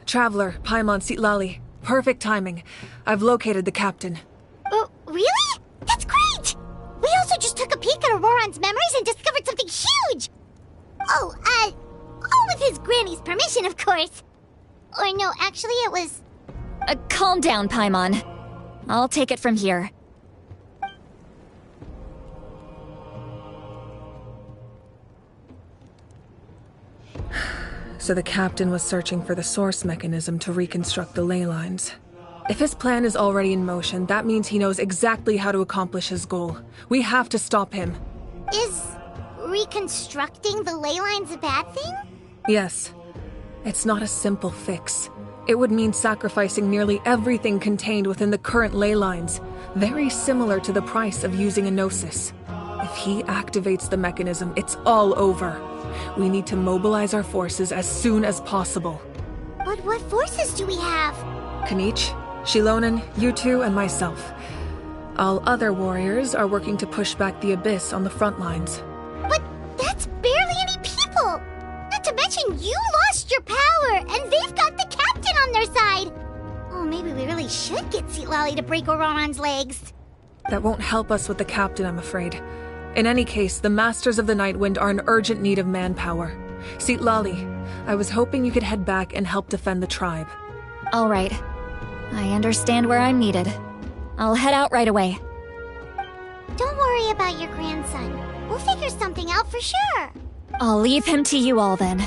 Traveler, Paimon Sitlali. Perfect timing. I've located the captain. Really? That's great! We also just took a peek at Auroron's memories and discovered something huge! All with his granny's permission, of course. Or no, actually it was... Calm down, Paimon. I'll take it from here. So the captain was searching for the source mechanism to reconstruct the ley lines. If his plan is already in motion, that means he knows exactly how to accomplish his goal. We have to stop him. Is reconstructing the ley lines a bad thing? Yes. It's not a simple fix. It would mean sacrificing nearly everything contained within the current ley lines, very similar to the price of using a gnosis. If he activates the mechanism, it's all over. We need to mobilize our forces as soon as possible. But what forces do we have? Kanich, Shilonen, you two, and myself. All other warriors are working to push back the Abyss on the front lines. But that's barely any people! Not to mention you lost your power, and they've got the captain on their side! Oh, maybe we really should get Sitlali to break Auroron's legs. That won't help us with the captain, I'm afraid. In any case, the Masters of the Nightwind are in urgent need of manpower. Sitlali, I was hoping you could head back and help defend the tribe. All right. I understand where I'm needed. I'll head out right away. Don't worry about your grandson. We'll figure something out for sure. I'll leave him to you all then.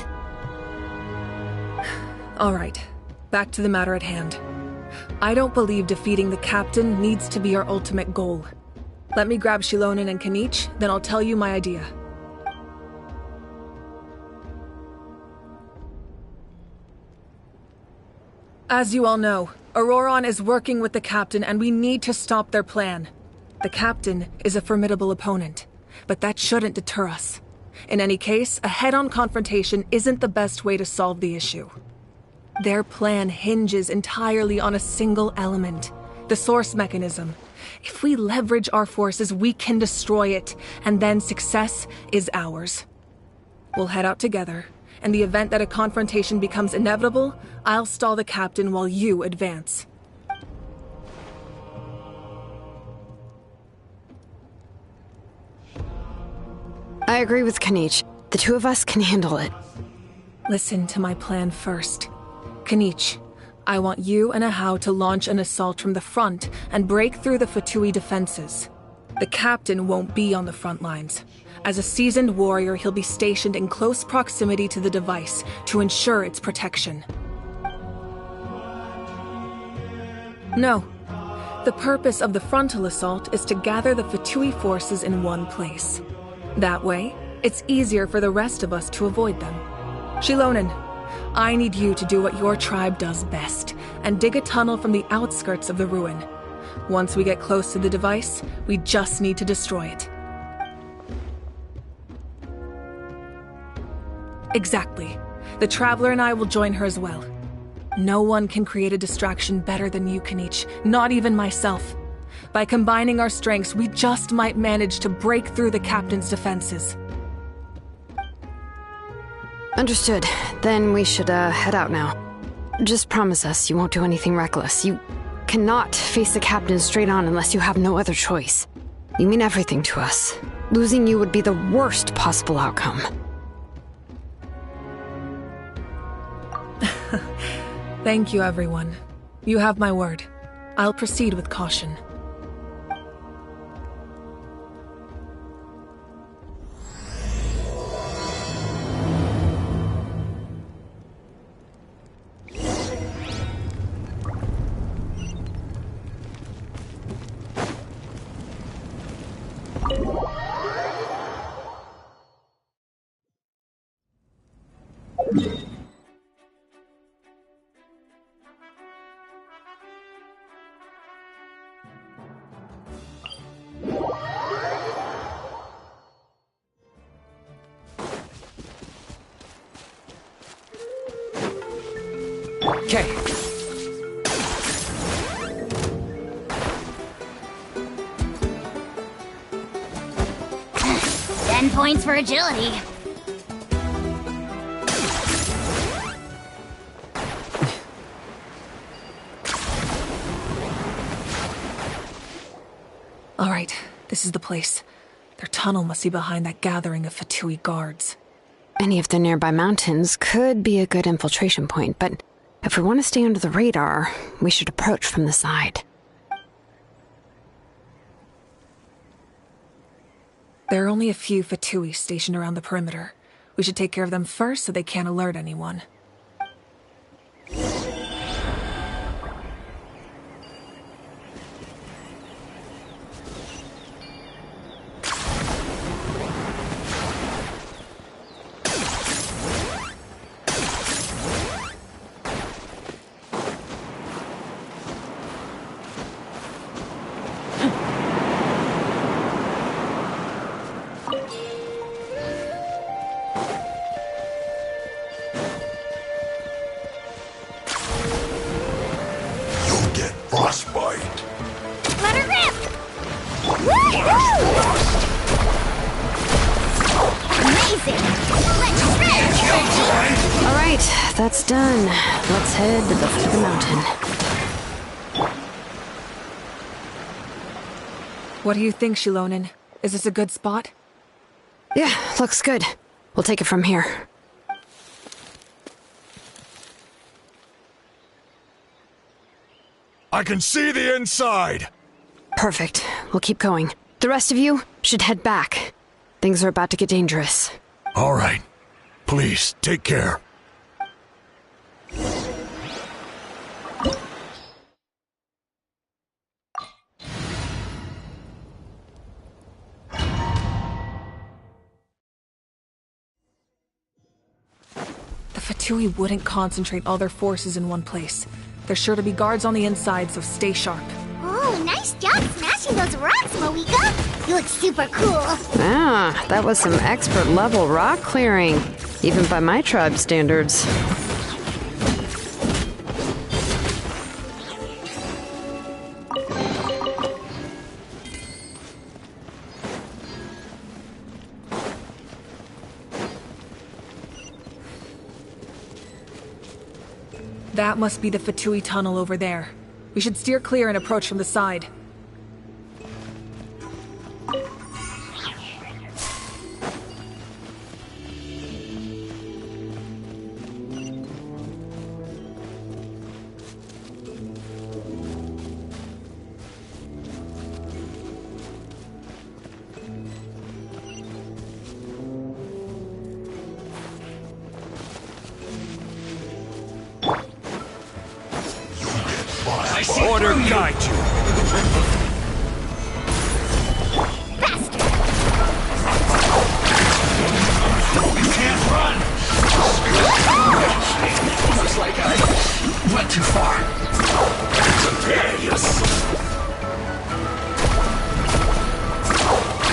All right. Back to the matter at hand. I don't believe defeating the captain needs to be our ultimate goal. Let me grab Shilonen and Kanich, then I'll tell you my idea. As you all know, Auroron is working with the captain and we need to stop their plan. The captain is a formidable opponent, but that shouldn't deter us. In any case, a head-on confrontation isn't the best way to solve the issue. Their plan hinges entirely on a single element, the source mechanism. If we leverage our forces, we can destroy it, and then success is ours. We'll head out together. In the event that a confrontation becomes inevitable, I'll stall the captain while you advance. I agree with Kanich. The two of us can handle it. Listen to my plan first. Kanich, I want you and Ahau to launch an assault from the front and break through the Fatui defenses. The captain won't be on the front lines. As a seasoned warrior, he'll be stationed in close proximity to the device to ensure its protection. No. The purpose of the frontal assault is to gather the Fatui forces in one place. That way, it's easier for the rest of us to avoid them. Shilonen, I need you to do what your tribe does best, and dig a tunnel from the outskirts of the ruin. Once we get close to the device, we just need to destroy it. Exactly. The Traveler and I will join her as well. No one can create a distraction better than you, Kanich, not even myself. By combining our strengths, we just might manage to break through the captain's defenses. Understood. Then we should, head out now. Just promise us you won't do anything reckless. You cannot face the captain straight on unless you have no other choice. You mean everything to us. Losing you would be the worst possible outcome. Thank you, everyone. You have my word. I'll proceed with caution. Okay. 10 points for agility. All right, this is the place. Their tunnel must be behind that gathering of Fatui guards. Any of the nearby mountains could be a good infiltration point, but if we want to stay under the radar, we should approach from the side. There are only a few Fatui stationed around the perimeter. We should take care of them first so they can't alert anyone. Frostbite. Let her rip! Amazing! Let's rip! All right, that's done. Let's head to the foot of the mountain. What do you think, Shilonen? Is this a good spot? Yeah, looks good. We'll take it from here. I can see the inside! Perfect. We'll keep going. The rest of you should head back. Things are about to get dangerous. All right. Please, take care. The Fatui wouldn't concentrate all their forces in one place. There's sure to be guards on the inside, so stay sharp. Oh, nice job smashing those rocks, Moika! You look super cool! Ah, that was some expert level rock clearing, even by my tribe standards. That must be the Fatui tunnel over there. We should steer clear and approach from the side. Order guide you. Faster! You can't run! Looks like I went too far. Yes.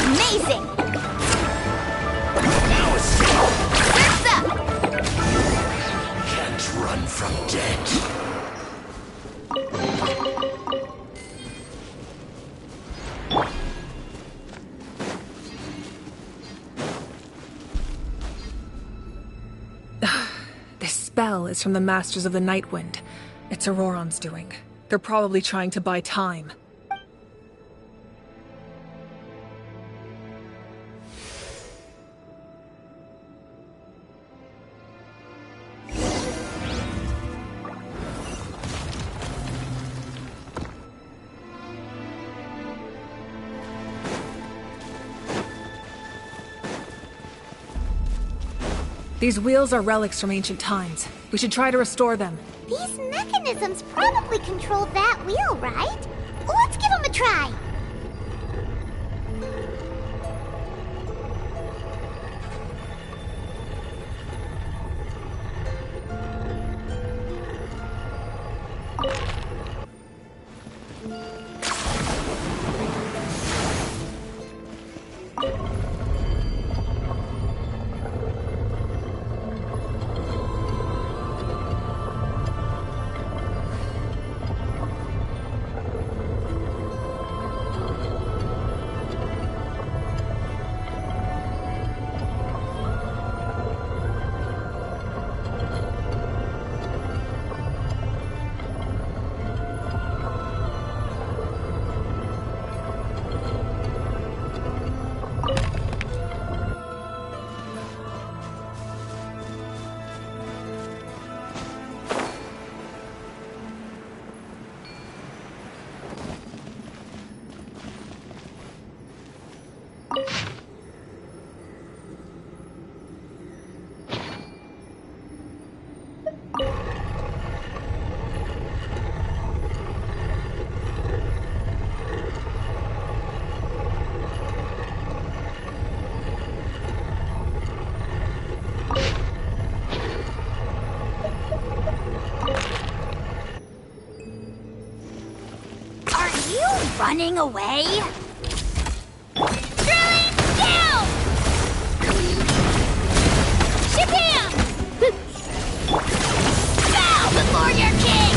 Amazing! Now it's Surf's up! can't run from dead. This spell is from the Masters of the Night Wind. It's Auroron's doing. They're probably trying to buy time. These wheels are relics from ancient times. We should try to restore them. These mechanisms probably control that wheel, right? Let's give them a try! running away? Drilling down! Shabam! Bow before your king!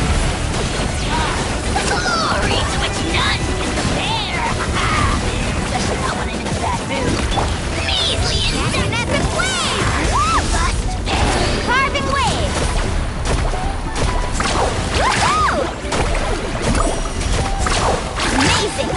Glory to which none can compare! Especially not when I'm in a bad mood. Measly instant epic wave! Bust carving wave! Woohoo! Amazing!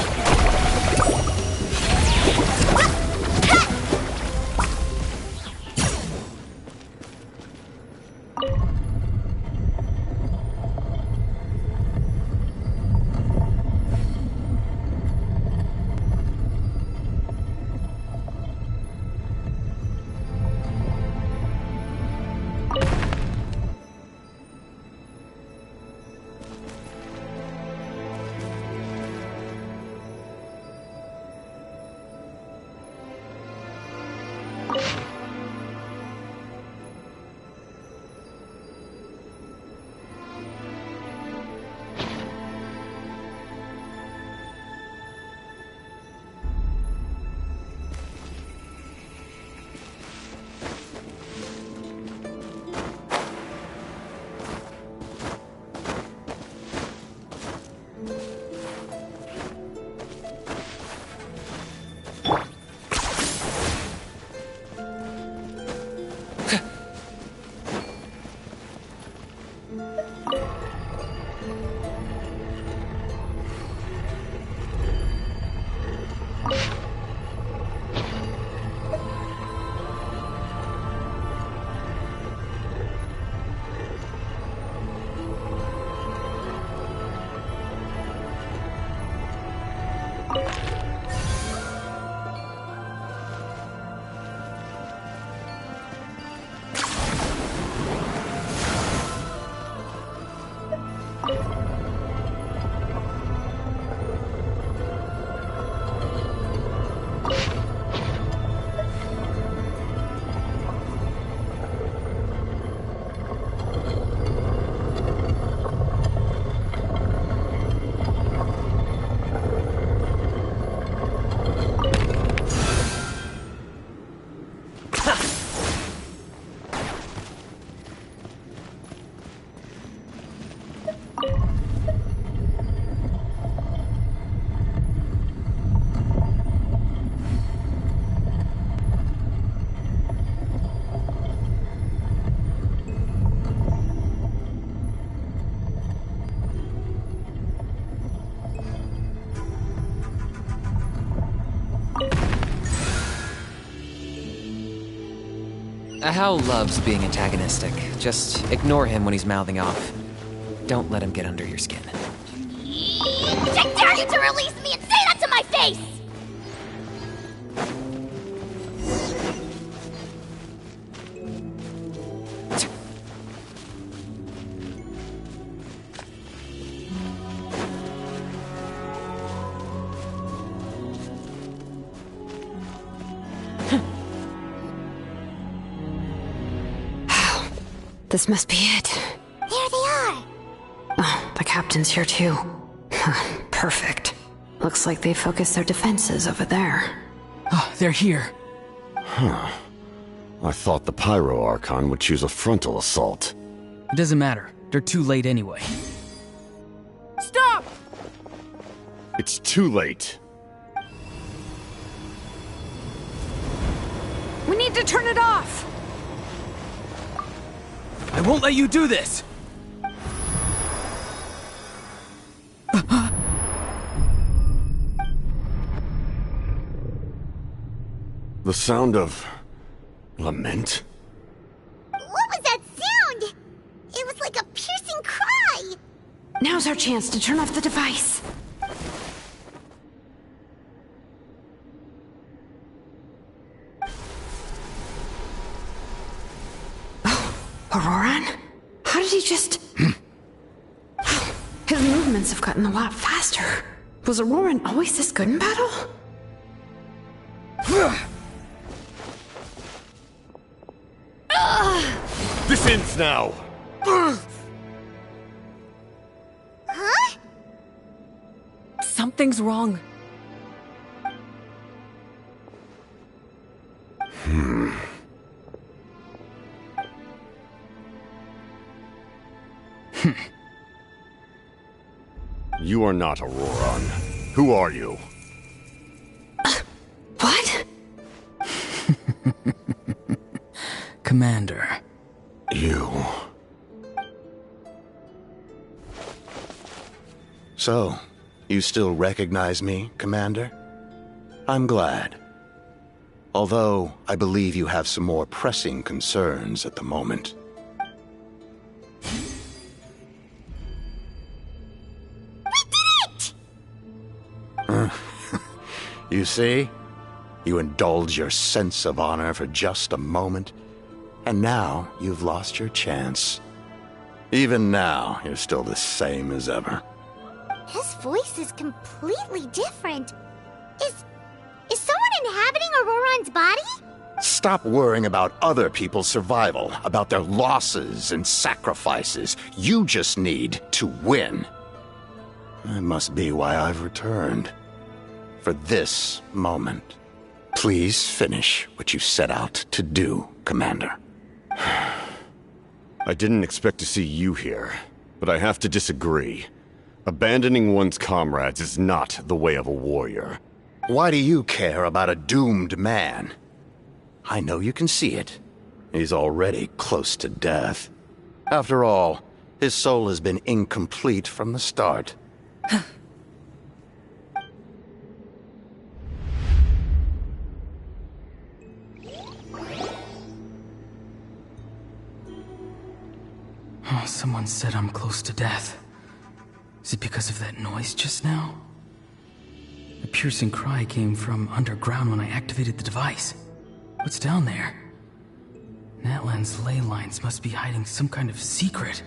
Hal loves being antagonistic. Just ignore him when he's mouthing off. Don't let him get under your skin. I dare you to release me and say that to my face! This must be it. There they are! Oh, the captain's here too. Perfect. Looks like they focused their defenses over there. Oh, they're here. Huh. I thought the Pyro Archon would choose a frontal assault. It doesn't matter. They're too late anyway. Stop! It's too late. We need to turn it off! I won't let you do this! The sound of... lament? What was that sound? It was like a piercing cry! Now's our chance to turn off the device. Oh, Auroran? How did he just... His movements have gotten a lot faster. Was Auroran always this good in battle? This ends now! Huh? Something Something's wrong. You are not Auroron. Who are you? What? Commander. You. So, you still recognize me, Commander? I'm glad. Although, I believe you have some more pressing concerns at the moment. You see? You indulge your sense of honor for just a moment, and now you've lost your chance. Even now, you're still the same as ever. His voice is completely different. Is someone inhabiting Auroron's body? Stop worrying about other people's survival, about their losses and sacrifices. You just need to win. That must be why I've returned. For this moment. Please finish what you set out to do, Commander. I didn't expect to see you here, but I have to disagree. Abandoning one's comrades is not the way of a warrior. Why do you care about a doomed man? I know you can see it. He's already close to death. After all, his soul has been incomplete from the start. Oh, someone said I'm close to death. Is it because of that noise just now? The piercing cry came from underground when I activated the device. What's down there? Natlan's ley lines must be hiding some kind of secret.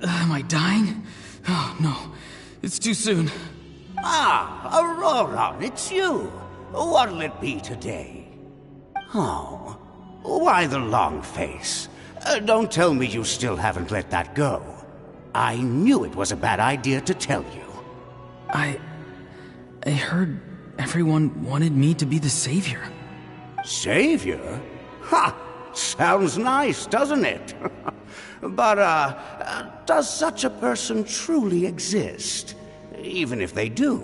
Am I dying? Oh, no. It's too soon. Ah, Auroron, it's you. What'll it be today? Oh, why the long face? Don't tell me you still haven't let that go. I knew it was a bad idea to tell you. I heard everyone wanted me to be the savior. Savior? Ha! Sounds nice, doesn't it? But, does such a person truly exist? Even if they do,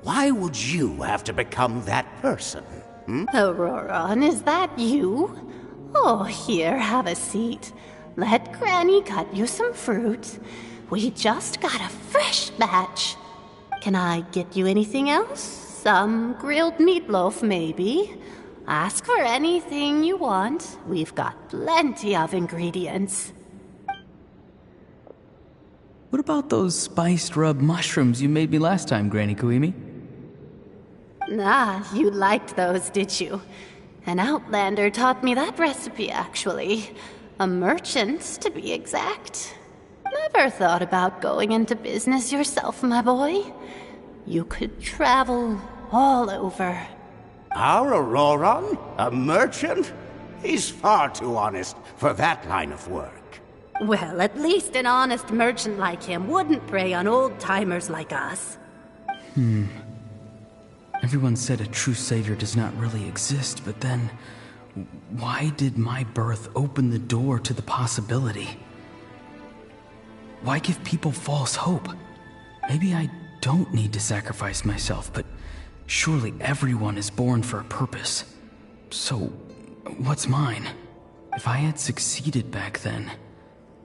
why would you have to become that person? Auroron, is that you? Oh, here, have a seat. Let Granny cut you some fruit. We just got a fresh batch. Can I get you anything else? Some grilled meatloaf, maybe? Ask for anything you want. We've got plenty of ingredients. What about those spiced rub mushrooms you made me last time, Granny Kuimi? Ah, you liked those, did you? An outlander taught me that recipe, actually. A merchant, to be exact. Never thought about going into business yourself, my boy. You could travel all over. Our Auroron? A merchant? He's far too honest for that line of work. Well, at least an honest merchant like him wouldn't prey on old-timers like us. Everyone said a true savior does not really exist, but then... why did my birth open the door to the possibility? Why give people false hope? Maybe I don't need to sacrifice myself, but surely everyone is born for a purpose. So, what's mine? If I had succeeded back then,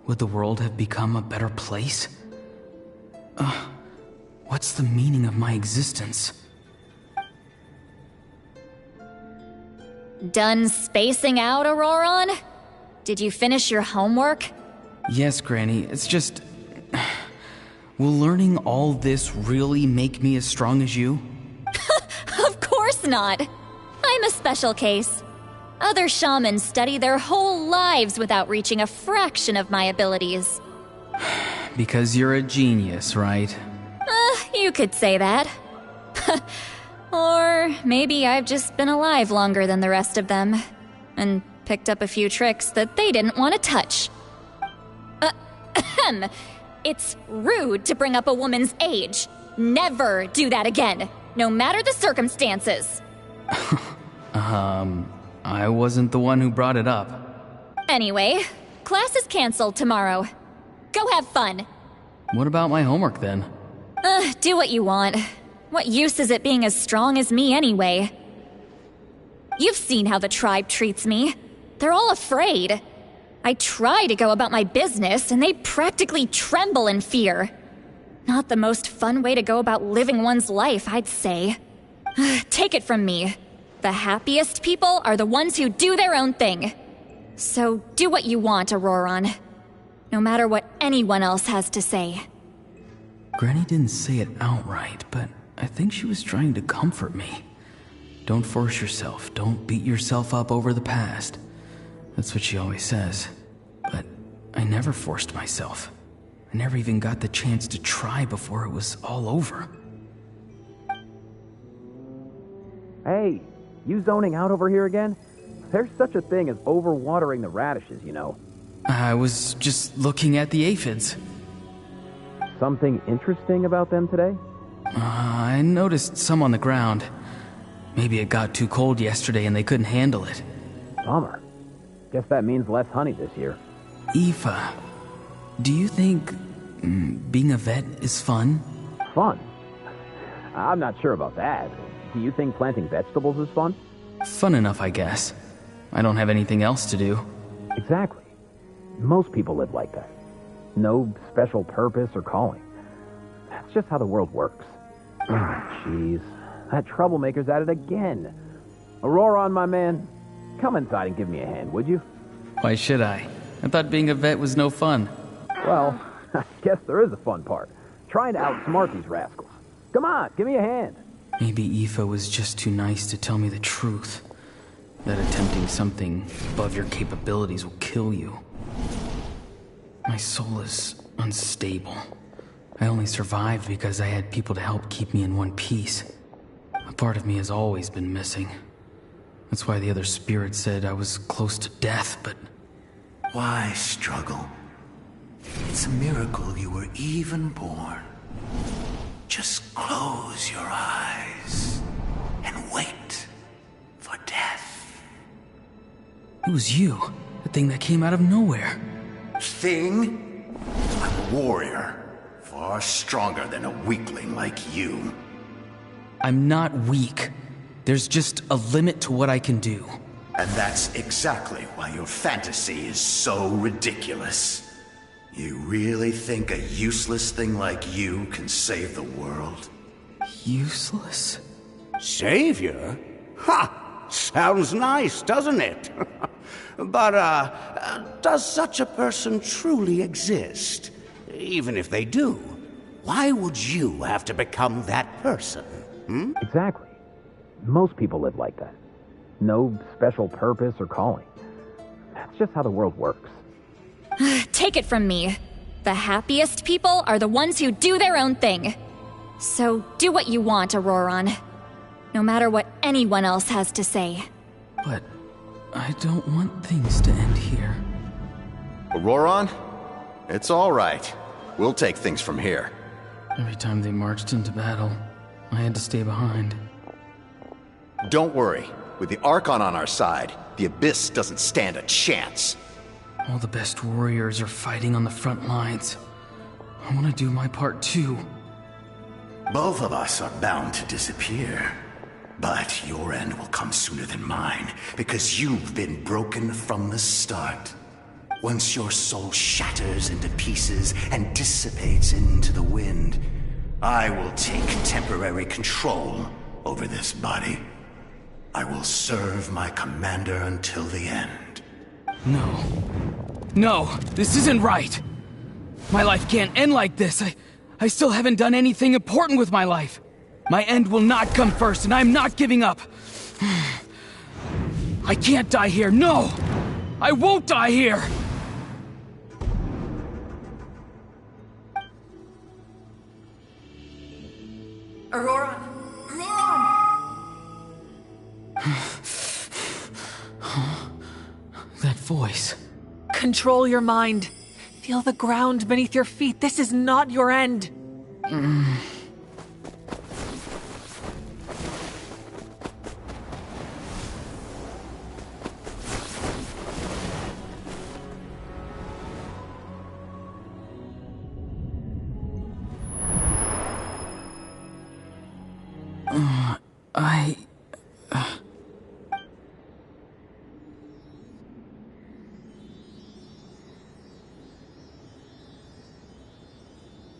would the world have become a better place? What's the meaning of my existence? Done spacing out, Auroron? Did you finish your homework? Yes, Granny, it's just... will learning all this really make me as strong as you? Of course not. I'm a special case. Other shamans study their whole lives without reaching a fraction of my abilities. Because you're a genius, right? You could say that. Or maybe I've just been alive longer than the rest of them, and Picked up a few tricks that they didn't want to touch. It's rude to bring up a woman's age. Never do that again, no matter the circumstances. I wasn't the one who brought it up. Anyway, class is canceled tomorrow. Go have fun. What about my homework then? Do what you want. What use is it being as strong as me anyway? You've seen how the tribe treats me. They're all afraid. I try to go about my business, and they practically tremble in fear. Not the most fun way to go about living one's life, I'd say. Take it from me. The happiest people are the ones who do their own thing. So do what you want, Auroron. No matter what anyone else has to say. Granny didn't say it outright, but I think she was trying to comfort me. Don't force yourself. Don't beat yourself up over the past. That's what she always says. But I never forced myself. I never even got the chance to try before it was all over. Hey, you zoning out over here again? There's such a thing as overwatering the radishes, you know. I was just looking at the aphids. Something interesting about them today? I noticed some on the ground. Maybe it got too cold yesterday and they couldn't handle it. Bummer. Guess that means less honey this year. Aoife, do you think being a vet is fun? Fun? I'm not sure about that. Do you think planting vegetables is fun? Fun enough, I guess. I don't have anything else to do. Exactly. Most people live like that. No special purpose or calling. That's just how the world works. Jeez. That troublemaker's at it again. Auroron, my man, come inside and give me a hand, would you? Why should I? I thought being a vet was no fun. Well, I guess there is a fun part. Trying to outsmart these rascals. Come on, give me a hand. Maybe Aoife was just too nice to tell me the truth. That attempting something above your capabilities will kill you. My soul is unstable. I only survived because I had people to help keep me in one piece. A part of me has always been missing. That's why the other spirits said I was close to death, but... Why struggle? It's a miracle you were even born. Just close your eyes and wait for death. It was you, the thing that came out of nowhere. Thing? I'm a warrior, far stronger than a weakling like you. I'm not weak. There's just a limit to what I can do. And that's exactly why your fantasy is so ridiculous. You really think a useless thing like you can save the world? Useless? Savior? Ha! Sounds nice, doesn't it? But, does such a person truly exist? Even if they do, why would you have to become that person? Hmm? Exactly. Most people live like that. No special purpose or calling. That's just how the world works. Take it from me. The happiest people are the ones who do their own thing. So do what you want, Auroron. No matter what anyone else has to say. But I don't want things to end here. Auroron? It's all right. We'll take things from here. Every time they marched into battle, I had to stay behind. Don't worry. With the Archon on our side, the Abyss doesn't stand a chance. All the best warriors are fighting on the front lines. I want to do my part too. Both of us are bound to disappear. But your end will come sooner than mine, because you've been broken from the start. Once your soul shatters into pieces and dissipates into the wind, I will take temporary control over this body. I will serve my commander until the end. No. No, this isn't right. My life can't end like this. I still haven't done anything important with my life. My end will not come first, and I'm not giving up. I can't die here. No! I won't die here! Auroron! Auroron! voice? Control your mind. Feel the ground beneath your feet. This is not your end.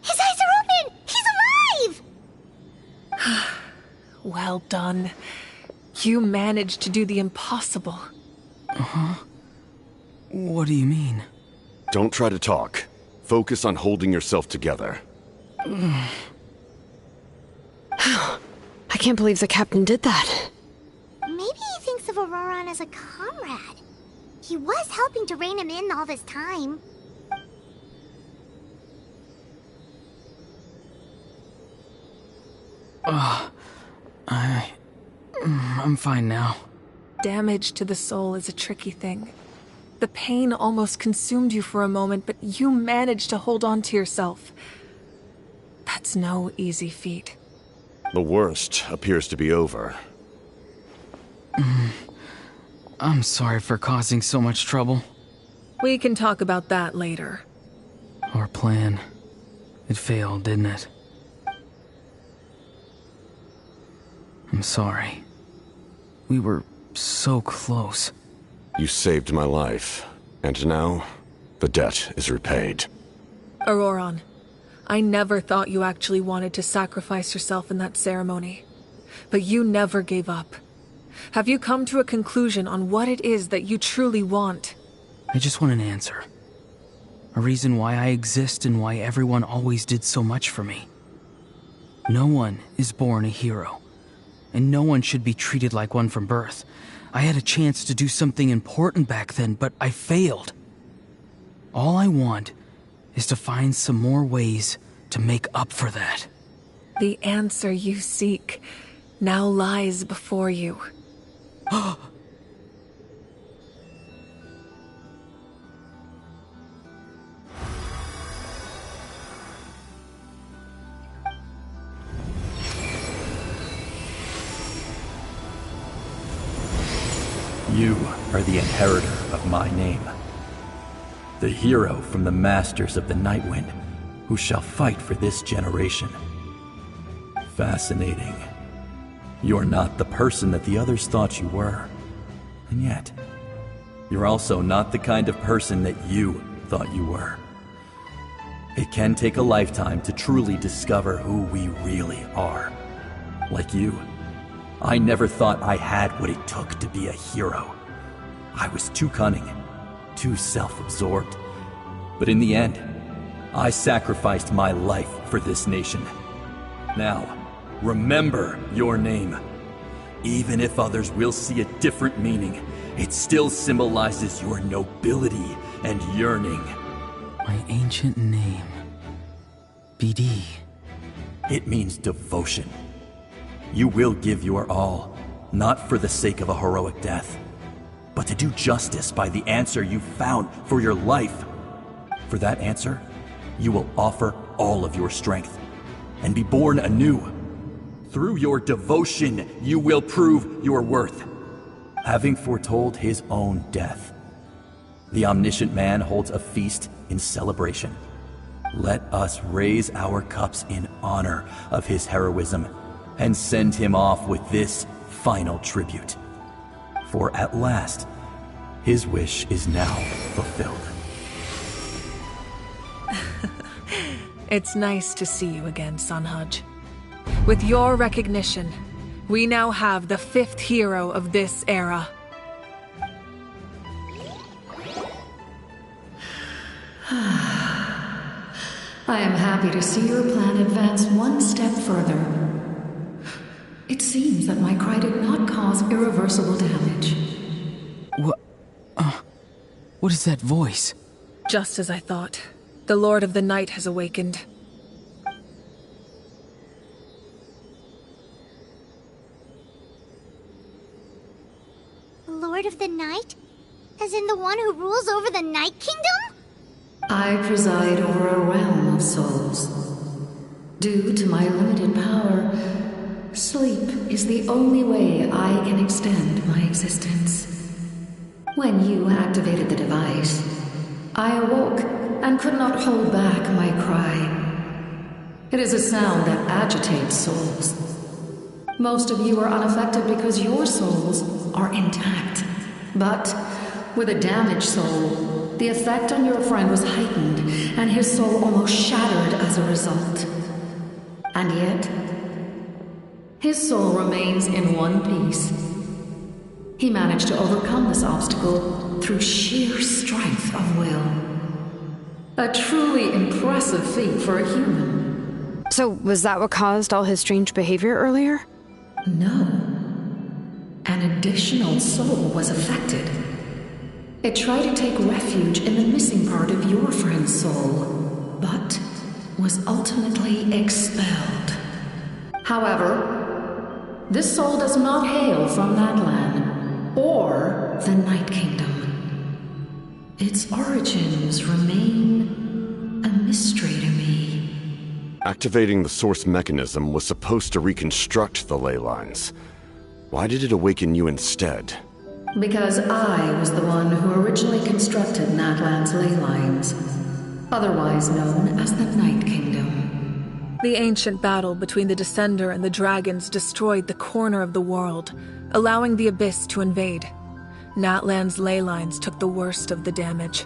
His eyes are open! He's alive! Well done. You managed to do the impossible. What do you mean? Don't try to talk. Focus on holding yourself together. I can't believe the captain did that. Maybe he thinks of Auroran as a comrade. He was helping to rein him in all this time. I'm fine now. Damage to the soul is a tricky thing. The pain almost consumed you for a moment, but you managed to hold on to yourself. That's no easy feat. The worst appears to be over. I'm sorry for causing so much trouble. We can talk about that later. Our plan. It failed, didn't it? I'm sorry. We were so close. You saved my life, and now the debt is repaid. Auroran, I never thought you actually wanted to sacrifice yourself in that ceremony. But you never gave up. Have you come to a conclusion on what it is that you truly want? I just want an answer. A reason why I exist and why everyone always did so much for me. No one is born a hero, and no one should be treated like one from birth. I had a chance to do something important back then, but I failed. All I want is to find some more ways to make up for that. The answer you seek now lies before you. You are the inheritor of my name. The hero from the Masters of the Nightwind, who shall fight for this generation. Fascinating. You're not the person that the others thought you were. And yet, you're also not the kind of person that you thought you were. It can take a lifetime to truly discover who we really are. Like you, I never thought I had what it took to be a hero. I was too cunning, too self-absorbed. But in the end, I sacrificed my life for this nation. Now, remember your name. Even if others will see a different meaning, it still symbolizes your nobility and yearning. My ancient name. BD. It means devotion. You will give your all, not for the sake of a heroic death, but to do justice by the answer you found for your life. For that answer, you will offer all of your strength and be born anew. Through your devotion, you will prove your worth. Having foretold his own death, the omniscient man holds a feast in celebration. Let us raise our cups in honor of his heroism and send him off with this final tribute. For at last, his wish is now fulfilled. It's nice to see you again, Sunhudge. With your recognition, we now have the 5th hero of this era. I am happy to see your plan advance one step further. It seems that my cry did not cause irreversible damage. What is that voice? Just as I thought. The Lord of the Night has awakened. Lord of the Night? As in the one who rules over the Night Kingdom? I preside over a realm of souls. Due to my limited power, sleep is the only way I can extend my existence. When you activated the device, I awoke and could not hold back my cry. It is a sound that agitates souls. Most of you are unaffected because your souls are intact. But with a damaged soul, the effect on your friend was heightened, and his soul almost shattered as a result. And yet, his soul remains in one piece. He managed to overcome this obstacle through sheer strength of will. A truly impressive feat for a human. So, was that what caused all his strange behavior earlier? No. An additional soul was affected. It tried to take refuge in the missing part of your friend's soul, but was ultimately expelled. However, this soul does not hail from Natlan or the Night Kingdom. Its origins remain a mystery to me. Activating the source mechanism was supposed to reconstruct the ley lines. Why did it awaken you instead? Because I was the one who originally constructed Natlan's ley lines, otherwise known as the Night Kingdom. The ancient battle between the Descender and the dragons destroyed the corner of the world, allowing the Abyss to invade. Natlan's ley lines took the worst of the damage.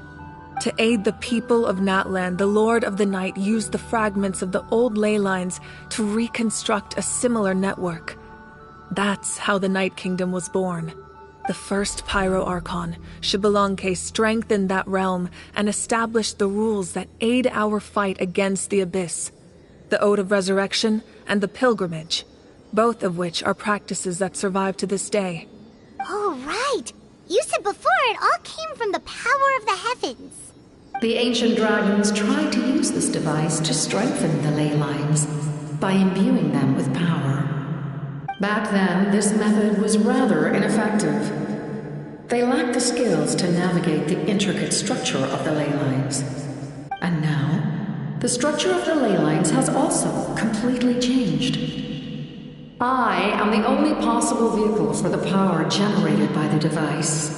To aid the people of Natlan, the Lord of the Night used the fragments of the old ley lines to reconstruct a similar network. That's how the Night Kingdom was born. The first Pyro Archon, Xbalanque, strengthened that realm and established the rules that aid our fight against the Abyss. The Ode of Resurrection and the Pilgrimage, both of which are practices that survive to this day. Oh, right! You said before it all came from the power of the heavens. The ancient dragons tried to use this device to strengthen the ley lines by imbuing them with power. Back then, this method was rather ineffective. They lacked the skills to navigate the intricate structure of the ley lines. And now, the structure of the ley lines has also completely changed. I am the only possible vehicle for the power generated by the device.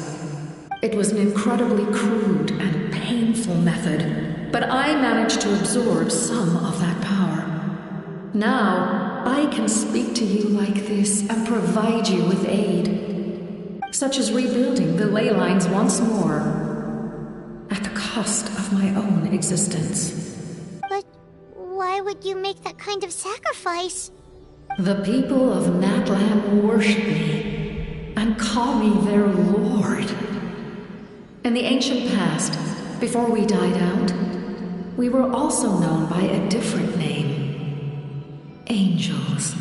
It was an incredibly crude and painful method, but I managed to absorb some of that power. Now, I can speak to you like this and provide you with aid, such as rebuilding the ley lines once more, at the cost of my own existence. But why would you make that kind of sacrifice? The people of Natlan worship me and call me their lord. In the ancient past, before we died out, we were also known by a different name. Angels.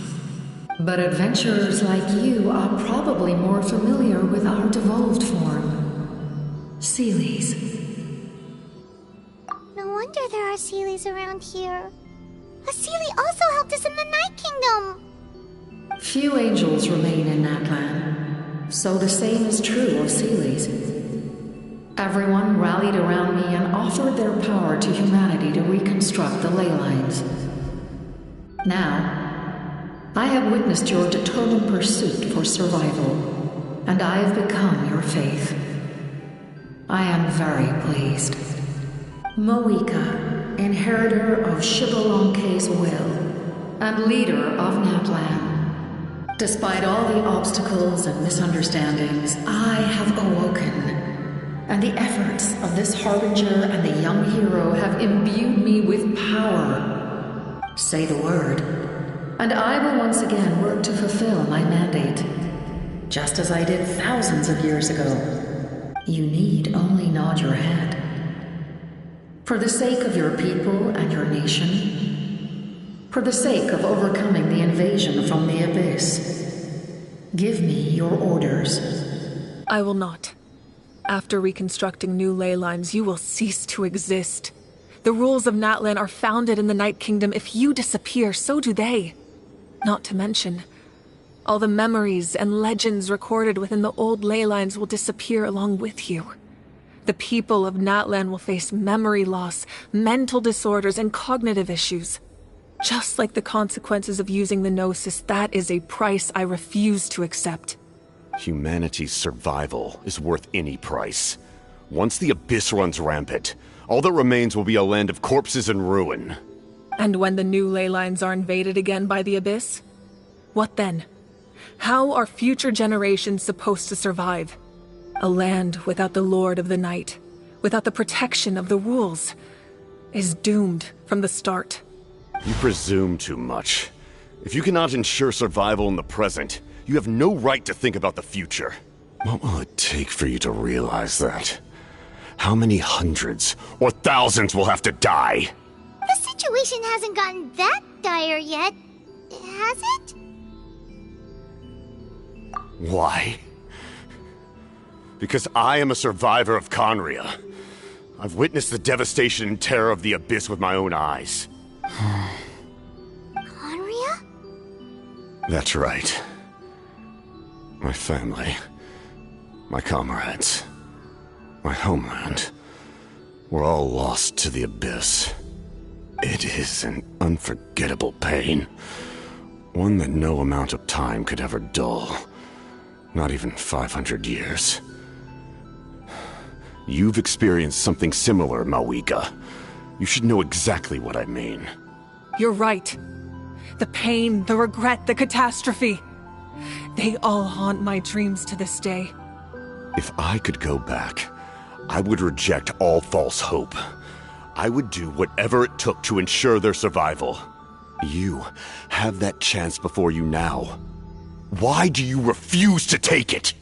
But adventurers like you are probably more familiar with our devolved form. Seelies. No wonder there are Seelies around here. A Seelie also helped us in the Night Kingdom. Few angels remain in Natlan, so the same is true of Seelies. Everyone rallied around me and offered their power to humanity to reconstruct the ley lines. Now, I have witnessed your determined pursuit for survival, and I have become your faith. I am very pleased. Moika, inheritor of Xbalanque's will, and leader of Natlan. Despite all the obstacles and misunderstandings, I have awoken, and the efforts of this harbinger and the young hero have imbued me with power. Say the word, and I will once again work to fulfill my mandate, just as I did thousands of years ago. You need only nod your head. For the sake of your people and your nation, for the sake of overcoming the invasion from the Abyss, give me your orders. I will not. After reconstructing new ley lines, you will cease to exist. The rules of Natlan are founded in the Night Kingdom. If you disappear, so do they. Not to mention, all the memories and legends recorded within the old ley lines will disappear along with you. The people of Natlan will face memory loss, mental disorders, and cognitive issues. Just like the consequences of using the Gnosis, that is a price I refuse to accept. Humanity's survival is worth any price. Once the Abyss runs rampant, all that remains will be a land of corpses and ruin. And when the new ley lines are invaded again by the Abyss? What then? How are future generations supposed to survive? A land without the Lord of the Night, without the protection of the rules, is doomed from the start. You presume too much. If you cannot ensure survival in the present, you have no right to think about the future. What will it take for you to realize that? How many hundreds or thousands will have to die? The situation hasn't gotten that dire yet, has it? Why? Because I am a survivor of Conria. I've witnessed the devastation and terror of the Abyss with my own eyes. Conria? That's right. My family, my comrades, my homeland, were all lost to the Abyss. It is an unforgettable pain. One that no amount of time could ever dull. Not even 500 years. You've experienced something similar, Mawika. You should know exactly what I mean. You're right. The pain, the regret, the catastrophe. They all haunt my dreams to this day. If I could go back, I would reject all false hope. I would do whatever it took to ensure their survival. You have that chance before you now. Why do you refuse to take it?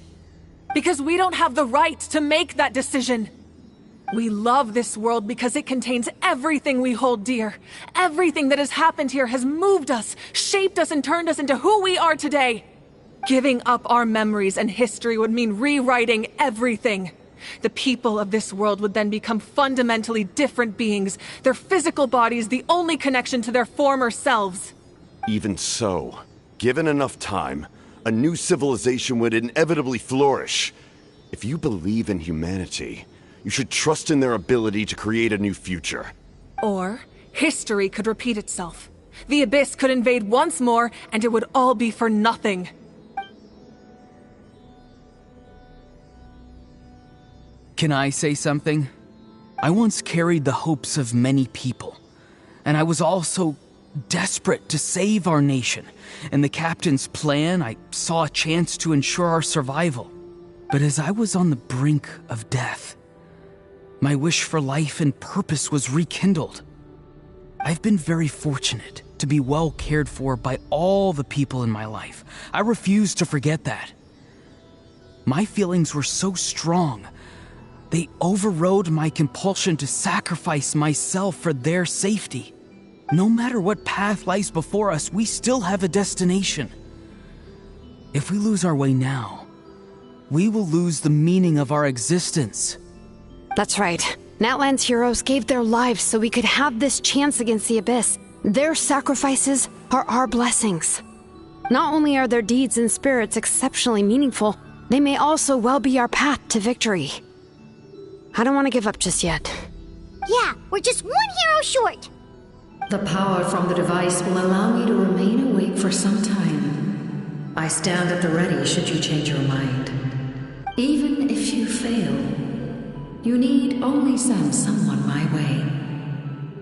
Because we don't have the right to make that decision. We love this world because it contains everything we hold dear. Everything that has happened here has moved us, shaped us, and turned us into who we are today. Giving up our memories and history would mean rewriting everything. The people of this world would then become fundamentally different beings, their physical bodies the only connection to their former selves. Even so, given enough time, a new civilization would inevitably flourish. If you believe in humanity, you should trust in their ability to create a new future. Or, history could repeat itself. The Abyss could invade once more, and it would all be for nothing. Can I say something? I once carried the hopes of many people, and I was also desperate to save our nation. In the captain's plan, I saw a chance to ensure our survival. But as I was on the brink of death, my wish for life and purpose was rekindled. I've been very fortunate to be well cared for by all the people in my life. I refuse to forget that. My feelings were so strong, they overrode my compulsion to sacrifice myself for their safety. No matter what path lies before us, we still have a destination. If we lose our way now, we will lose the meaning of our existence. That's right. Natlan's heroes gave their lives so we could have this chance against the Abyss. Their sacrifices are our blessings. Not only are their deeds and spirits exceptionally meaningful, they may also well be our path to victory. I don't want to give up just yet. Yeah, we're just one hero short. The power from the device will allow me to remain awake for some time. I stand at the ready should you change your mind. Even if you fail, you need only send someone my way.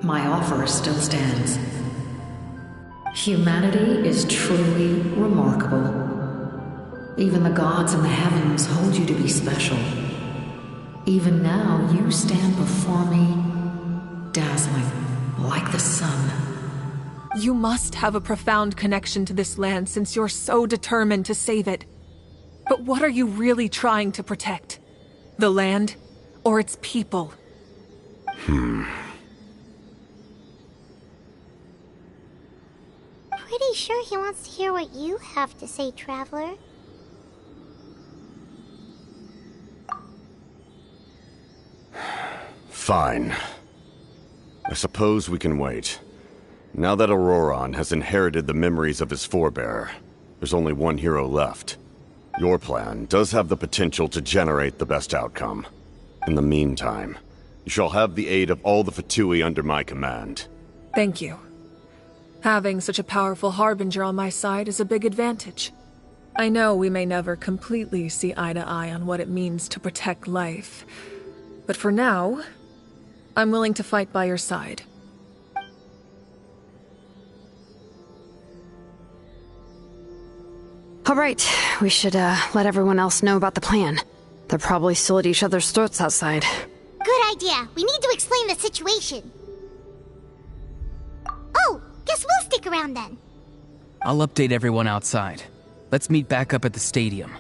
My offer still stands. Humanity is truly remarkable. Even the gods in the heavens hold you to be special. Even now, you stand before me, dazzling like the sun. You must have a profound connection to this land since you're so determined to save it. But what are you really trying to protect? The land or its people? Pretty sure he wants to hear what you have to say, Traveler. Fine. I suppose we can wait. Now that Auroron has inherited the memories of his forebearer, there's only one hero left. Your plan does have the potential to generate the best outcome. In the meantime, you shall have the aid of all the Fatui under my command. Thank you. Having such a powerful harbinger on my side is a big advantage. I know we may never completely see eye to eye on what it means to protect life, but for now, I'm willing to fight by your side. All right, we should let everyone else know about the plan. They're probably still at each other's throats outside. Good idea. We need to explain the situation. Oh, guess we'll stick around then. I'll update everyone outside. Let's meet back up at the stadium.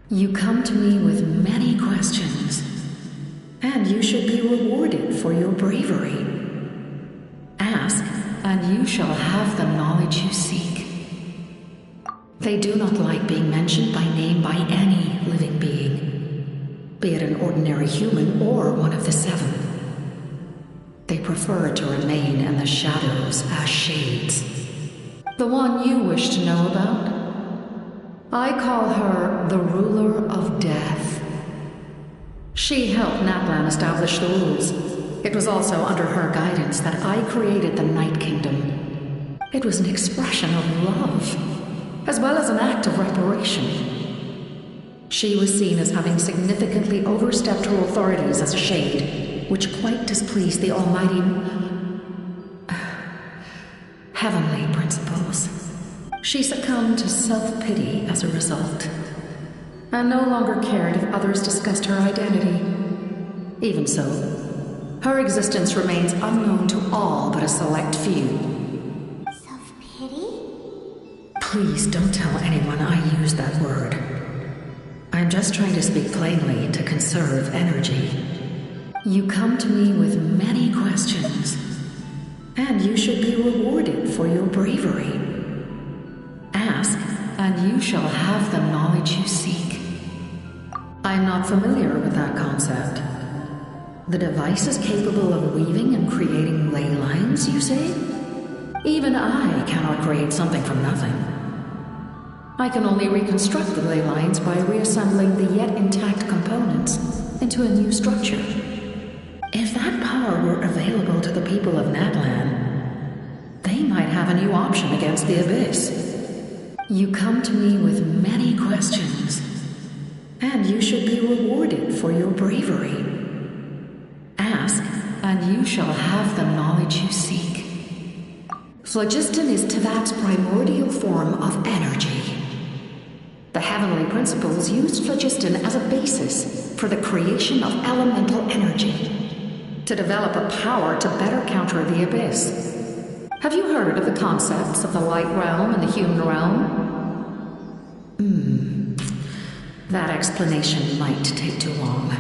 You come to me with many questions, and you should be rewarded for your bravery. Ask, and you shall have the knowledge you seek. They do not like being mentioned by name by any living being, be it an ordinary human or one of the seven. They prefer to remain in the shadows as shades. The one you wish to know about? I call her the ruler of death. She helped Natlan establish the rules. It was also under her guidance that I created the Night Kingdom. It was an expression of love, as well as an act of reparation. She was seen as having significantly overstepped her authorities as a shade, which quite displeased the almighty heavenly principles. She succumbed to self-pity as a result, and no longer cared if others discussed her identity. Even so, her existence remains unknown to all but a select few. Self-pity? Please don't tell anyone I use that word. I'm just trying to speak plainly to conserve energy. You come to me with many questions, and you should be rewarded for your bravery. Ask, and you shall have the knowledge you seek. I'm not familiar with that concept. The device is capable of weaving and creating ley lines, you say? Even I cannot create something from nothing. I can only reconstruct the ley lines by reassembling the yet intact components into a new structure. If that power were available to the people of Natlan, they might have a new option against the Abyss. You come to me with many questions, and you should be rewarded for your bravery. Ask, and you shall have the knowledge you seek. Phlogiston is Teyvat's primordial form of energy. The heavenly principles used phlogiston as a basis for the creation of elemental energy, to develop a power to better counter the Abyss. Have you heard of the concepts of the light realm and the human realm? That explanation might take too long.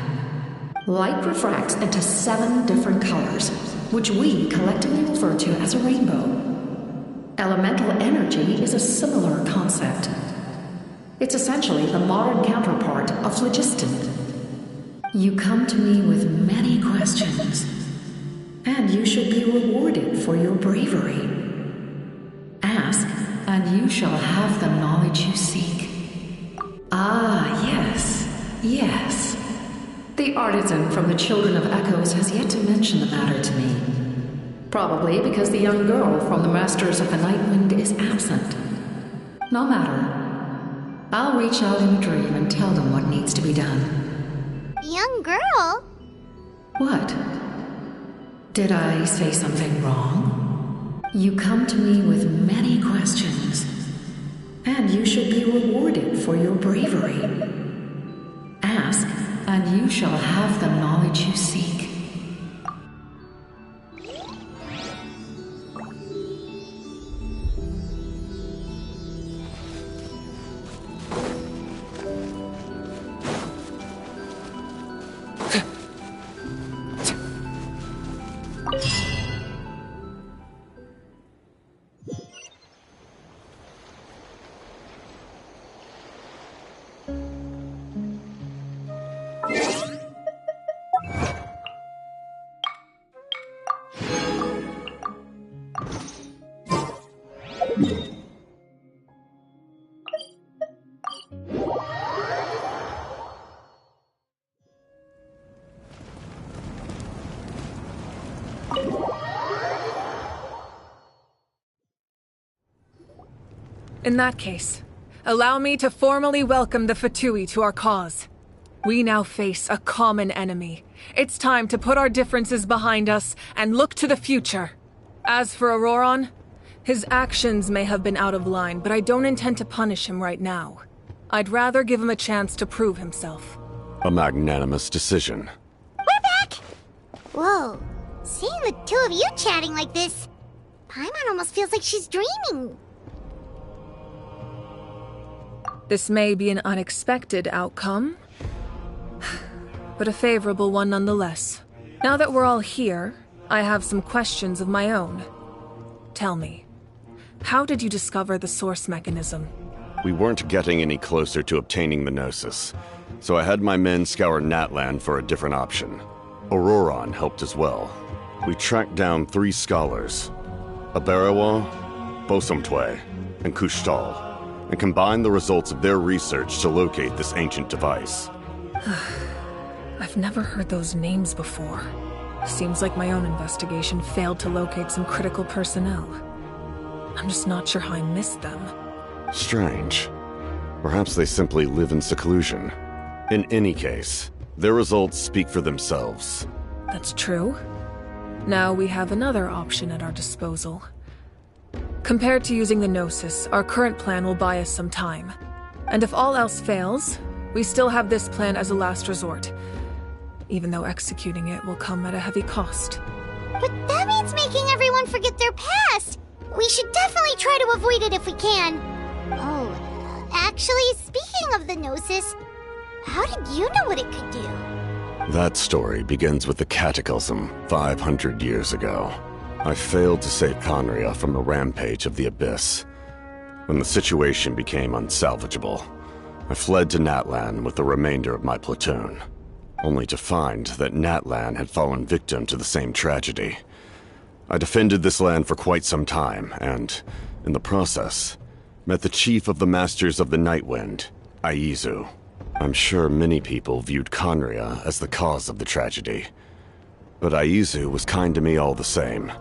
Light refracts into 7 different colors, which we collectively refer to as a rainbow. Elemental energy is a similar concept. It's essentially the modern counterpart of phlogiston. You come to me with many questions, and you should be rewarded for your bravery. Ask, and you shall have the knowledge you seek. Ah, yes. The artisan from the Children of Echoes has yet to mention the matter to me. Probably because the young girl from the Masters of the Nightwind is absent. No matter. I'll reach out in a dream and tell them what needs to be done. Young girl? What? Did I say something wrong? You come to me with many questions, and you should be rewarded for your bravery. Ask, and you shall have the knowledge you seek. In that case, allow me to formally welcome the Fatui to our cause. We now face a common enemy. It's time to put our differences behind us and look to the future. As for Auroron, his actions may have been out of line, but I don't intend to punish him right now. I'd rather give him a chance to prove himself. A magnanimous decision. We're back! Whoa, seeing the two of you chatting like this, Paimon almost feels like she's dreaming. This may be an unexpected outcome, but a favorable one nonetheless. Now that we're all here, I have some questions of my own. Tell me, how did you discover the source mechanism? We weren't getting any closer to obtaining the Gnosis, so I had my men scour Natlan for a different option. Auroron helped as well. We tracked down 3 scholars, Aberawa, Bosomtwe, and Kushtal, and combined the results of their research to locate this ancient device. I've never heard those names before. Seems like my own investigation failed to locate some critical personnel. I'm just not sure how I missed them. Strange. Perhaps they simply live in seclusion. In any case, their results speak for themselves. That's true. Now we have another option at our disposal. Compared to using the Gnosis, our current plan will buy us some time. And if all else fails, we still have this plan as a last resort. Even though executing it will come at a heavy cost. But that means making everyone forget their past! We should definitely try to avoid it if we can. Oh, actually, speaking of the Gnosis, how did you know what it could do? That story begins with the Cataclysm 500 years ago. I failed to save Conria from the rampage of the Abyss. When the situation became unsalvageable, I fled to Natlan with the remainder of my platoon, only to find that Natlan had fallen victim to the same tragedy. I defended this land for quite some time, and, in the process, met the chief of the Masters of the Nightwind, Aizu. I'm sure many people viewed Conria as the cause of the tragedy, but Aizu was kind to me all the same,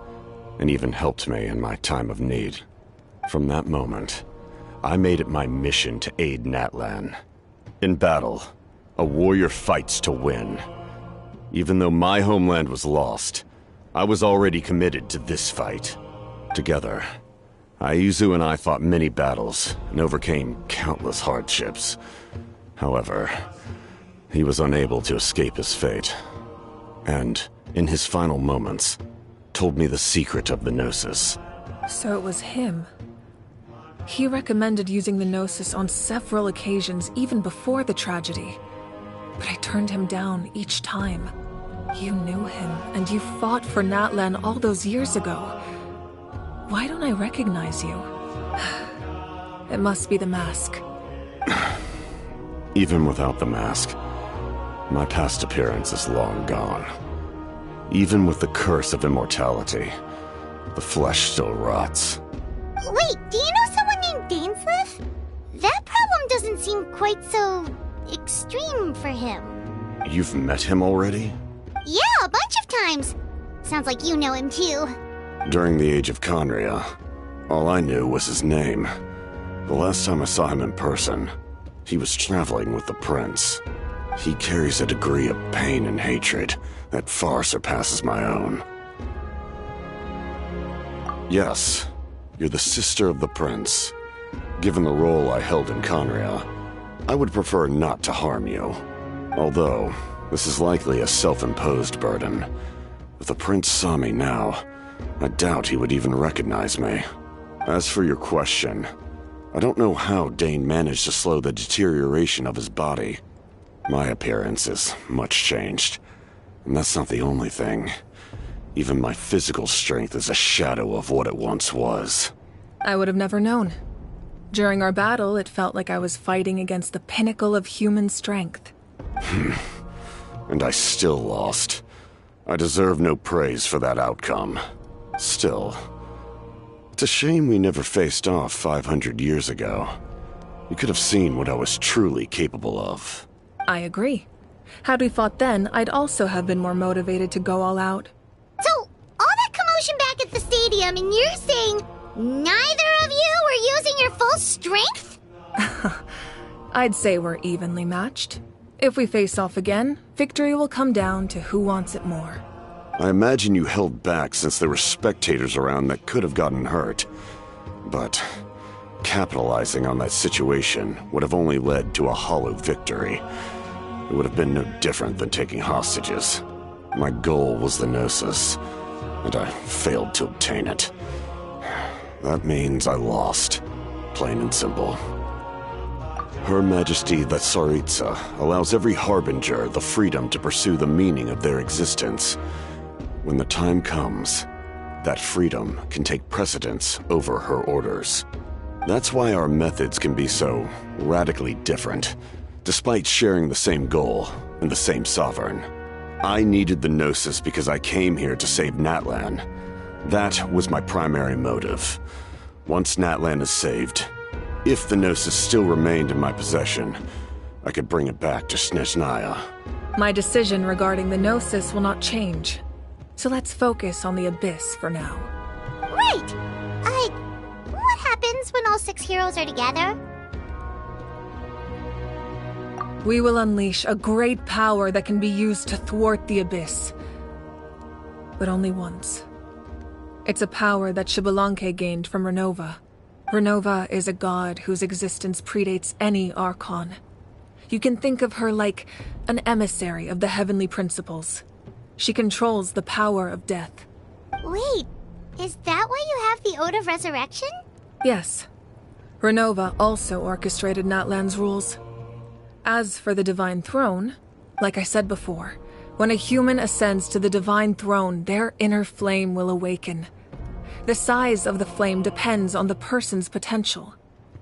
and even helped me in my time of need. From that moment, I made it my mission to aid Natlan. In battle, a warrior fights to win. Even though my homeland was lost, I was already committed to this fight. Together, Aizu and I fought many battles and overcame countless hardships. However, he was unable to escape his fate, and, in his final moments, told me the secret of the Gnosis. So it was him. He recommended using the Gnosis on several occasions, even before the tragedy. But I turned him down each time. You knew him, and you fought for Natlan all those years ago. Why don't I recognize you? It must be the mask. Even without the mask, my past appearance is long gone. Even with the curse of immortality, the flesh still rots. Wait, do you know someone named Dainsleif? That problem doesn't seem quite so extreme for him. You've met him already? Yeah, a bunch of times. Sounds like you know him too. During the age of Conria, all I knew was his name. The last time I saw him in person, he was traveling with the prince. He carries a degree of pain and hatred that far surpasses my own. Yes, you're the sister of the prince. Given the role I held in Conria, I would prefer not to harm you. Although, this is likely a self-imposed burden. If the prince saw me now, I doubt he would even recognize me. As for your question, I don't know how Dane managed to slow the deterioration of his body. My appearance is much changed, and that's not the only thing. Even my physical strength is a shadow of what it once was. I would have never known. During our battle, it felt like I was fighting against the pinnacle of human strength. And I still lost. I deserve no praise for that outcome. Still, it's a shame we never faced off 500 years ago. You could have seen what I was truly capable of. I agree. Had we fought then, I'd also have been more motivated to go all out. So, all that commotion back at the stadium, and you're saying neither of you were using your full strength? I'd say we're evenly matched. If we face off again, victory will come down to who wants it more. I imagine you held back since there were spectators around that could have gotten hurt. But capitalizing on that situation would have only led to a hollow victory. It would have been no different than taking hostages. My goal was the Gnosis, and I failed to obtain it. That means I lost, plain and simple. Her Majesty the Tsaritsa allows every Harbinger the freedom to pursue the meaning of their existence. When the time comes, that freedom can take precedence over her orders. That's why our methods can be so radically different, despite sharing the same goal and the same sovereign. I needed the Gnosis because I came here to save Natlan. That was my primary motive. Once Natlan is saved, if the Gnosis still remained in my possession, I could bring it back to Snezhnaya. My decision regarding the Gnosis will not change. So let's focus on the Abyss for now. Right! What happens when all 6 heroes are together? We will unleash a great power that can be used to thwart the Abyss. But only once. It's a power that Xbalanque gained from Renova. Renova is a god whose existence predates any Archon. You can think of her like an emissary of the heavenly principles. She controls the power of death. Wait, is that why you have the Ode of Resurrection? Yes. Renova also orchestrated Natlan's rules. As for the Divine Throne, like I said before, when a human ascends to the Divine Throne, their inner flame will awaken. The size of the flame depends on the person's potential.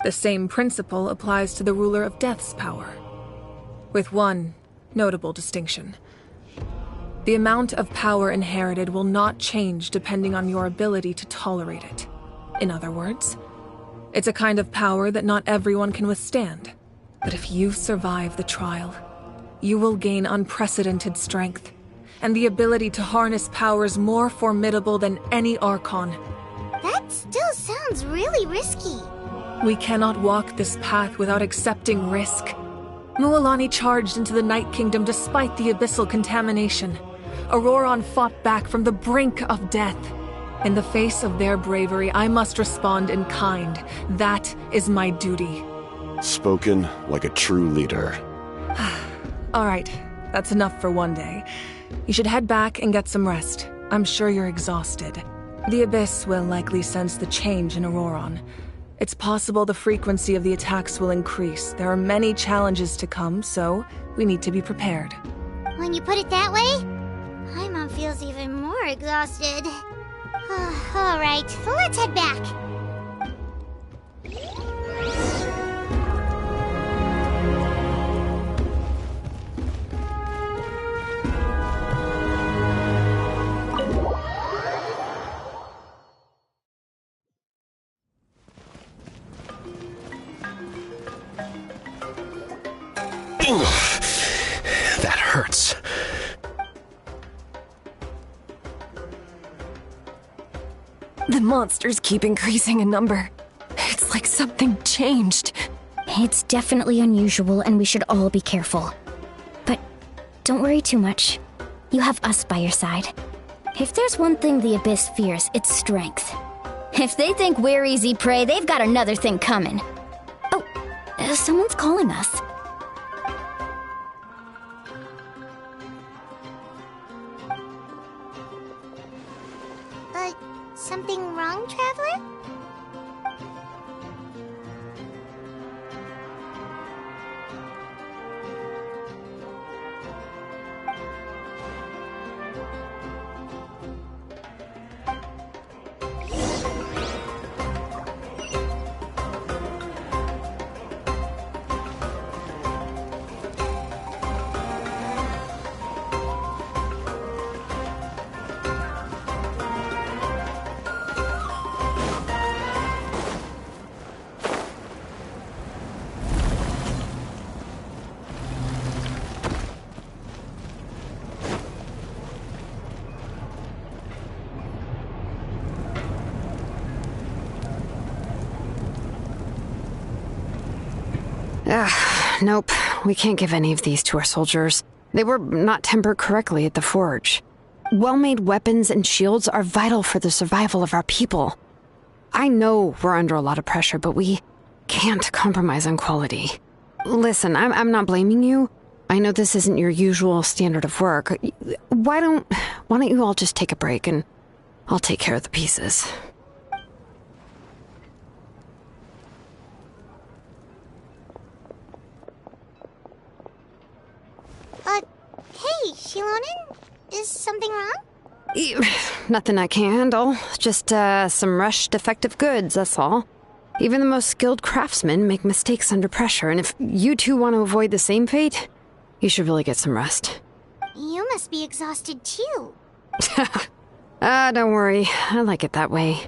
The same principle applies to the ruler of Death's power, with one notable distinction. The amount of power inherited will not change depending on your ability to tolerate it. In other words, it's a kind of power that not everyone can withstand. But if you survive the trial, you will gain unprecedented strength, and the ability to harness powers more formidable than any Archon. That still sounds really risky. We cannot walk this path without accepting risk. Mualani charged into the Night Kingdom despite the abyssal contamination. Auroron fought back from the brink of death. In the face of their bravery, I must respond in kind. That is my duty. Spoken like a true leader. All right, that's enough for one day. You should head back and get some rest. I'm sure you're exhausted. The Abyss will likely sense the change in Auroron. It's possible the frequency of the attacks will increase. There are many challenges to come, so we need to be prepared. When you put it that way, Paimon feels even more exhausted. All right, so let's head back. That hurts. The monsters keep increasing in number. It's like something changed. It's definitely unusual, and we should all be careful. But don't worry too much. You have us by your side. If there's one thing the Abyss fears, it's strength. If they think we're easy prey, they've got another thing coming. Oh, someone's calling us. Something wrong, Traveler? Nope. We can't give any of these to our soldiers. They were not tempered correctly at the forge. Well-made weapons and shields are vital for the survival of our people. I know we're under a lot of pressure, but we can't compromise on quality. Listen, I'm not blaming you. I know this isn't your usual standard of work. Why don't you all just take a break and I'll take care of the pieces. Hey, Shilonen? Is something wrong? Nothing I can handle. Just, some rushed defective goods, that's all. Even the most skilled craftsmen make mistakes under pressure, and if you two want to avoid the same fate, you should really get some rest. You must be exhausted too. Don't worry. I like it that way.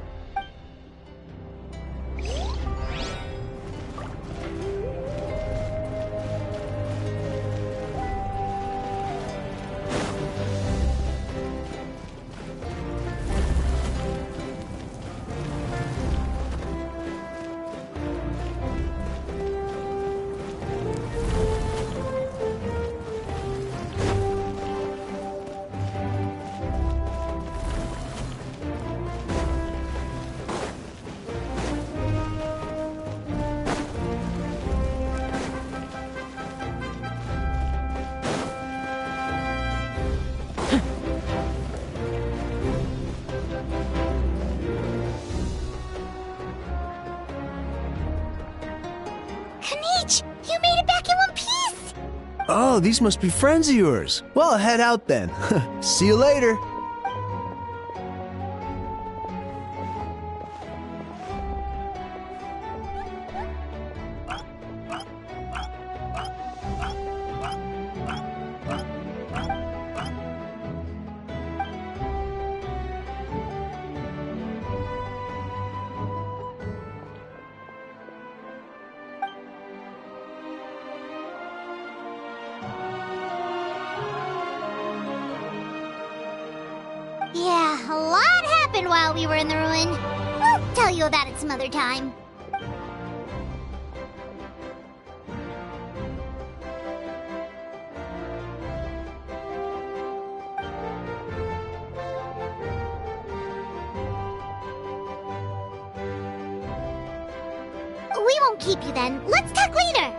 You made it back in one piece! Oh, these must be friends of yours. Well, I'll head out then. See you later. Yeah, a lot happened while we were in the ruin. We'll tell you about it some other time. We won't keep you then. Let's talk later.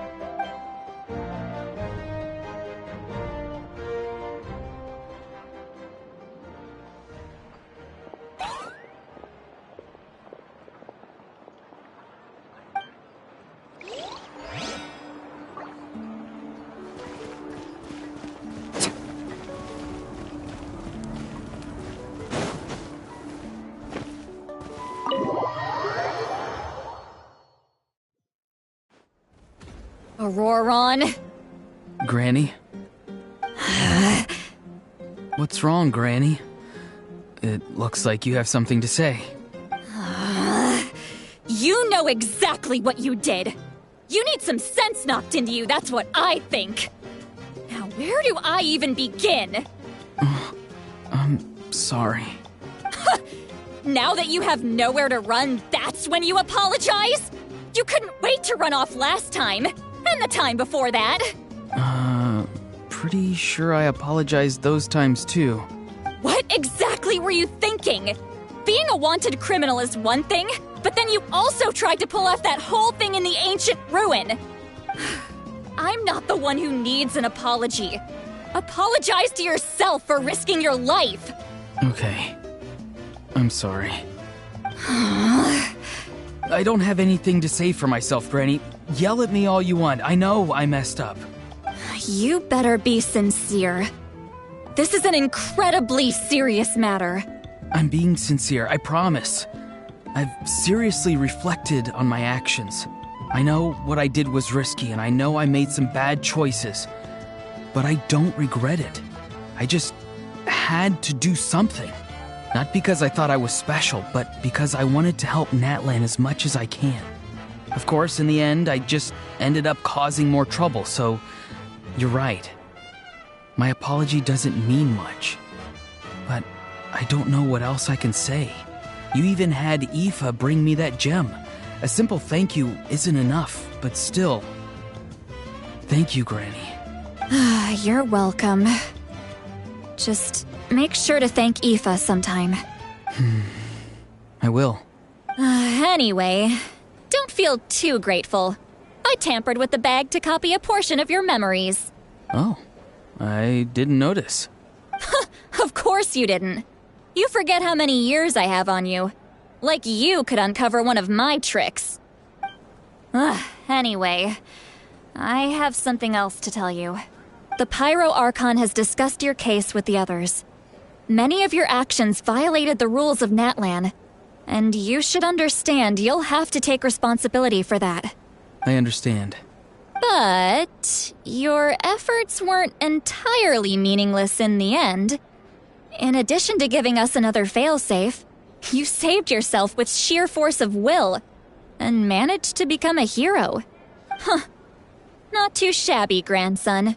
Auroron? Granny? What's wrong, Granny? It looks like you have something to say. You know exactly what you did. You need some sense knocked into you, that's what I think. Now, where do I even begin? I'm sorry. Now that you have nowhere to run, that's when you apologize? You couldn't wait to run off last time, and the time before that. Pretty sure I apologized those times too. What exactly were you thinking? Being a wanted criminal is one thing, but then you also tried to pull off that whole thing in the ancient ruin. I'm not the one who needs an apology. Apologize to yourself for risking your life. Okay. I'm sorry. I don't have anything to say for myself, Granny. Yell at me all you want. I know I messed up. You better be sincere. This is an incredibly serious matter. I'm being sincere, I promise. I've seriously reflected on my actions. I know what I did was risky, and I know I made some bad choices. But I don't regret it. I just had to do something. Not because I thought I was special, but because I wanted to help Natlan as much as I can. Of course, in the end, I just ended up causing more trouble, so you're right. My apology doesn't mean much. But I don't know what else I can say. You even had Aoife bring me that gem. A simple thank you isn't enough, but still, Thank you, Granny. You're welcome. Just make sure to thank Aoife sometime. I will. Anyway, don't feel too grateful. I tampered with the bag to copy a portion of your memories. Oh, I didn't notice. Of course you didn't. You forget how many years I have on you. Like you could uncover one of my tricks. Anyway, I have something else to tell you. The Pyro Archon has discussed your case with the others. Many of your actions violated the rules of Natlan, and you should understand you'll have to take responsibility for that. I understand. But your efforts weren't entirely meaningless in the end. In addition to giving us another failsafe, you saved yourself with sheer force of will and managed to become a hero. Not too shabby, grandson.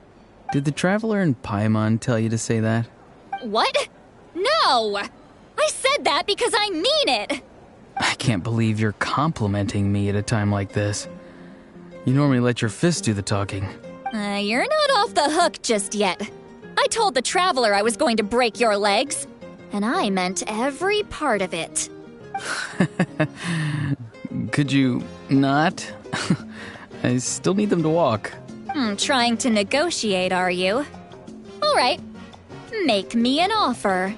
Did the Traveler and Paimon tell you to say that? What? No! I said that because I mean it! I can't believe you're complimenting me at a time like this. You normally let your fists do the talking. You're not off the hook just yet. I told the Traveler I was going to break your legs, and I meant every part of it. Could you not? I still need them to walk. Trying to negotiate, are you? All right, make me an offer.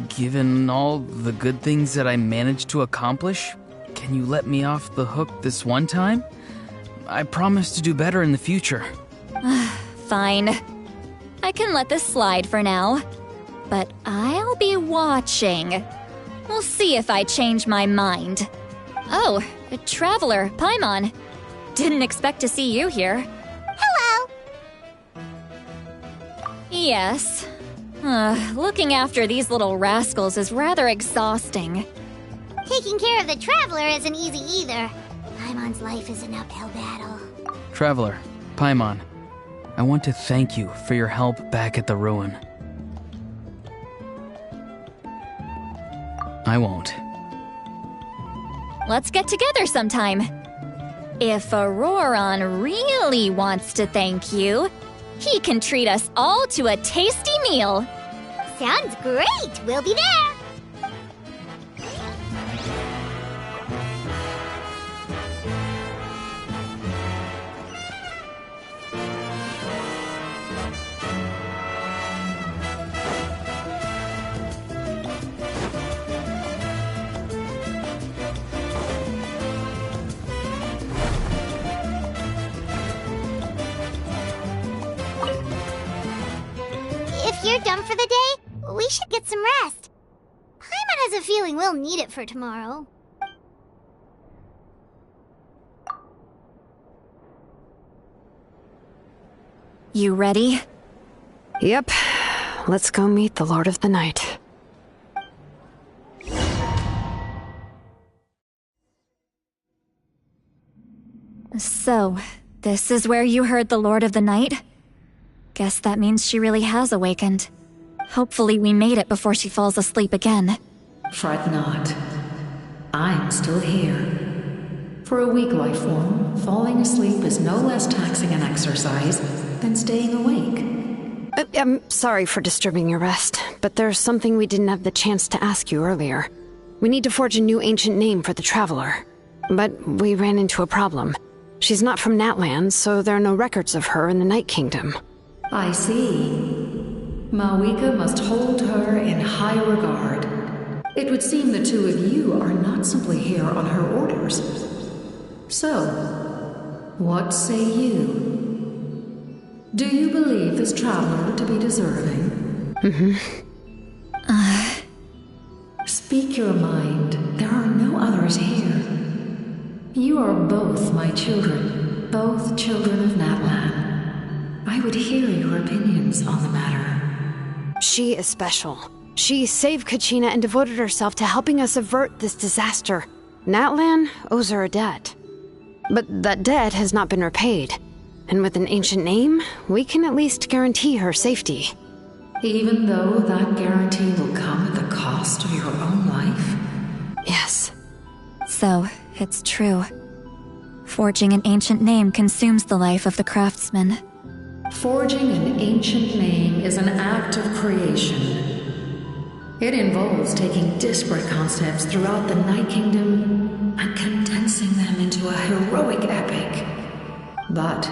Given all the good things that I managed to accomplish, can you let me off the hook this one time? I promise to do better in the future. Fine. I can let this slide for now. But I'll be watching. We'll see if I change my mind. Oh, a Traveler, Paimon. Didn't expect to see you here. Hello! Yes. Looking after these little rascals is rather exhausting. Taking care of the Traveler isn't easy either. Paimon's life is an uphill battle. Traveler, Paimon, I want to thank you for your help back at the ruin. I won't. Let's get together sometime. If Auroron really wants to thank you, he can treat us all to a tasty meal. Sounds great! We'll be there! If you're done for the day, we should get some rest. Paimon has a feeling we'll need it for tomorrow. You ready? Yep. Let's go meet the Lord of the Night. So, this is where you heard the Lord of the Night? Guess that means she really has awakened. Hopefully we made it before she falls asleep again. Fret not. I'm still here. For a weak life form, falling asleep is no less taxing an exercise than staying awake. I'm sorry for disturbing your rest, but there's something we didn't have the chance to ask you earlier. We need to forge a new ancient name for the Traveler. But we ran into a problem. She's not from Natlan, so there are no records of her in the Night Kingdom. I see. Mawika must hold her in high regard. It would seem the two of you are not simply here on her orders. So, what say you? Do you believe this traveler to be deserving? Speak your mind. There are no others here. You are both my children, both children of Natlan. I would hear your opinions on the matter. She is special. She saved Kachina and devoted herself to helping us avert this disaster. Natlan owes her a debt. But that debt has not been repaid. And with an ancient name, we can at least guarantee her safety. Even though that guarantee will come at the cost of your own life? Yes. So, it's true. Forging an ancient name consumes the life of the craftsman. Forging an ancient name is an act of creation. It involves taking disparate concepts throughout the Night Kingdom and condensing them into a heroic epic. But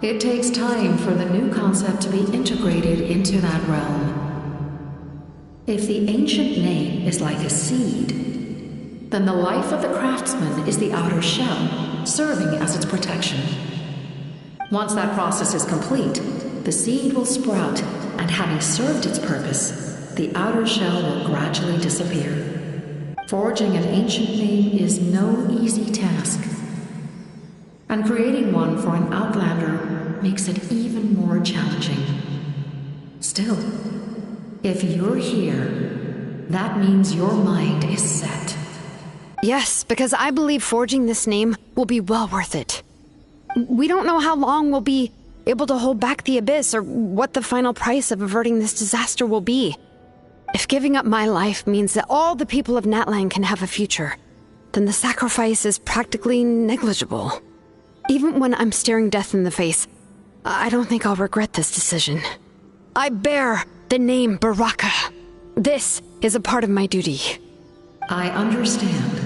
it takes time for the new concept to be integrated into that realm. If the ancient name is like a seed, then the life of the craftsman is the outer shell, serving as its protection. Once that process is complete, the seed will sprout, and having served its purpose, the outer shell will gradually disappear. Forging an ancient name is no easy task, and creating one for an outlander makes it even more challenging. Still, if you're here, that means your mind is set. Yes, because I believe forging this name will be well worth it. We don't know how long we'll be able to hold back the abyss or what the final price of averting this disaster will be. If giving up my life means that all the people of Natlan can have a future, then the sacrifice is practically negligible. Even when I'm staring death in the face, I don't think I'll regret this decision. I bear the name Baraka. This is a part of my duty. I understand.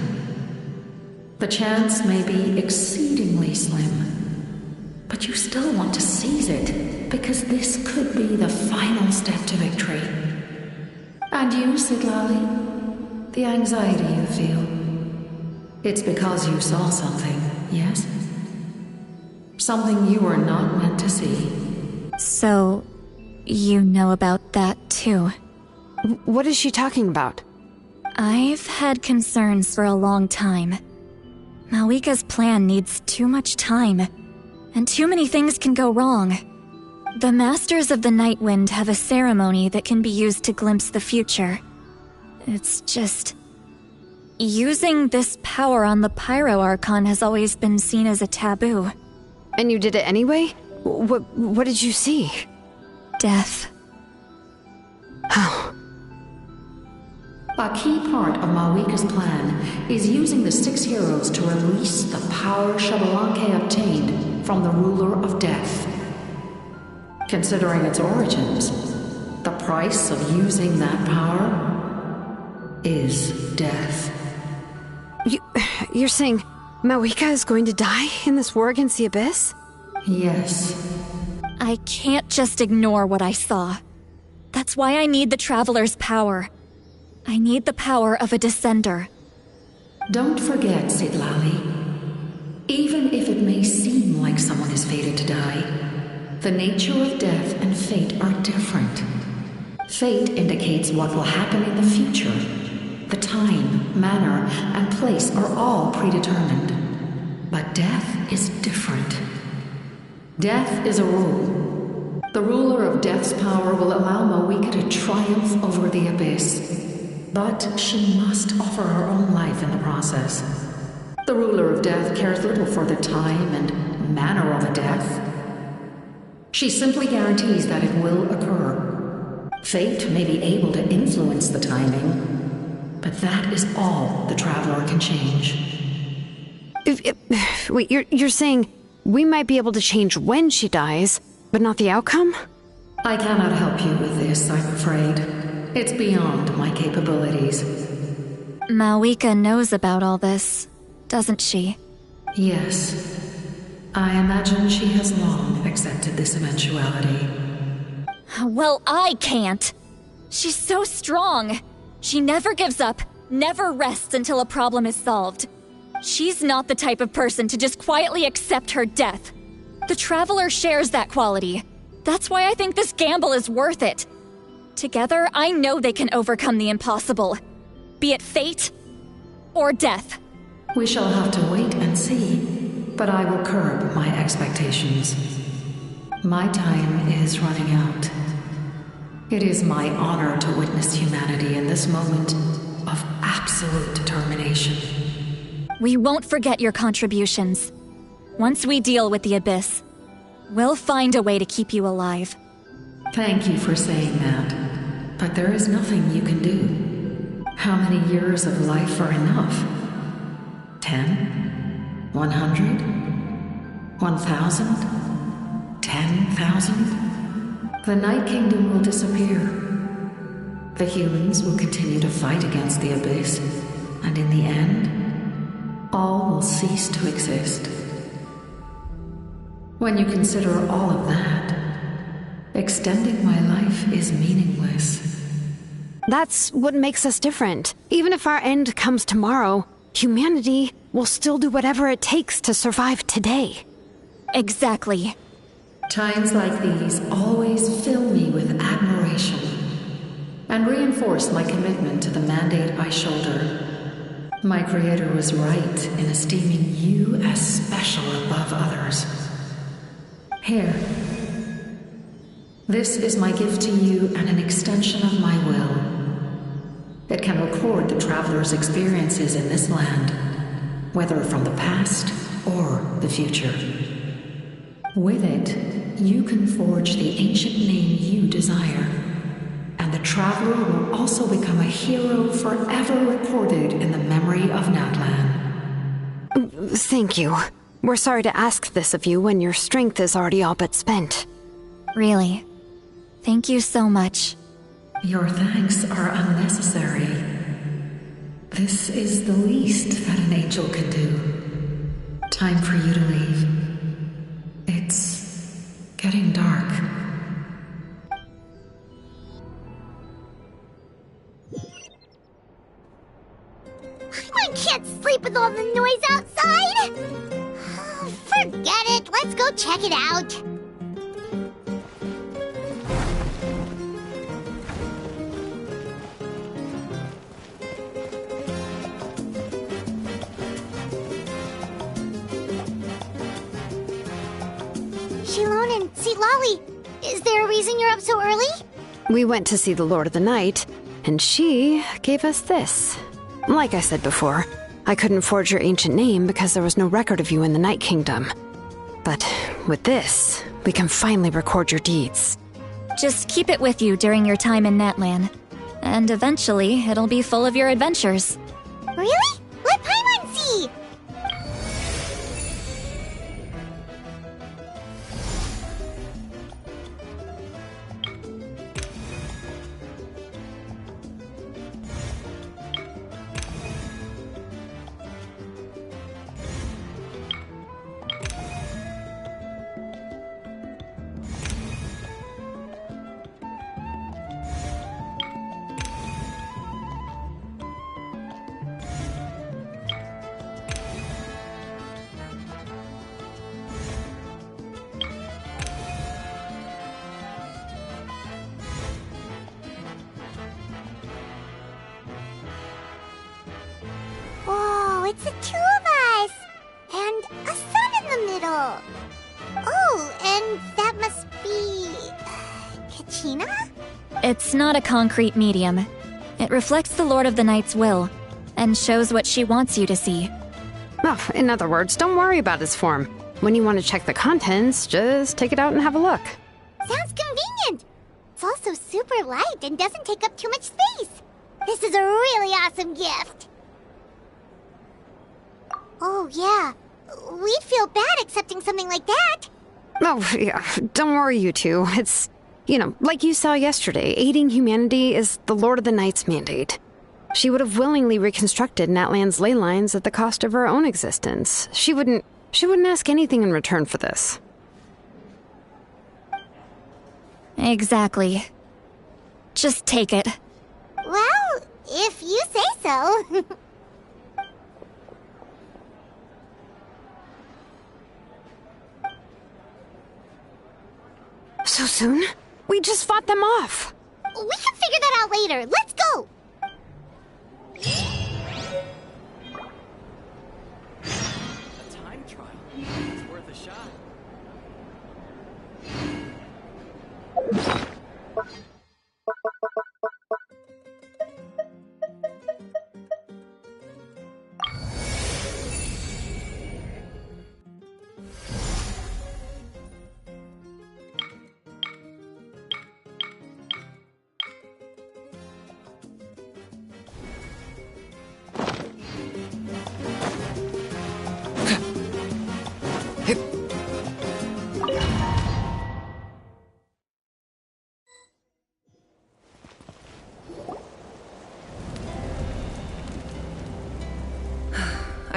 The chance may be exceedingly slim, but you still want to seize it, because this could be the final step to victory. And you, Siglali, the anxiety you feel, it's because you saw something, yes? Something you were not meant to see. So, you know about that too. What is she talking about? I've had concerns for a long time. Malika's plan needs too much time, and too many things can go wrong. The Masters of the Night Wind have a ceremony that can be used to glimpse the future. It's just... using this power on the Pyro Archon has always been seen as a taboo. And you did it anyway? What did you see? Death. How? A key part of Malika's plan is using the 6 heroes to release the power Xbalanque obtained from the ruler of death. Considering its origins, the price of using that power is death. You're saying Malika is going to die in this war against the Abyss? Yes. I can't just ignore what I saw. That's why I need the Traveler's power. I need the power of a Descender. Don't forget, Siglali. Even if it may seem like someone is fated to die, the nature of death and fate are different. Fate indicates what will happen in the future. The time, manner, and place are all predetermined. But death is different. Death is a rule. The ruler of death's power will allow Malika to triumph over the Abyss. But she must offer her own life in the process. The ruler of death cares little for the time and manner of a death. She simply guarantees that it will occur. Fate may be able to influence the timing, but that is all the Traveler can change. Wait, you're saying we might be able to change when she dies, but not the outcome? I cannot help you with this, I'm afraid. It's beyond my capabilities. Malika knows about all this, doesn't she? Yes. I imagine she has long accepted this eventuality. Well, I can't. She's so strong. She never gives up, never rests until a problem is solved. She's not the type of person to just quietly accept her death. The Traveler shares that quality. That's why I think this gamble is worth it. Together, I know they can overcome the impossible. Be it fate or death. We shall have to wait and see, but I will curb my expectations. My time is running out. It is my honor to witness humanity in this moment of absolute determination. We won't forget your contributions. Once we deal with the Abyss, we'll find a way to keep you alive. Thank you for saying that, but there is nothing you can do. How many years of life are enough? 10? 100? 1,000? 10,000? The Night Kingdom will disappear. The humans will continue to fight against the Abyss, and in the end, all will cease to exist. When you consider all of that, extending my life is meaningless. That's what makes us different. Even if our end comes tomorrow, humanity will still do whatever it takes to survive today. Exactly. Times like these always fill me with admiration and reinforce my commitment to the mandate I shoulder. My creator was right in esteeming you as special above others. Here. This is my gift to you and an extension of my will. It can record the traveler's experiences in this land, whether from the past or the future. With it, you can forge the ancient name you desire, and the traveler will also become a hero forever recorded in the memory of Natlan. Thank you. We're sorry to ask this of you when your strength is already all but spent. Really. Thank you so much. Your thanks are unnecessary. This is the least that an angel can do. Time for you to leave. It's getting dark. I can't sleep with all the noise outside! Forget it, let's go check it out. Shilon and Lolly, is there a reason you're up so early? We went to see the Lord of the Night, and she gave us this. Like I said before, I couldn't forge your ancient name because there was no record of you in the Night Kingdom. But with this, we can finally record your deeds. Just keep it with you during your time in Natlan. And eventually, it'll be full of your adventures. Really? Let Paimon see! Whoa, it's the two of us! And a sun in the middle! Oh, and that must be... Kachina? It's not a concrete medium. It reflects the Lord of the Night's will, and shows what she wants you to see. Oh, in other words, don't worry about its form. When you want to check the contents, just take it out and have a look. Sounds convenient! It's also super light and doesn't take up too much space. This is a really awesome gift! Oh, yeah. We'd feel bad accepting something like that. Oh, yeah. Don't worry, you two. It's, like you saw yesterday, aiding humanity is the Lord of the Night's mandate. She would have willingly reconstructed Natlan's ley lines at the cost of her own existence. She wouldn't ask anything in return for this. Exactly. Just take it. Well, if you say so. So soon? We just fought them off. We can figure that out later. Let's go! A time trial. It's worth a shot.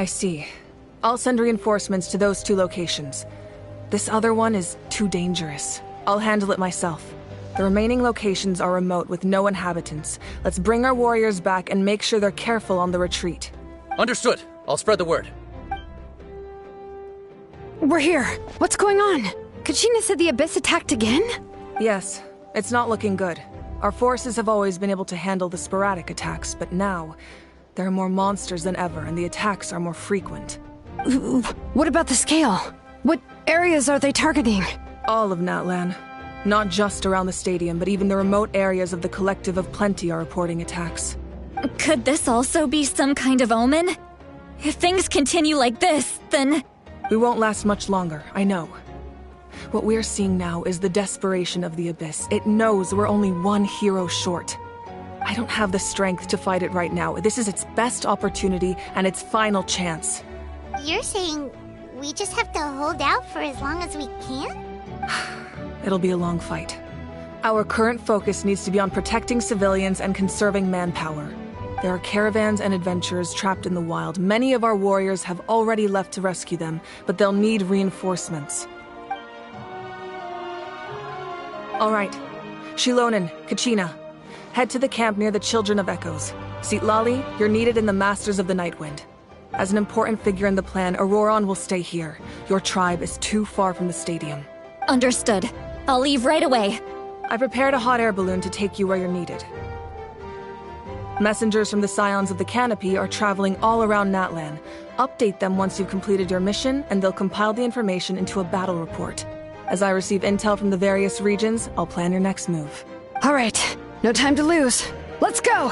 I see. I'll send reinforcements to those 2 locations. This other one is too dangerous. I'll handle it myself. The remaining locations are remote with no inhabitants. Let's bring our warriors back and make sure they're careful on the retreat. Understood. I'll spread the word. We're here. What's going on? Kachina said the Abyss attacked again? Yes, it's not looking good. Our forces have always been able to handle the sporadic attacks, but now there are more monsters than ever and the attacks are more frequent. What about the scale? What areas are they targeting? All of Natlan. Not just around the stadium, but even the remote areas of the Collective of Plenty are reporting attacks. Could this also be some kind of omen? If things continue like this, then... We won't last much longer, I know. What we're seeing now is the desperation of the Abyss. It knows we're only one hero short. I don't have the strength to fight it right now. This is its best opportunity and its final chance. You're saying we just have to hold out for as long as we can? It'll be a long fight. Our current focus needs to be on protecting civilians and conserving manpower. There are caravans and adventurers trapped in the wild. Many of our warriors have already left to rescue them, but they'll need reinforcements. All right. Shilonen, Kachina, head to the camp near the Children of Echoes. Sitlali, you're needed in the Masters of the Nightwind. As an important figure in the plan, Auroron will stay here. Your tribe is too far from the stadium. Understood. I'll leave right away. I prepared a hot air balloon to take you where you're needed. Messengers from the Scions of the Canopy are traveling all around Natlan. Update them once you've completed your mission, and they'll compile the information into a battle report. As I receive intel from the various regions, I'll plan your next move. All right. No time to lose. Let's go!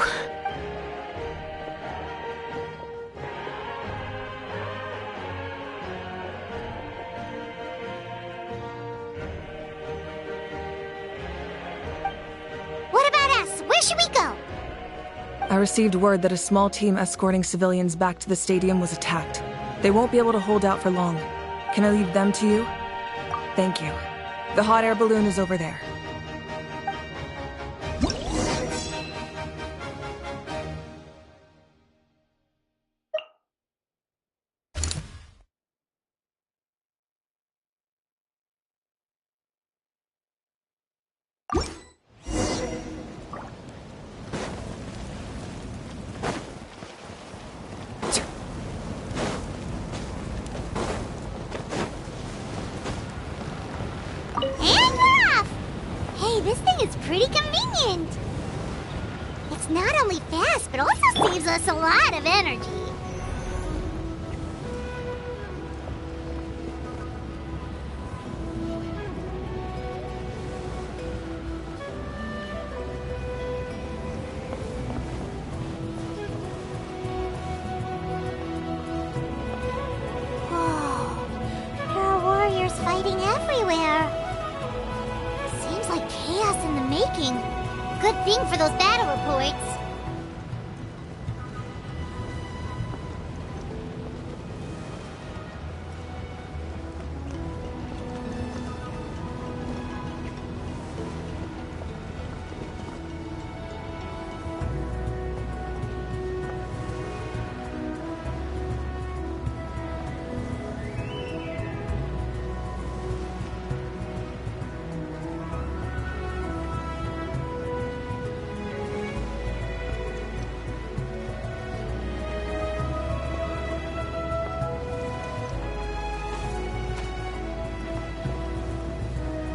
What about us? Where should we go? I received word that a small team escorting civilians back to the stadium was attacked. They won't be able to hold out for long. Can I leave them to you? Thank you. The hot air balloon is over there. And we're off! Hey, this thing is pretty convenient. It's not only fast, but also saves us a lot of energy. Fighting everywhere. Seems like chaos in the making. Good thing for those battle reports.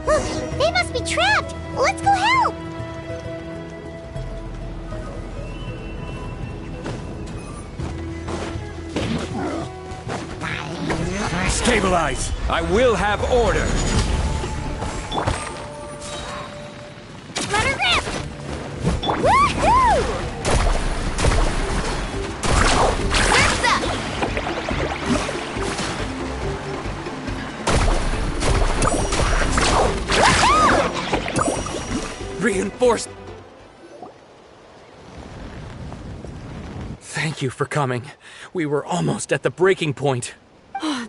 Look, they must be trapped! Let's go help! Stabilize! I will have order! Let her rip! Woohoo! Surf's up! Reinforced! Thank you for coming. We were almost at the breaking point.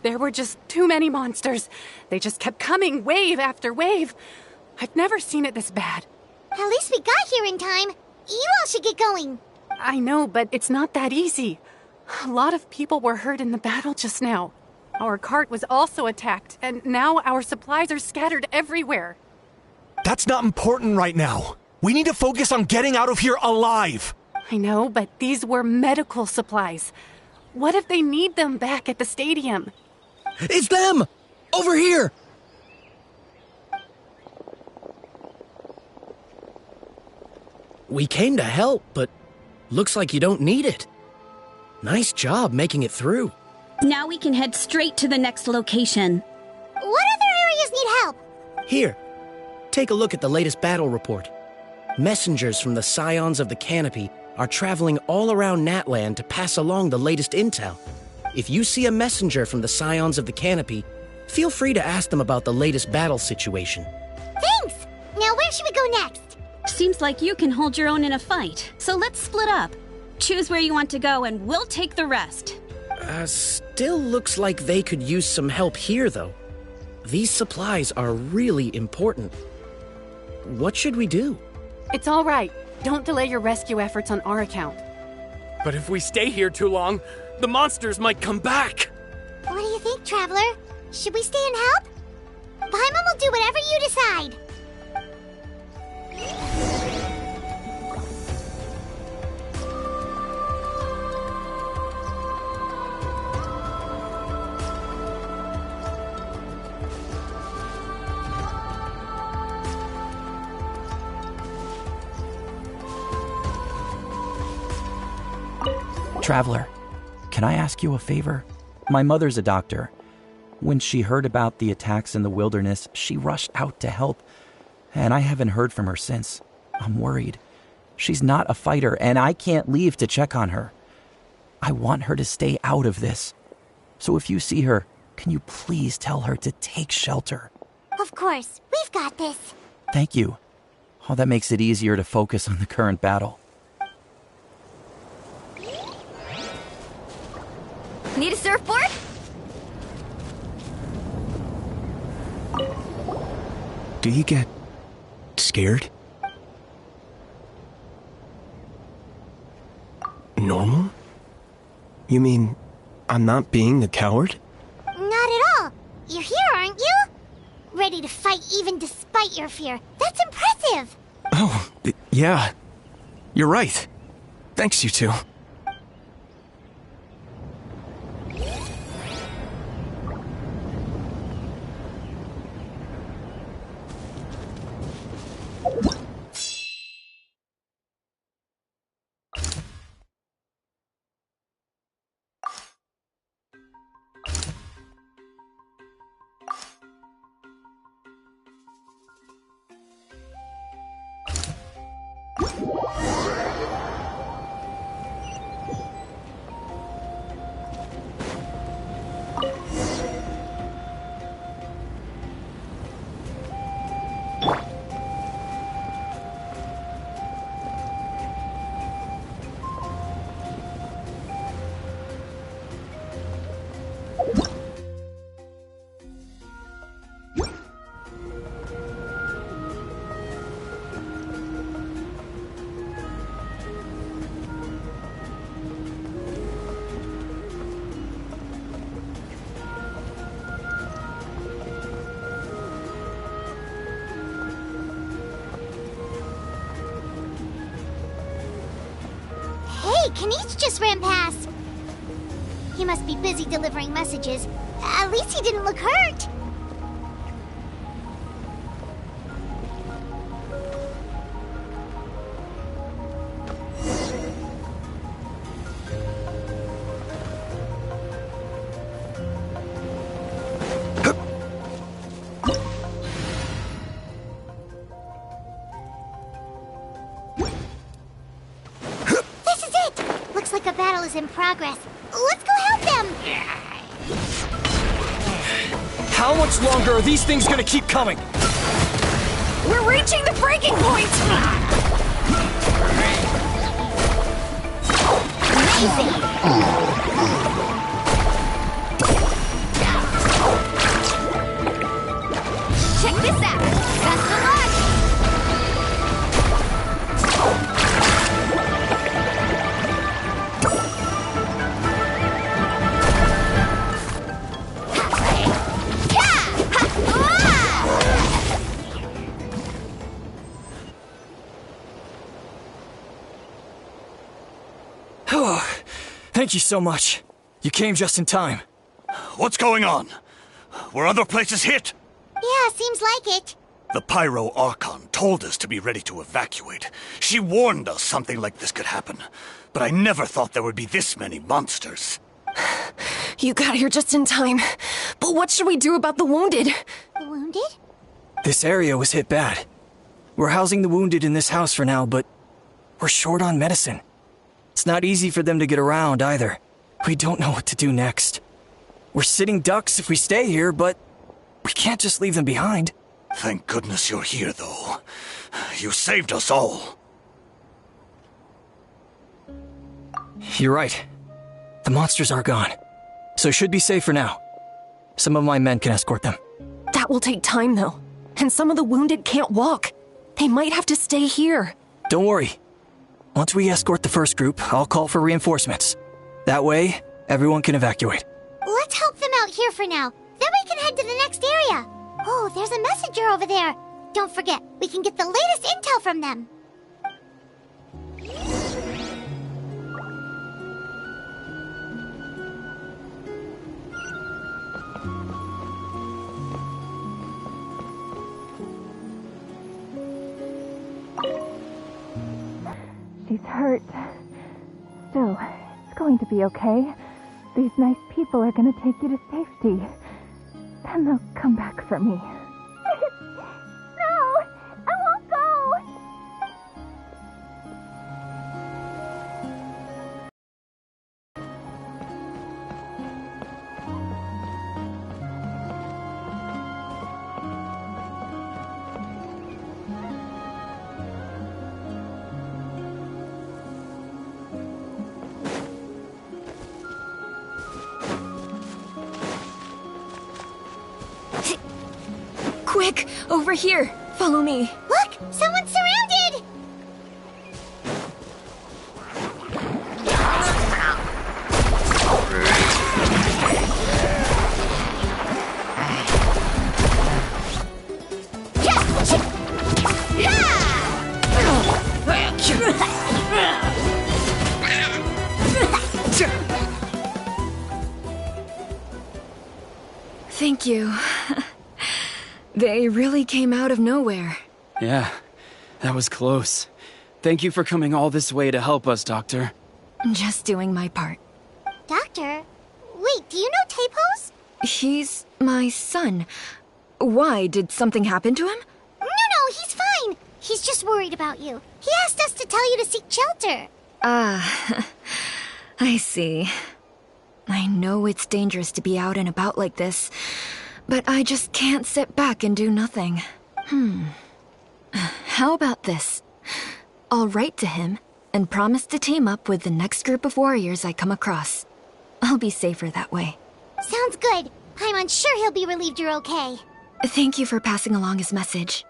There were just too many monsters. They just kept coming, wave after wave. I've never seen it this bad. At least we got here in time. You all should get going. I know, but it's not that easy. A lot of people were hurt in the battle just now. Our cart was also attacked, and now our supplies are scattered everywhere. That's not important right now. We need to focus on getting out of here alive. I know, but these were medical supplies. What if they need them back at the stadium? It's them! Over here! We came to help, but looks like you don't need it. Nice job making it through. Now we can head straight to the next location. What other areas need help? Here, take a look at the latest battle report. Messengers from the Scions of the Canopy are traveling all around Natland to pass along the latest intel. If you see a messenger from the Scions of the Canopy, feel free to ask them about the latest battle situation. Thanks! Now where should we go next? Seems like you can hold your own in a fight, so let's split up. Choose where you want to go and we'll take the rest. Still looks like they could use some help here, though. These supplies are really important. What should we do? It's all right. Don't delay your rescue efforts on our account. But if we stay here too long, the monsters might come back. What do you think, Traveler? Should we stay and help? Paimon will do whatever you decide. Traveler, can I ask you a favor? My mother's a doctor. When she heard about the attacks in the wilderness, she rushed out to help, and I haven't heard from her since. I'm worried. She's not a fighter, and I can't leave to check on her. I want her to stay out of this. So if you see her, can you please tell her to take shelter? Of course, we've got this. Thank you. Oh, that makes it easier to focus on the current battle. Need a surfboard? Do you get scared? Normal? You mean I'm not being a coward? Not at all. You're here, aren't you? Ready to fight even despite your fear. That's impressive. Oh, yeah. You're right. Thanks, you two. Kanish just ran past. He must be busy delivering messages. At least he didn't look hurt. In progress. Let's go help them! How much longer are these things gonna keep coming? We're reaching the breaking point! Amazing! Check this out! Best of luck! Oh, thank you so much. You came just in time. What's going on? Were other places hit? Yeah, seems like it. The Pyro Archon told us to be ready to evacuate. She warned us something like this could happen. But I never thought there would be this many monsters. You got here just in time. But what should we do about the wounded? The wounded? This area was hit bad. We're housing the wounded in this house for now, but we're short on medicine. It's not easy for them to get around either. We don't know what to do next. We're sitting ducks if we stay here, but we can't just leave them behind. Thank goodness you're here, though. You saved us all. You're right. The monsters are gone, so should be safe for now. Some of my men can escort them. That will take time, though. And some of the wounded can't walk. They might have to stay here. Don't worry. Once we escort the first group, I'll call for reinforcements. That way, everyone can evacuate. Let's help them out here for now. Then we can head to the next area. Oh, there's a messenger over there. Don't forget, we can get the latest intel from them. She's hurt. Still, it's going to be okay. These nice people are going to take you to safety. Then they'll come back for me. No! I won't go! Quick! Over here! Follow me! Look! Someone's surrounded! Thank you. They really came out of nowhere. Yeah, that was close. Thank you for coming all this way to help us, Doctor. Just doing my part. Doctor? Wait, do you know Tapos? He's my son. Why? Did something happen to him? No, he's fine. He's just worried about you. He asked us to tell you to seek shelter. Ah, I see. I know it's dangerous to be out and about like this, but I just can't sit back and do nothing. How about this? I'll write to him and promise to team up with the next group of warriors I come across. I'll be safer that way. Sounds good. I'm unsure he'll be relieved you're okay. Thank you for passing along his message.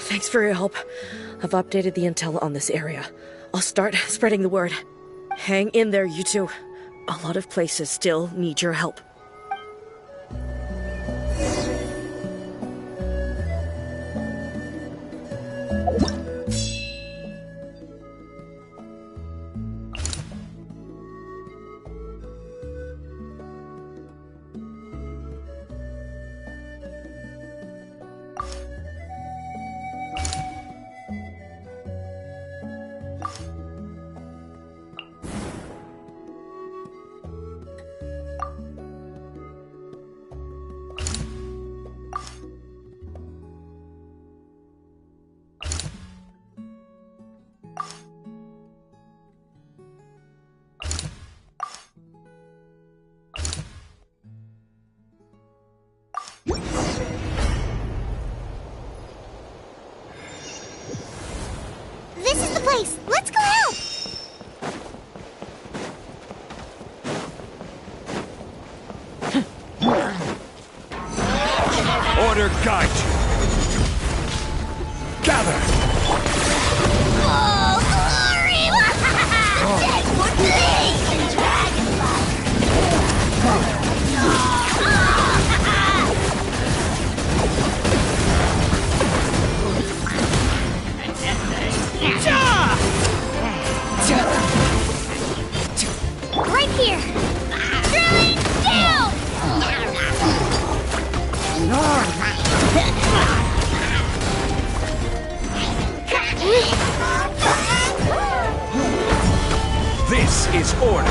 Thanks for your help. I've updated the intel on this area. I'll start spreading the word. Hang in there, you two. A lot of places still need your help. This is the place. Let's go help. master guide you. Gather! Oh, glory! Deadwood Blaze and right here! Drawing down! This is order.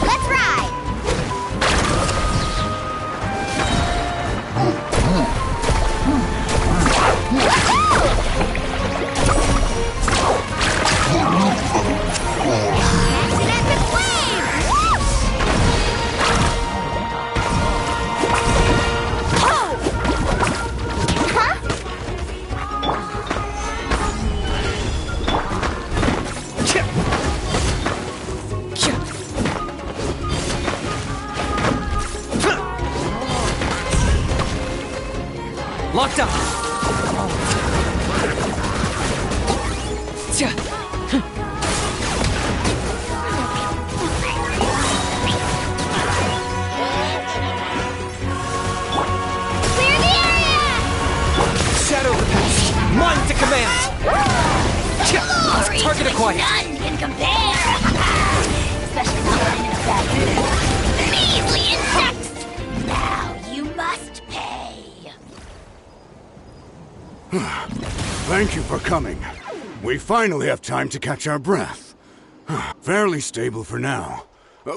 Let's ride! Locked up! Clear the area! Shadow the past! Mine to command! Glory Target to acquired! None can compare! Especially not when I'm in a bad mood. Measly insects! Now you must pay! Thank you for coming. We finally have time to catch our breath. Fairly stable for now.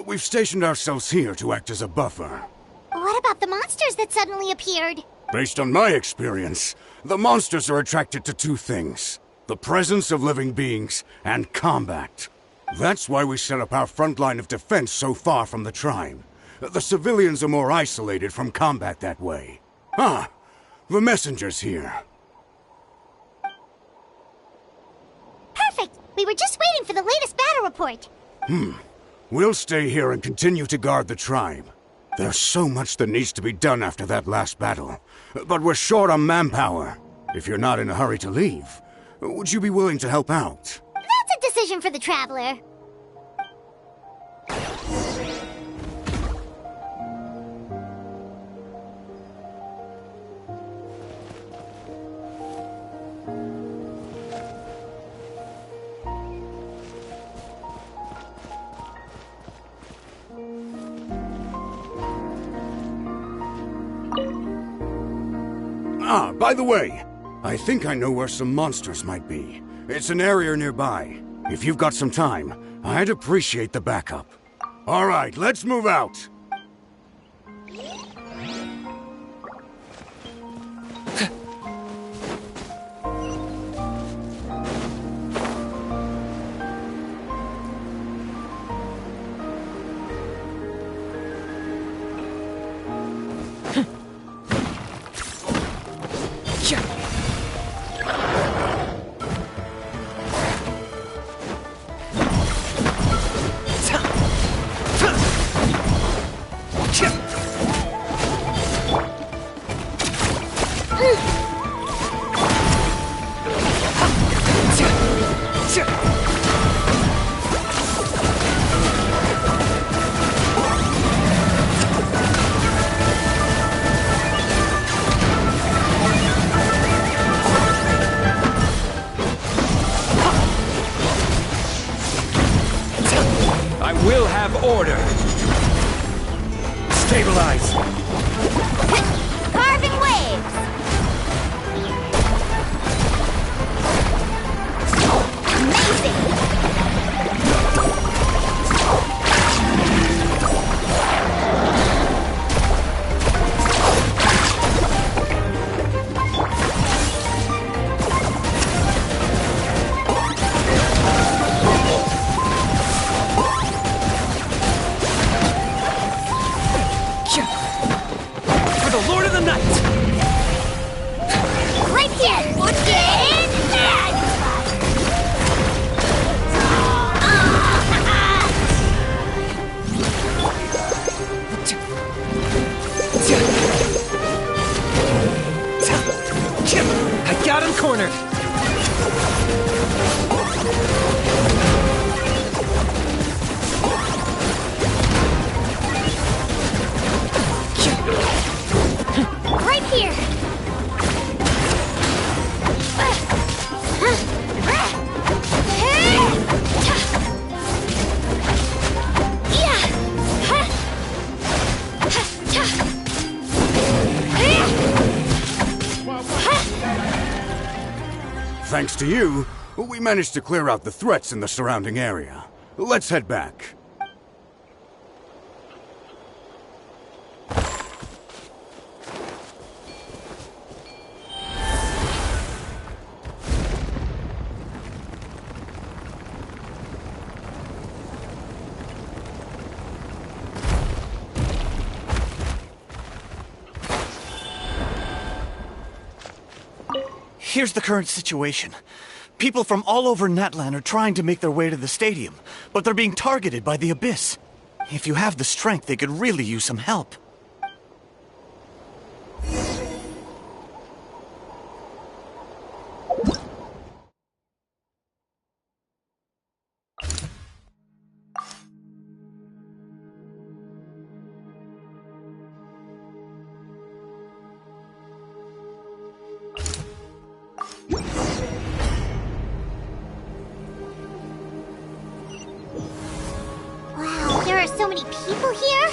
We've stationed ourselves here to act as a buffer. What about the monsters that suddenly appeared? Based on my experience, the monsters are attracted to two things: the presence of living beings and combat. That's why we set up our front line of defense so far from the tribe. The civilians are more isolated from combat that way. Ah, the messenger's here. Perfect! We were just waiting for the latest battle report. We'll stay here and continue to guard the tribe. There's so much that needs to be done after that last battle. But we're short on manpower. If you're not in a hurry to leave, would you be willing to help out? That's a decision for the Traveler. Ah, by the way, I think I know where some monsters might be. It's an area nearby. If you've got some time, I'd appreciate the backup. All right, let's move out. I will have order. Stabilize. Carving waves! Amazing! For the Lord of the Night! Right here! thanks to you, we managed to clear out the threats in the surrounding area. Let's head back. Here's the current situation. People from all over Natlan are trying to make their way to the stadium, but they're being targeted by the Abyss. If you have the strength, they could really use some help. Wow, there are so many people here.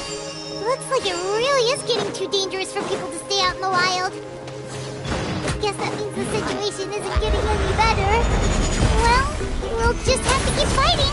Looks like it really is getting too dangerous for people to stay out in the wild. Guess that means the situation isn't getting any better. Well, we'll just have to keep fighting.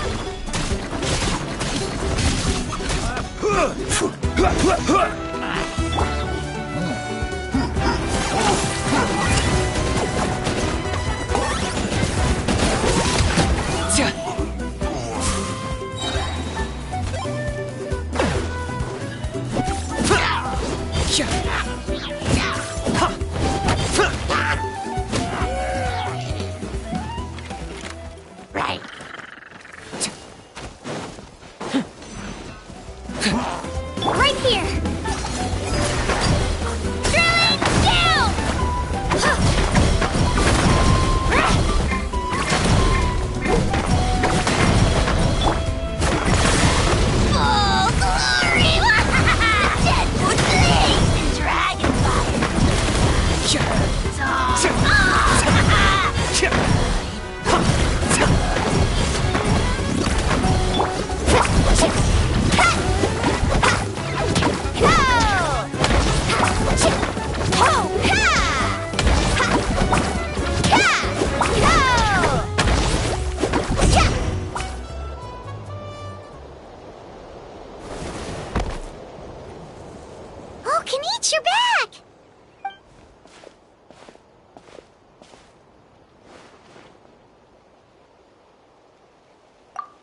Right. Right here. Throwing down. Oh, glory! Deadwood blaze and dragon Oh, Kanich, you're back!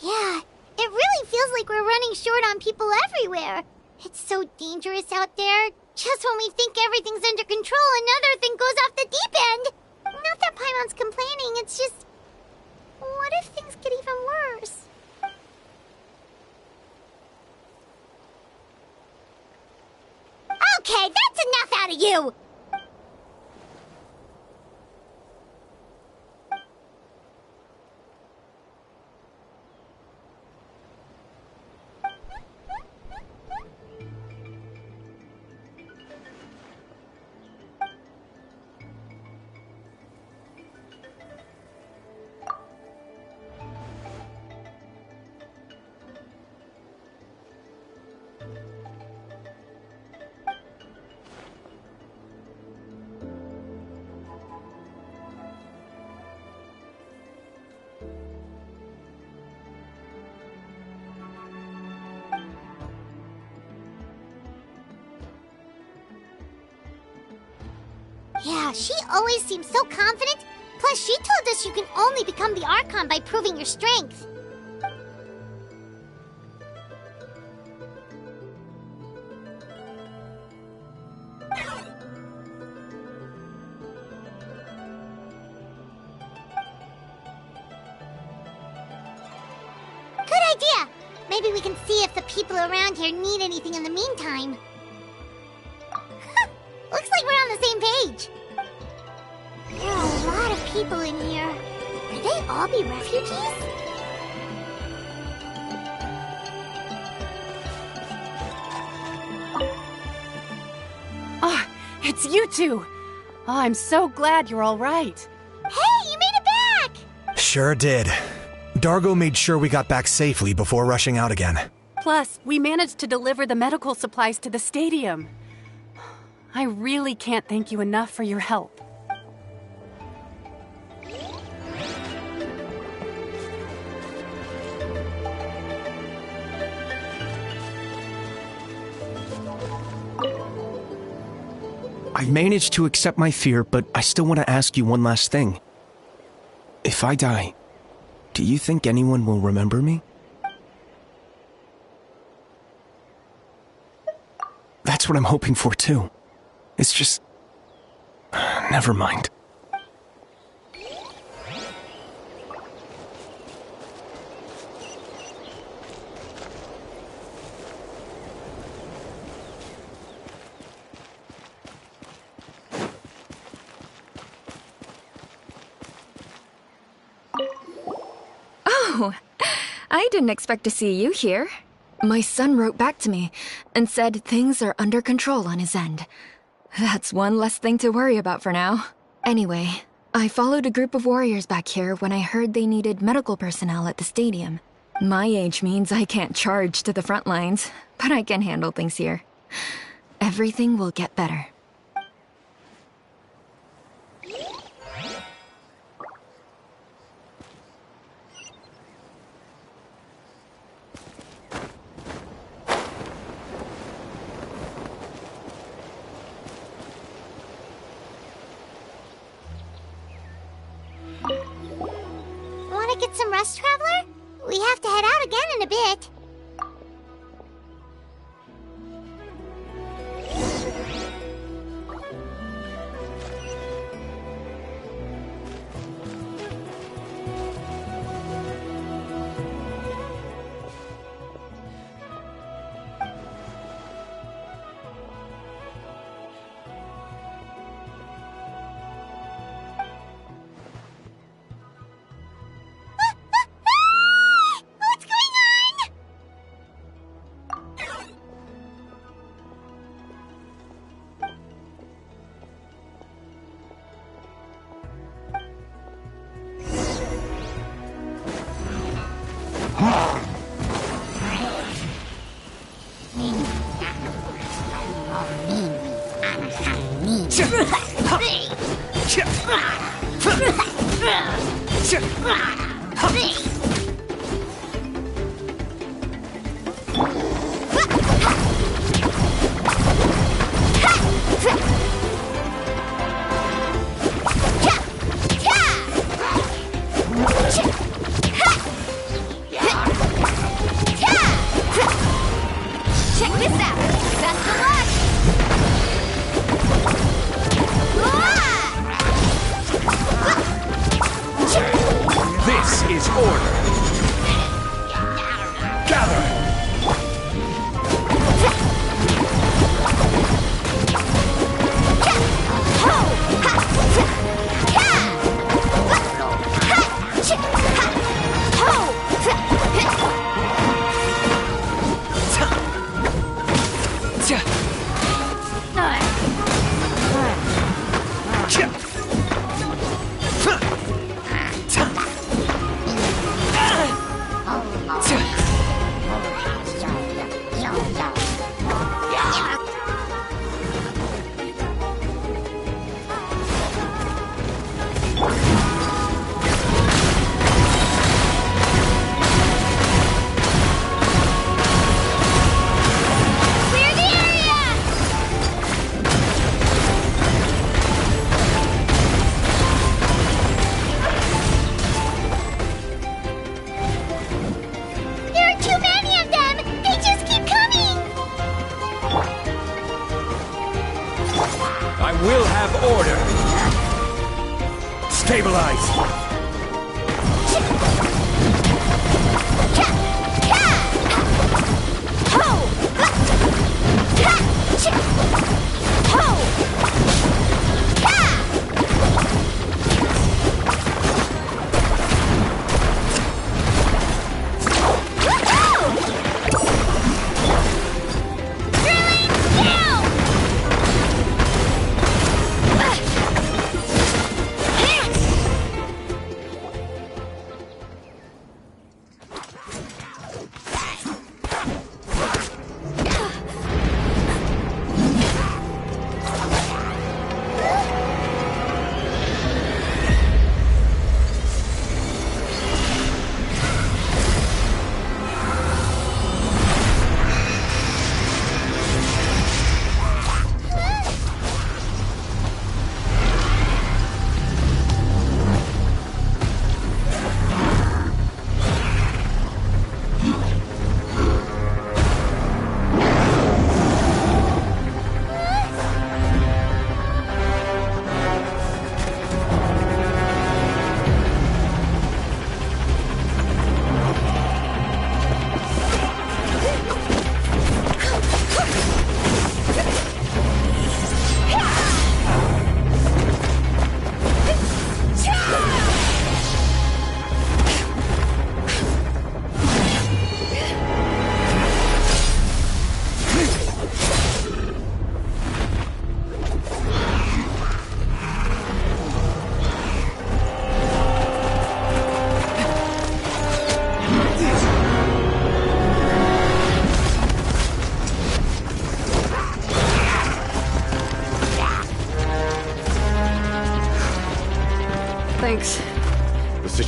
Yeah, it really feels like we're running short on people everywhere. It's so dangerous out there. Just when we think everything's under control, another thing goes off the deep end. Not that Paimon's complaining, it's just... What if things get even worse? Okay, that's enough out of you! Yeah, she always seems so confident. Plus, she told us you can only become the Archon by proving your strength. Good idea! Maybe we can see if the people around here need anything in the meantime. Looks like we're on the same page. There are a lot of people in here. Could they all be refugees? Oh, it's you two. Oh, I'm so glad you're all right. Hey, you made it back! Sure did. Dargo made sure we got back safely before rushing out again. Plus, we managed to deliver the medical supplies to the stadium. I really can't thank you enough for your help. I've managed to accept my fear, but I still want to ask you one last thing. If I die, do you think anyone will remember me? That's what I'm hoping for, too. It's just... never mind. Oh, I didn't expect to see you here. My son wrote back to me and said things are under control on his end. That's one less thing to worry about for now. Anyway, I followed a group of warriors back here when I heard they needed medical personnel at the stadium. My age means I can't charge to the front lines, but I can handle things here. Everything will get better. Want to get some rest, Traveler? We have to head out again in a bit. Check this out! Best of luck! This is order. Gather! We'll have order. Stabilize.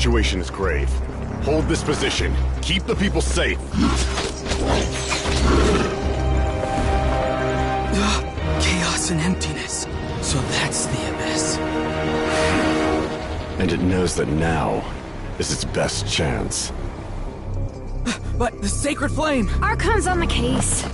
situation is grave. Hold this position. Keep the people safe. Chaos and emptiness. So that's the Abyss. And it knows that now is its best chance. But the Sacred Flame! Archon's on the case.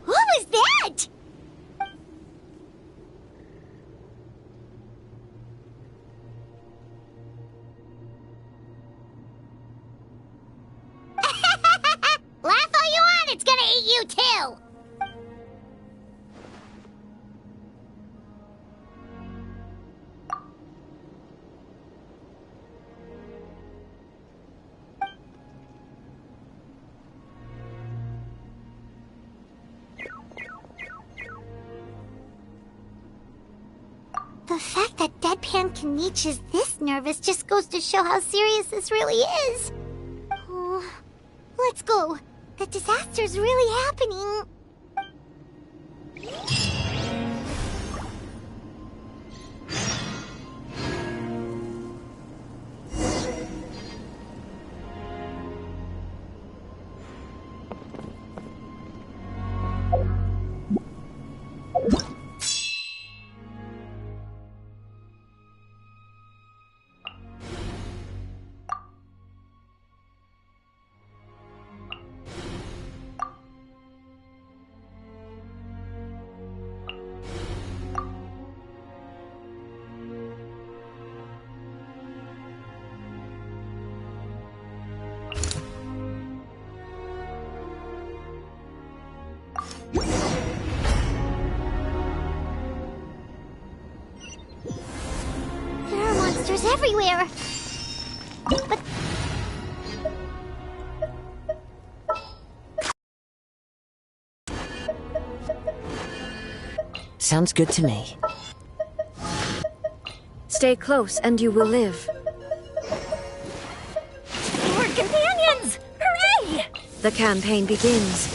What was that? Laugh all you want, it's gonna eat you too! The fact that Deadpan Kanich is this nervous just goes to show how serious this really is. Oh, let's go. The disaster's really happening. There are monsters everywhere. But Sounds good to me. Stay close and you will live. We're companions! Hooray! The campaign begins.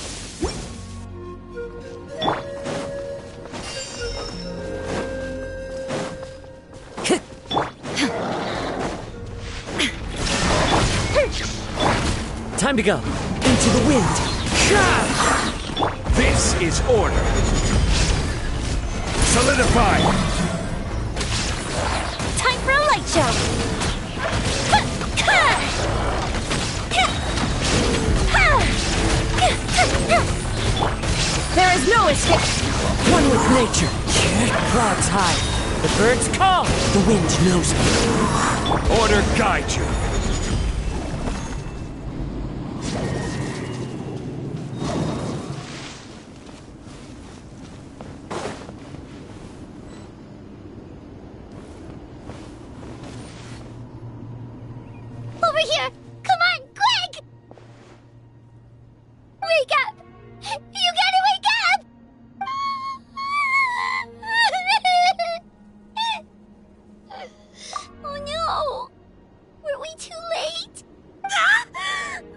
Time to go. Into the wind. This is order. Solidify! Time for a light show! There is no escape. One with nature. Clouds high. The birds call. The wind knows it. Order guide you. over here! Come on, quick! Wake up! You gotta wake up! Oh no! Were we too late?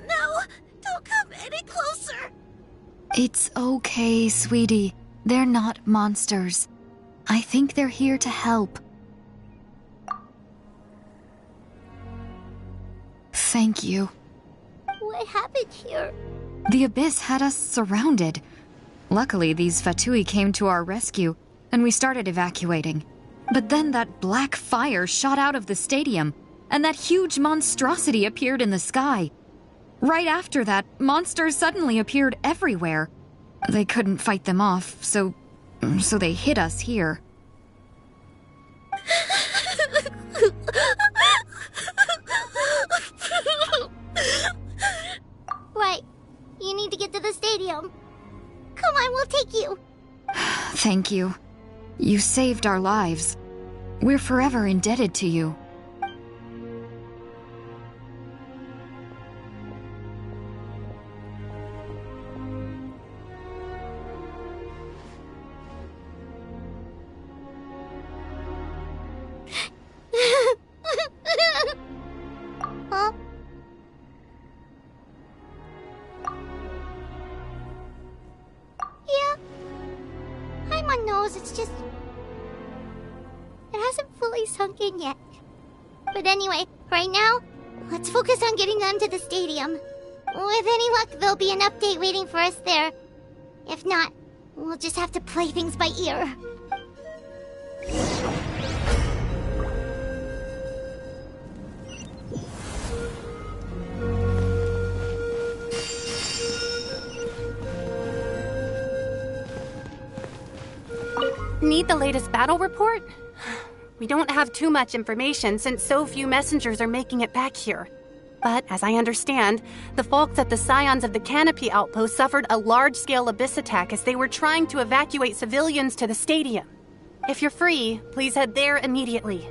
No! Don't come any closer! It's okay, sweetie. They're not monsters. I think they're here to help. Thank you. What happened here? The Abyss had us surrounded. Luckily, these Fatui came to our rescue, and we started evacuating. But then that black fire shot out of the stadium, and that huge monstrosity appeared in the sky. Right after that, monsters suddenly appeared everywhere. They couldn't fight them off, so they hit us here. Right. You need to get to the stadium. Come on, we'll take you. Thank you. You saved our lives. We're forever indebted to you. Huh? Yeah. Paimon knows, it's just... it hasn't fully sunk in yet. But anyway, right now, let's focus on getting them to the stadium. With any luck, there'll be an update waiting for us there. If not, we'll just have to play things by ear. Need the latest battle report? We don't have too much information since so few messengers are making it back here. But as I understand, the folks at the Scions of the Canopy outpost suffered a large-scale abyss attack as they were trying to evacuate civilians to the stadium. If you're free, please head there immediately.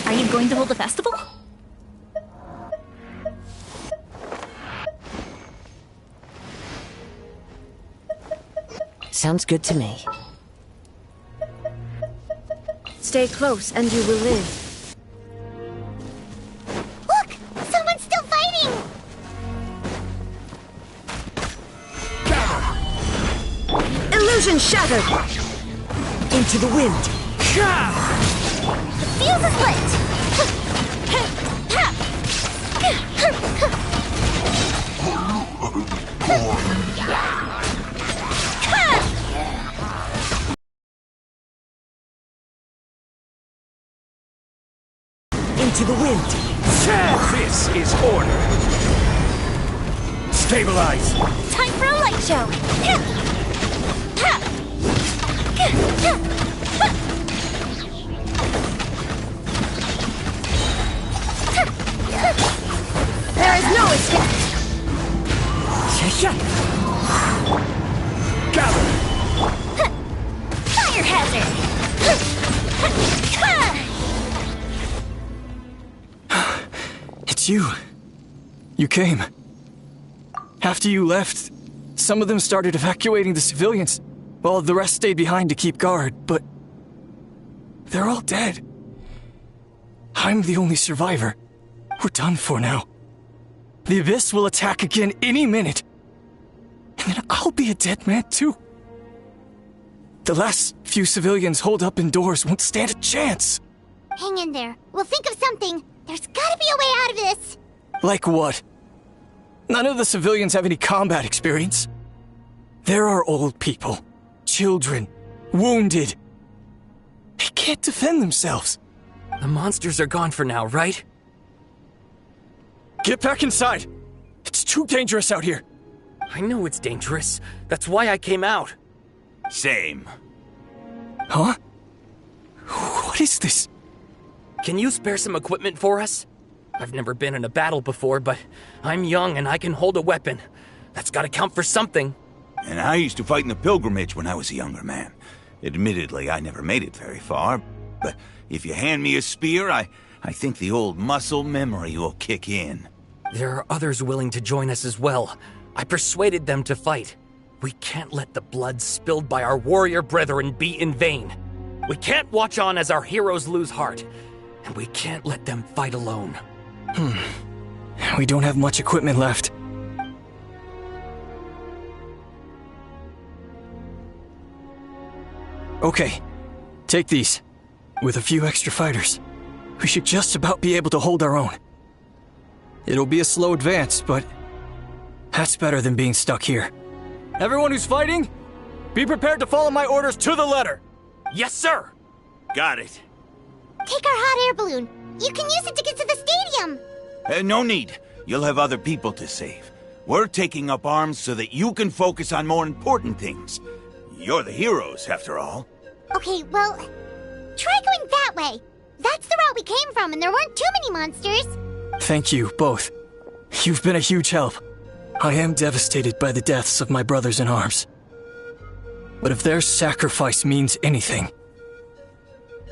Are you going to hold a festival? Sounds good to me. Stay close and you will live. Look! Someone's still fighting! Illusion shattered! Into the wind! The fuse is lit! Into the wind! This is order! Stabilize! Time for a light show! There is no escape! Gather! Fire hazard! It's you. You came. After you left, some of them started evacuating the civilians, while the rest stayed behind to keep guard, but they're all dead. I'm the only survivor. We're done for now. The Abyss will attack again any minute. And then I'll be a dead man too. The last few civilians holed up indoors won't stand a chance. Hang in there. We'll think of something. There's gotta be a way out of this. Like what? None of the civilians have any combat experience. There are old people, children, wounded. They can't defend themselves. The monsters are gone for now, right? Get back inside. It's too dangerous out here. I know it's dangerous. That's why I came out. Same. Huh? What is this? Can you spare some equipment for us? I've never been in a battle before, but I'm young and I can hold a weapon. That's gotta count for something. And I used to fight in the pilgrimage when I was a younger man. Admittedly, I never made it very far, but if you hand me a spear, I think the old muscle memory will kick in. There are others willing to join us as well. I persuaded them to fight. We can't let the blood spilled by our warrior brethren be in vain. We can't watch on as our heroes lose heart, and we can't let them fight alone. We don't have much equipment left. Okay, take these. With a few extra fighters, we should just about be able to hold our own. It'll be a slow advance, but that's better than being stuck here. Everyone who's fighting, be prepared to follow my orders to the letter. Yes, sir! Got it. Take our hot air balloon. You can use it to get to the stadium. No need. You'll have other people to save. We're taking up arms so that you can focus on more important things. You're the heroes, after all. Okay, well, try going that way. That's the route we came from, and there weren't too many monsters. Thank you, both. You've been a huge help. I am devastated by the deaths of my brothers in arms. But if their sacrifice means anything,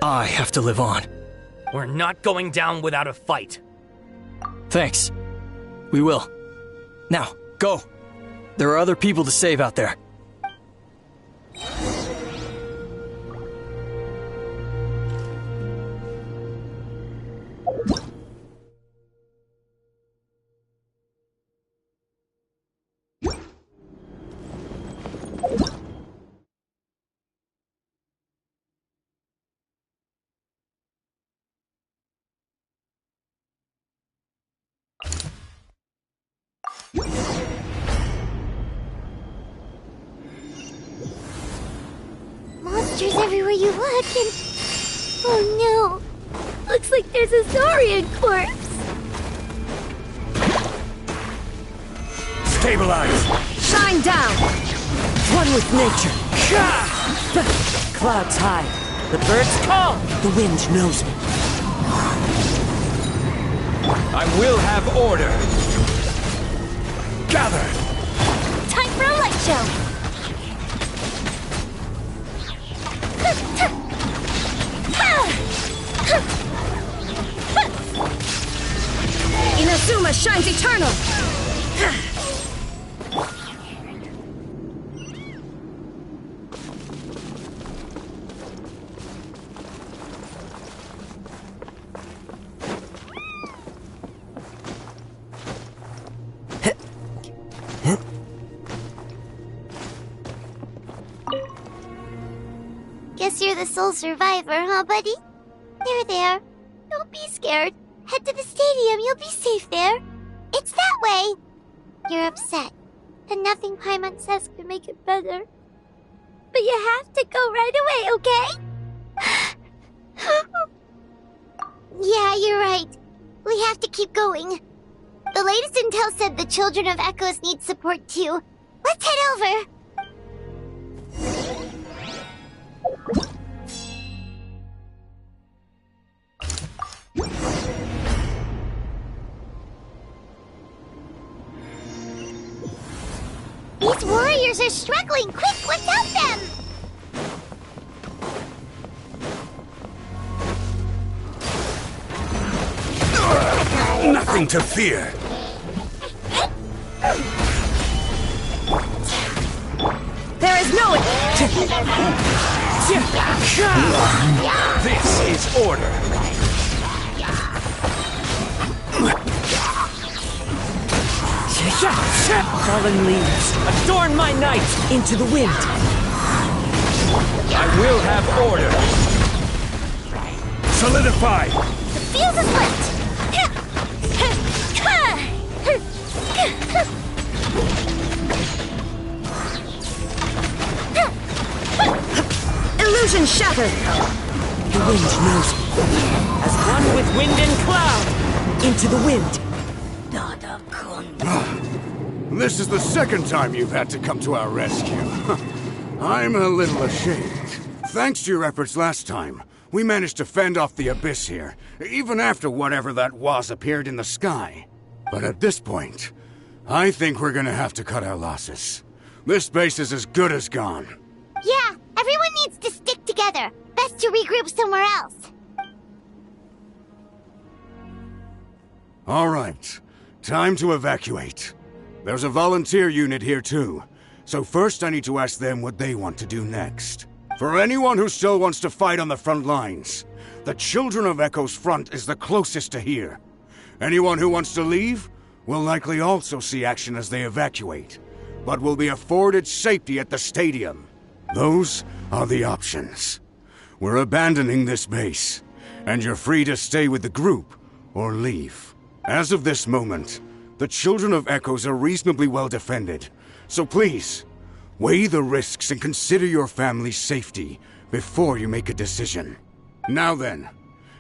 I have to live on. We're not going down without a fight. Thanks. We will. Now, go. There are other people to save out there. Monsters everywhere you look, and... Oh no! Looks like there's a Saurian corpse! Stabilize! Shine down! One with nature. Clouds high. The birds call! The wind knows me. I will have order! Gather! Time for a light show! Inazuma shines eternal! Guess you're the sole survivor, huh, buddy? There. Don't be scared. Head to the stadium, you'll be safe there. It's that way. You're upset, and nothing Paimon says could make it better. But you have to go right away, okay? Yeah, you're right. We have to keep going. The latest intel said the Children of Echoes need support too. Let's head over. These warriors are struggling! Quick, let's help them! Nothing to fear! There is no... This is order! Fallen leaves. Adorn my night! Into the wind. I will have order! Solidify! The fuse is lit! Illusion shattered! The wind knows me. As one with wind and cloud! Into the wind. This is the second time you've had to come to our rescue. I'm a little ashamed. Thanks to your efforts last time, we managed to fend off the abyss here, even after whatever that was appeared in the sky. But at this point, I think we're gonna have to cut our losses. This base is as good as gone. Yeah, everyone needs to stick together. Best to regroup somewhere else. All right, time to evacuate. There's a volunteer unit here too, so first I need to ask them what they want to do next. For anyone who still wants to fight on the front lines, the Children of Echo's front is the closest to here. Anyone who wants to leave will likely also see action as they evacuate, but will be afforded safety at the stadium. Those are the options. We're abandoning this base, and you're free to stay with the group or leave. As of this moment, the Children of Echoes are reasonably well defended, so please, weigh the risks and consider your family's safety before you make a decision. Now then,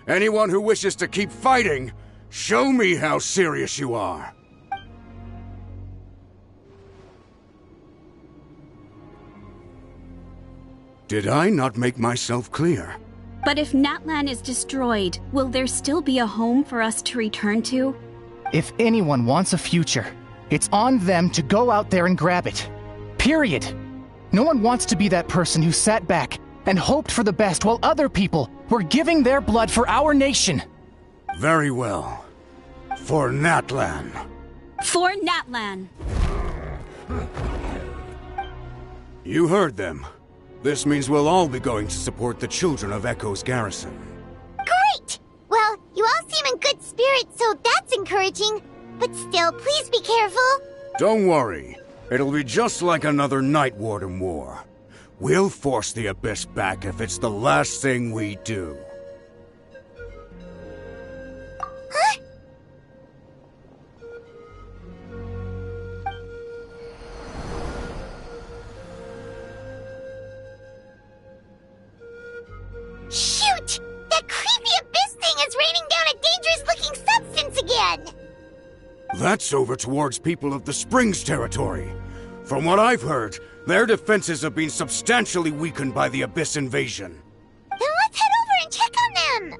anyone who wishes to keep fighting, show me how serious you are. Did I not make myself clear? But if Natlan is destroyed, will there still be a home for us to return to? If anyone wants a future, it's on them to go out there and grab it. Period. No one wants to be that person who sat back and hoped for the best while other people were giving their blood for our nation. Very well. For Natlan. For Natlan. You heard them. This means we'll all be going to support the Children of Echo's garrison. Great! Well, you all seem in good spirits, so that's encouraging. But still, please be careful. Don't worry. It'll be just like another Night Warden war. We'll force the Abyss back if it's the last thing we do. Huh? Shoot! That creepy Abyss thing is raining down a dangerous-looking substance again! That's over towards people of the Springs territory. From what I've heard, their defenses have been substantially weakened by the Abyss invasion. Then let's head over and check on them!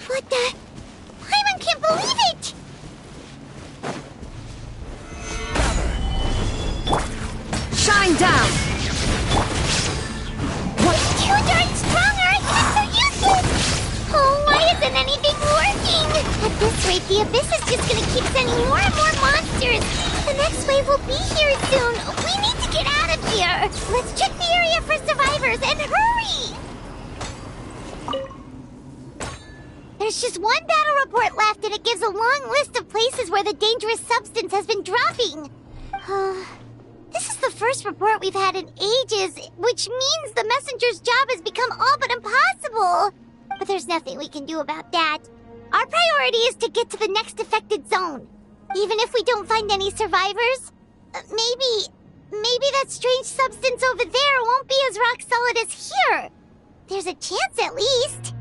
What the? Paimon can't believe it! Shine down! What? Too darn strong, or it's so useless! Oh, why isn't anything working? At this rate, the Abyss is just gonna keep sending more and more monsters. The next wave will be here soon. We need to get out of here. Let's check the area for survivors, and hurry! There's just one battle report left, and it gives a long list of places where the dangerous substance has been dropping. This is the first report we've had in ages, which means the messenger's job has become all but impossible. But there's nothing we can do about that. Our priority is to get to the next affected zone. Even if we don't find any survivors, maybe that strange substance over there won't be as rock solid as here. There's a chance at least.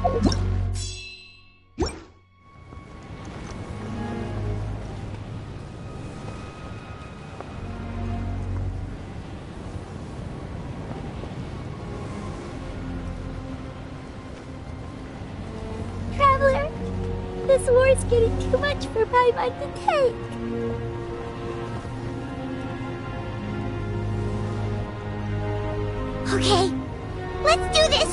Traveler, this war's getting too much for Paimon to take. Okay, let's do this!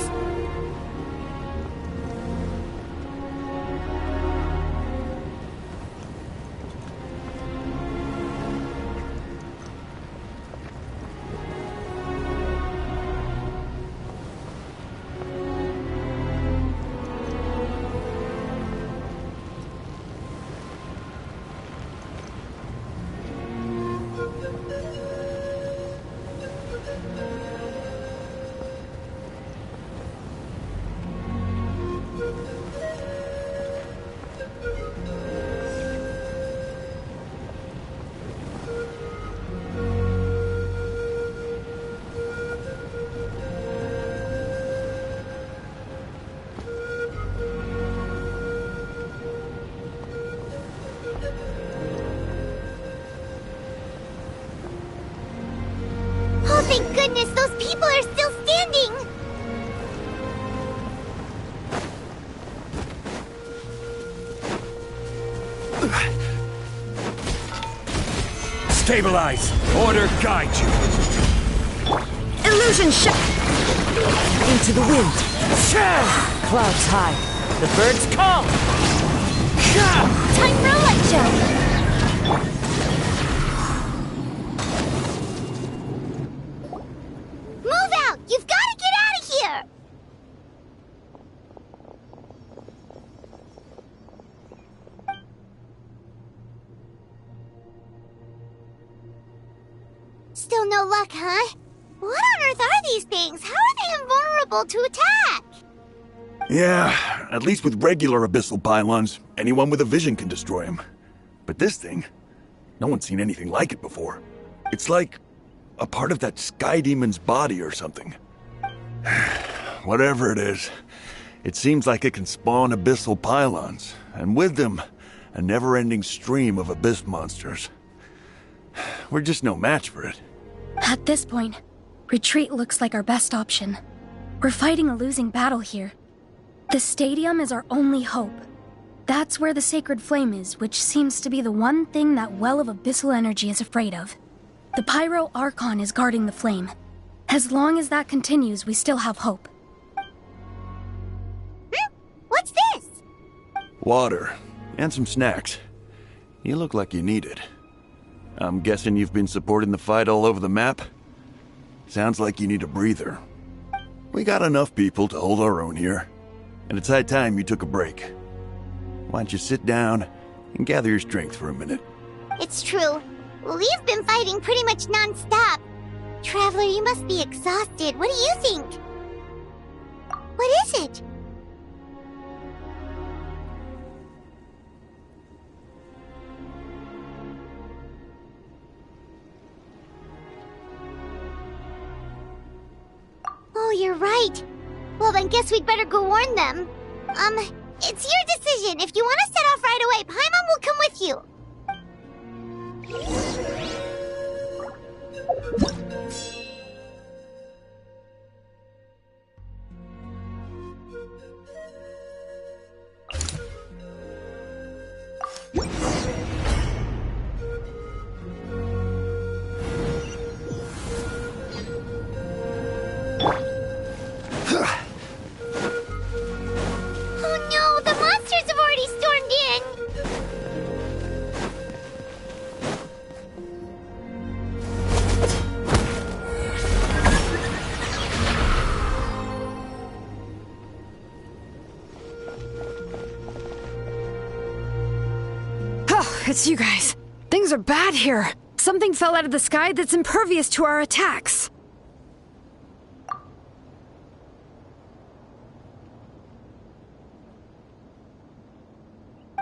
Oh, thank goodness, those people are still standing! Stabilize! Order guide you! Illusion shot! Into the wind. Clouds high. The birds call. Time for a light show! Move out! You've got to get out of here! Still no luck, huh? What on earth are these things? How are they invulnerable to attack? Yeah, at least with regular abyssal pylons, anyone with a vision can destroy them. But this thing, no one's seen anything like it before. It's like a part of that sky demon's body or something. Whatever it is, it seems like it can spawn abyssal pylons, and with them, a never-ending stream of abyss monsters. We're just no match for it. At this point, retreat looks like our best option. We're fighting a losing battle here. The stadium is our only hope. That's where the sacred flame is, which seems to be the one thing that well of abyssal energy is afraid of. The Pyro Archon is guarding the flame. As long as that continues, we still have hope. What's this? Water, and some snacks. You look like you need it. I'm guessing you've been supporting the fight all over the map? Sounds like you need a breather. We got enough people to hold our own here, and it's high time you took a break. Why don't you sit down and gather your strength for a minute? It's true. We've been fighting pretty much non-stop. Traveler, you must be exhausted. What do you think? What is it? Oh, you're right. Well, then guess we'd better go warn them. It's your decision. If you want to set off right away, Paimon will come with you. Oh no, the monsters have already stormed in! Oh, it's you guys. Things are bad here. Something fell out of the sky that's impervious to our attacks.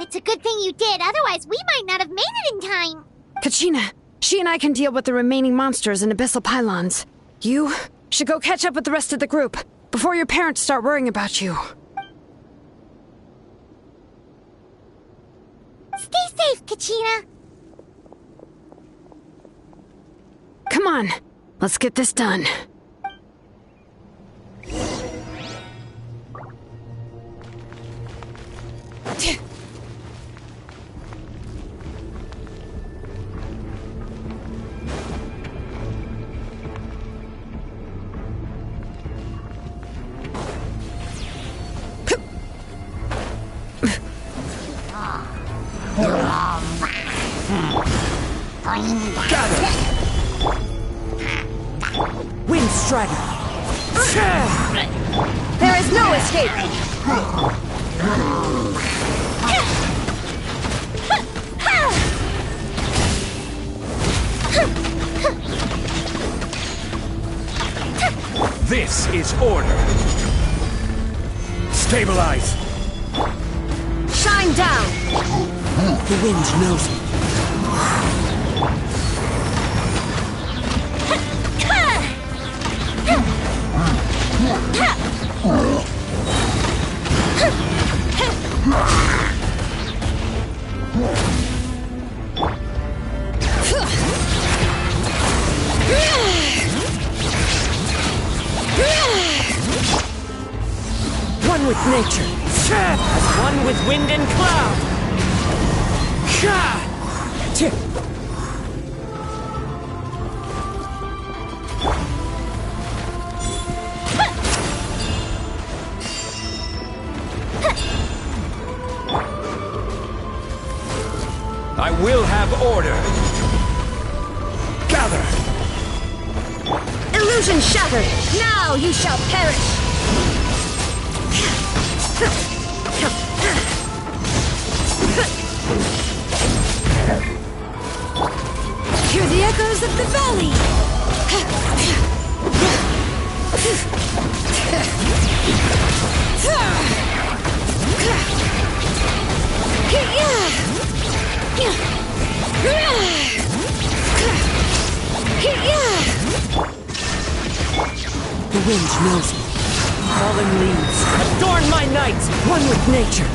It's a good thing you did, otherwise we might not have made it in time. Kachina, she and I can deal with the remaining monsters and abyssal pylons. You should go catch up with the rest of the group before your parents start worrying about you. safe, Kachina. Come on, let's get this done. Wind Strider! There is no escape! This is order. Stabilize. Shine down! The wind knows it. One with nature, as one with wind and cloud. I will have order. Gather. Illusion shattered! Now you shall perish! Hear the echoes of the valley! The wind knows me. Fallen leaves adorn my night, one with nature.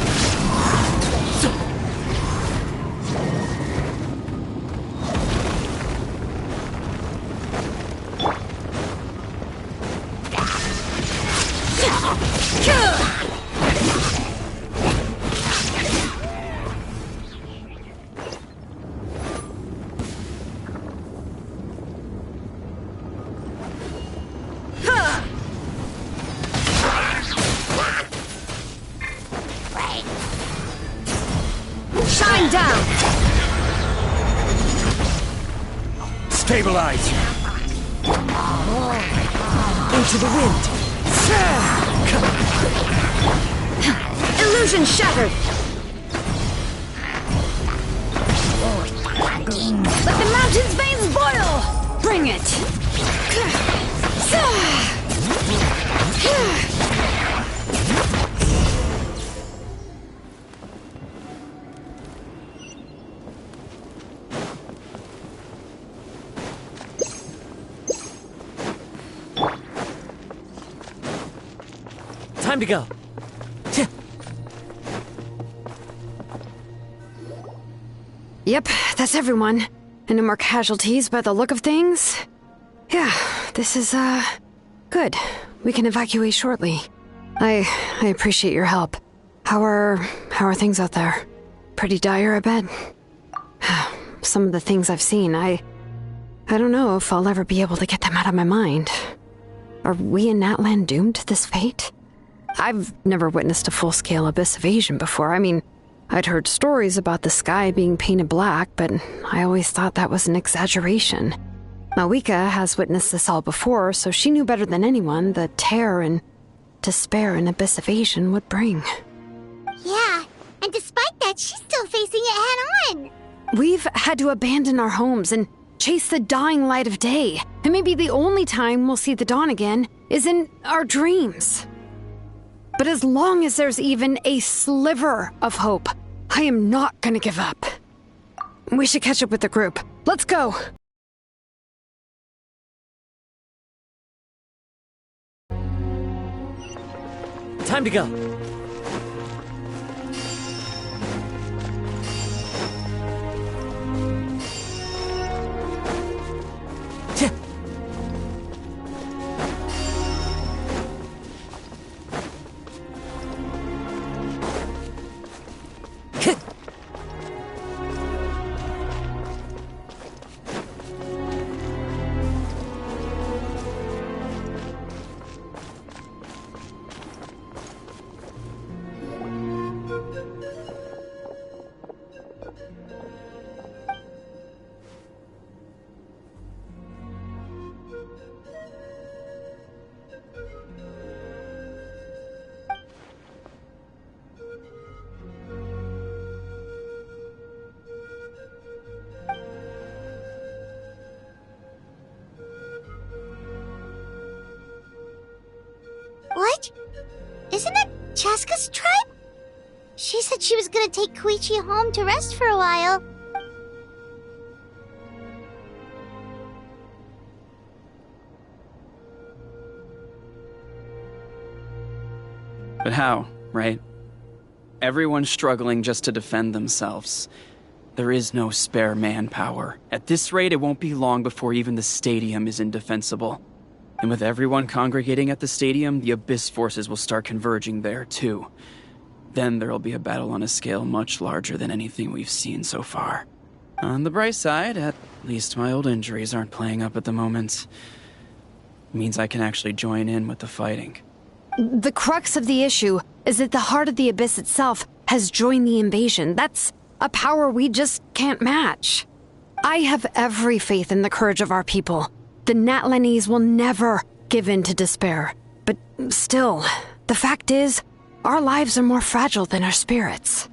Shine down! Stabilize! Into the wind! Illusion shattered! Let the mountain's veins boil! Bring it! Time to go. Yep, that's everyone. And no more casualties by the look of things. Yeah, this is, good. We can evacuate shortly. I appreciate your help. How are things out there? Pretty dire, I bet. Some of the things I've seen, I don't know if I'll ever be able to get them out of my mind. Are we in Natlan doomed to this fate? I've never witnessed a full-scale abyss invasion before. I mean, I'd heard stories about the sky being painted black, but I always thought that was an exaggeration. Malika has witnessed this all before, so she knew better than anyone the terror and despair an abyss invasion would bring. Yeah, and despite that, she's still facing it head-on. We've had to abandon our homes and chase the dying light of day, and maybe the only time we'll see the dawn again is in our dreams. But as long as there's even a sliver of hope, I am not gonna give up. We should catch up with the group. Let's go! Time to go. Isn't that Chaska's tribe? She said she was gonna take Koichi home to rest for a while. But how, right? Everyone's struggling just to defend themselves. There is no spare manpower. At this rate, it won't be long before even the stadium is indefensible. And with everyone congregating at the stadium, the Abyss forces will start converging there, too. Then there'll be a battle on a scale much larger than anything we've seen so far. On the bright side, at least my old injuries aren't playing up at the moment. It means I can actually join in with the fighting. The crux of the issue is that the heart of the Abyss itself has joined the invasion. That's a power we just can't match. I have every faith in the courage of our people. The Natlanese will never give in to despair. But still, the fact is, our lives are more fragile than our spirits.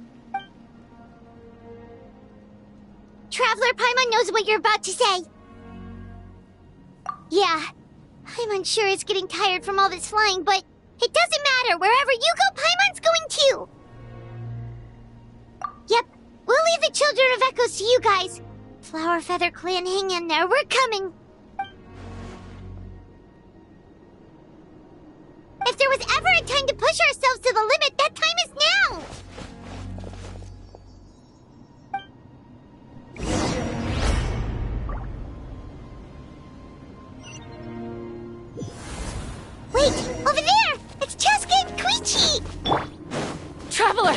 Traveler Paimon knows what you're about to say. Yeah, I'm unsure it's getting tired from all this flying, but it doesn't matter. Wherever you go, Paimon's going too. Yep, we'll leave the Children of Echoes to you guys. Flower Feather Clan, hang in there. We're coming. If there was ever a time to push ourselves to the limit, that time is now! Wait! Over there! It's Chaska and Koichi! Traveler!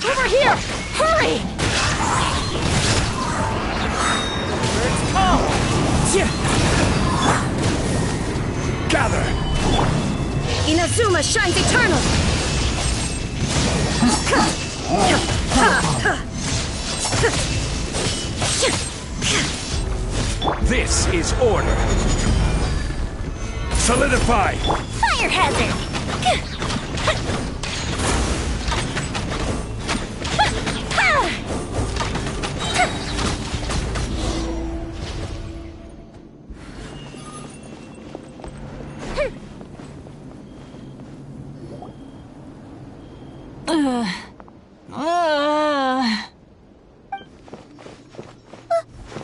Over here! Hurry! Birds call! Gather! Inazuma shines eternal! This is order. Solidify! Fire hazard!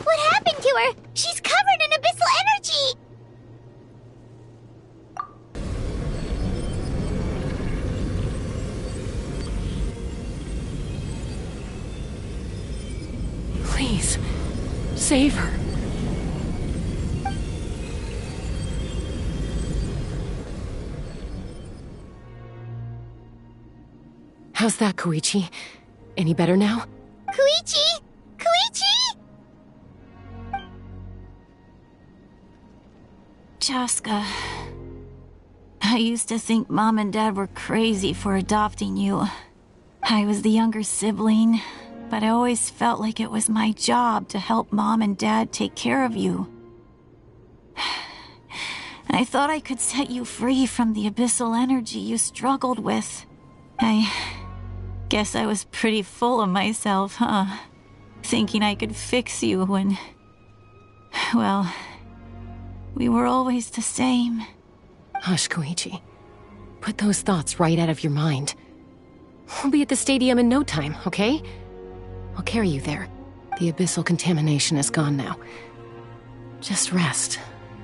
What happened to her? She's covered in abyssal energy! Please, save her. How's that, Koichi? Any better now? Koichi! Koichi! Chaska, I used to think Mom and Dad were crazy for adopting you. I was the younger sibling, but I always felt like it was my job to help Mom and Dad take care of you. I thought I could set you free from the abyssal energy you struggled with. I guess I was pretty full of myself, huh? Thinking I could fix you when... well, we were always the same. Hush, Koichi. Put those thoughts right out of your mind. We'll be at the stadium in no time, okay? I'll carry you there. The abyssal contamination is gone now. Just rest,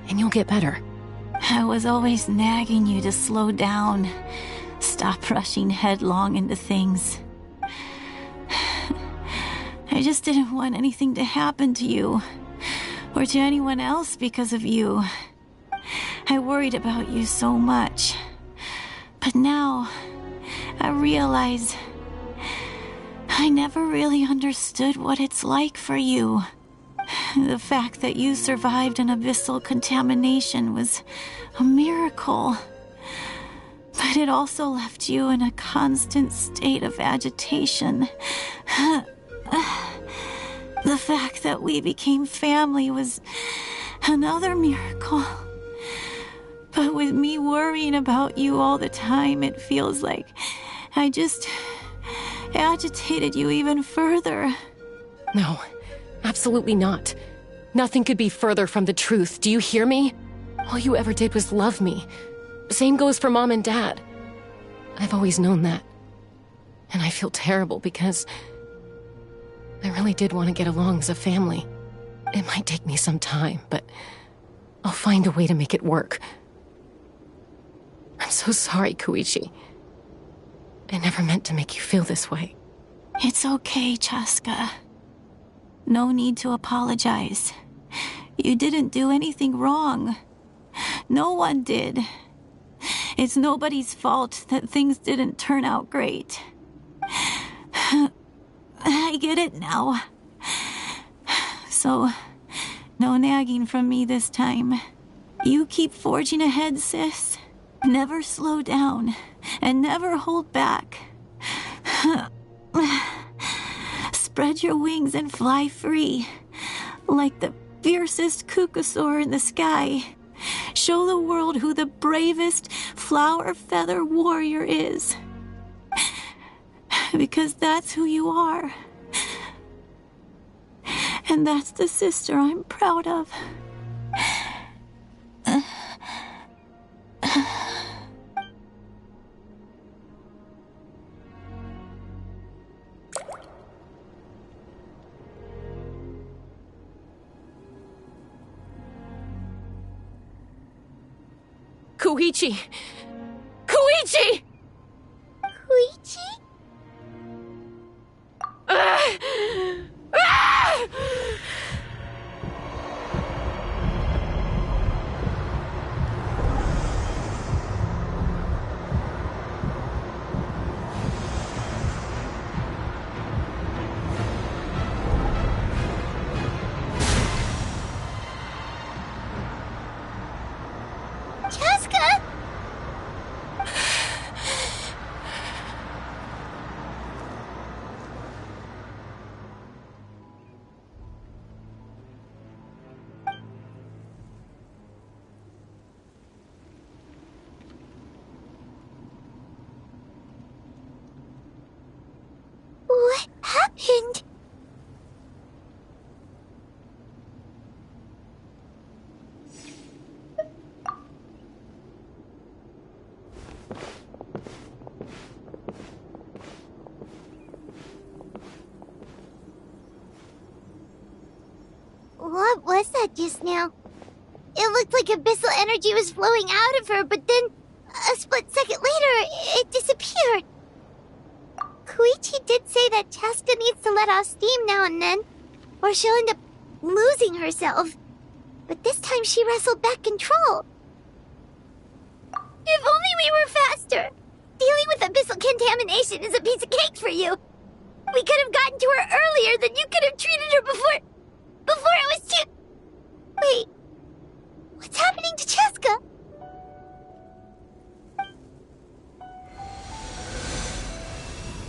and you'll get better. I was always nagging you to slow down. Stop rushing headlong into things. I just didn't want anything to happen to you, or to anyone else because of you. I worried about you so much. But now, I realize I never really understood what it's like for you. The fact that you survived an abyssal contamination was a miracle. But it also left you in a constant state of agitation. The fact that we became family was another miracle. But with me worrying about you all the time, it feels like I just agitated you even further. No, absolutely not. Nothing could be further from the truth. Do you hear me? All you ever did was love me. Same goes for Mom and Dad. I've always known that. And I feel terrible because I really did want to get along as a family. It might take me some time, but I'll find a way to make it work. I'm so sorry, Koichi. I never meant to make you feel this way. It's okay, Chaska. No need to apologize. You didn't do anything wrong. No one did. It's nobody's fault that things didn't turn out great. I get it now. So, no nagging from me this time. You keep forging ahead, sis. Never slow down, and never hold back. Spread your wings and fly free, like the fiercest kukusaur in the sky. Show the world who the bravest flower feather warrior is. Because that's who you are. And that's the sister I'm proud of. Koichi! Koichi! Koichi? Chaska? What happened? What was that just now? It looked like abyssal energy was flowing out of her, but then, a split second later, it disappeared. Koichi did say that Chaska needs to let off steam now and then, or she'll end up losing herself. But this time she wrestled back control. If only we were faster! Dealing with abyssal contamination is a piece of cake for you. We could have gotten to her earlier, then you could have treated her before it was too... Wait, what's happening to Chaska?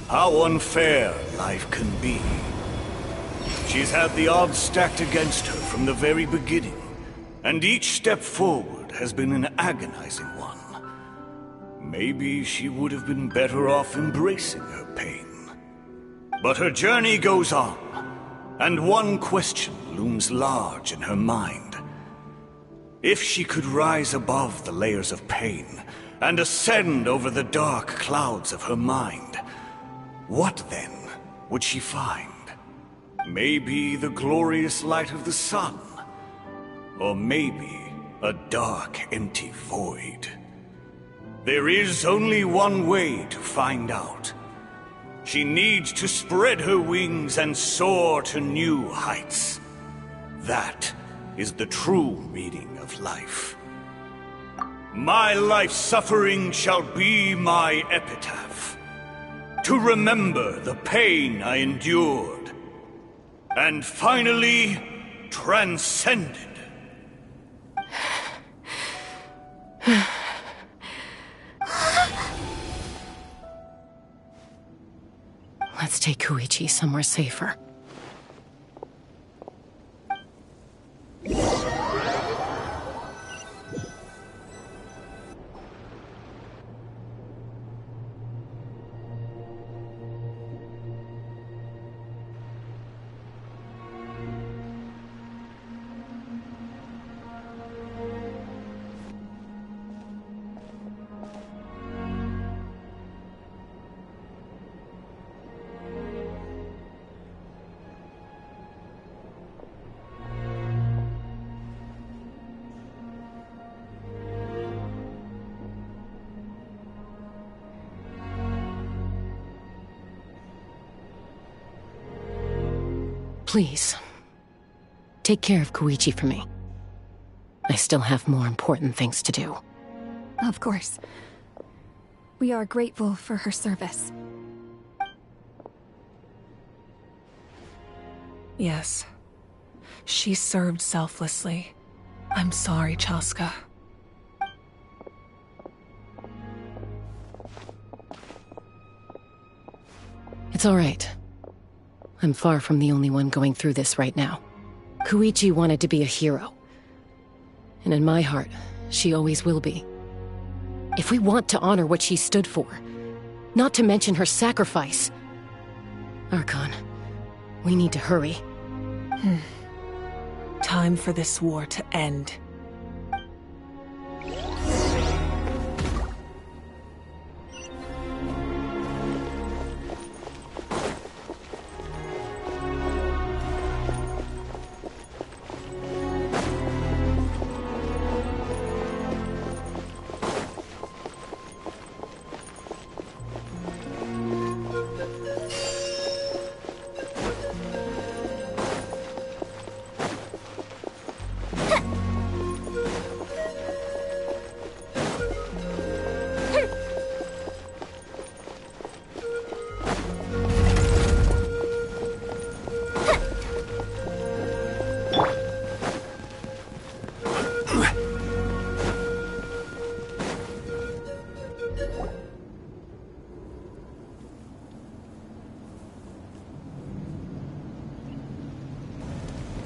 How unfair life can be. She's had the odds stacked against her from the very beginning, and each step forward has been an agonizing one. Maybe she would have been better off embracing her pain. But her journey goes on, and one question looms large in her mind. If she could rise above the layers of pain and ascend over the dark clouds of her mind, what then would she find? Maybe the glorious light of the sun, or maybe a dark, empty void. There is only one way to find out. She needs to spread her wings and soar to new heights. That is the true meaning of life. My life's suffering shall be my epitaph, to remember the pain I endured, and finally transcended. Let's take Koichi somewhere safer. Please, take care of Koichi for me. I still have more important things to do. Of course. We are grateful for her service. Yes. She served selflessly. I'm sorry, Chaska. It's all right. I'm far from the only one going through this right now. Koichi wanted to be a hero. And in my heart, she always will be. If we want to honor what she stood for, not to mention her sacrifice... Archon, we need to hurry. Time for this war to end.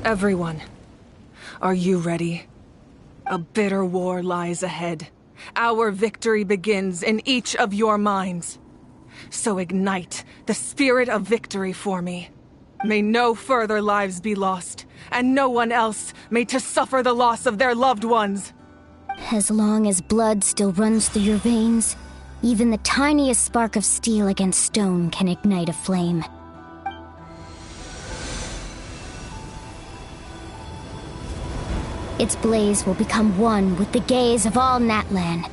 Everyone, are you ready? A bitter war lies ahead. Our victory begins in each of your minds. So ignite the spirit of victory for me. May no further lives be lost, and no one else may to suffer the loss of their loved ones. As long as blood still runs through your veins, even the tiniest spark of steel against stone can ignite a flame. Its blaze will become one with the gaze of all Natlan.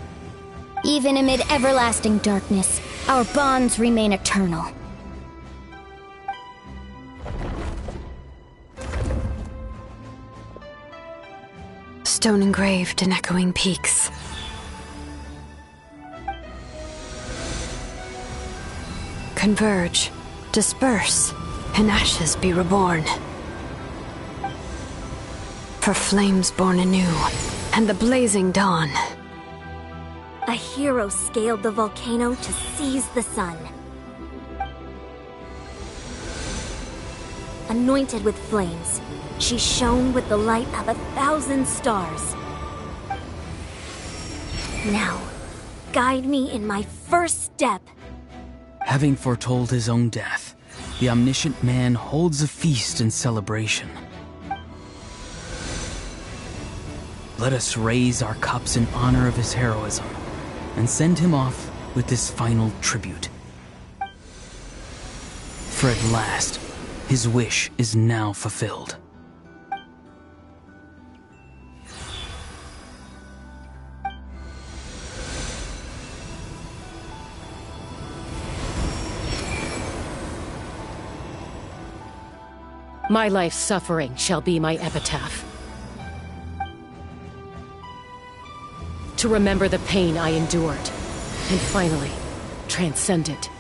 Even amid everlasting darkness, our bonds remain eternal. Stone engraved in echoing peaks. Converge, disperse, and ashes be reborn. For flames born anew, and the blazing dawn. A hero scaled the volcano to seize the sun. Anointed with flames, she shone with the light of 1,000 stars. Now, guide me in my first step. Having foretold his own death, the omniscient man holds a feast in celebration. Let us raise our cups in honor of his heroism, and send him off with this final tribute. For at last, his wish is now fulfilled. My life's suffering shall be my epitaph. To remember the pain I endured, and finally, transcend it.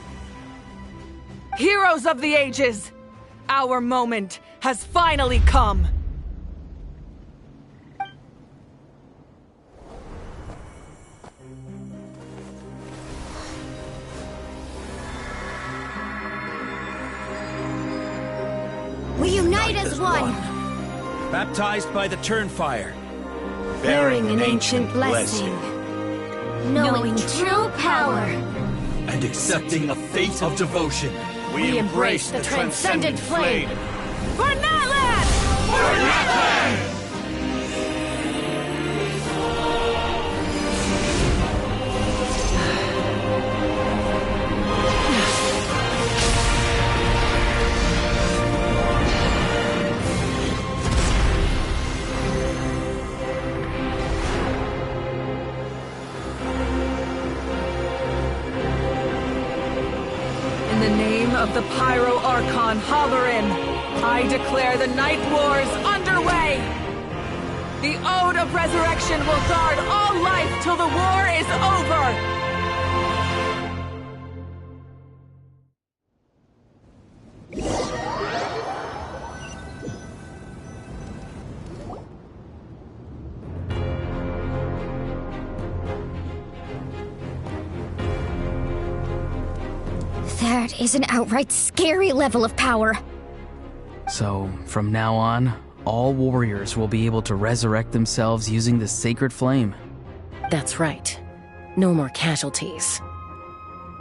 Heroes of the ages! Our moment has finally come! We unite as one! Baptized by the Turnfire. Bearing an ancient blessing. Knowing true power. And accepting a fate of devotion. We embrace the transcendent flame. For Natlan! For Natlan! In the name of the Pyro Archon Halloran, I declare the Night Wars underway! The Ode of Resurrection will guard all life till the war is over! That is an outright scary level of power. So, from now on, all warriors will be able to resurrect themselves using the sacred flame. That's right. No more casualties.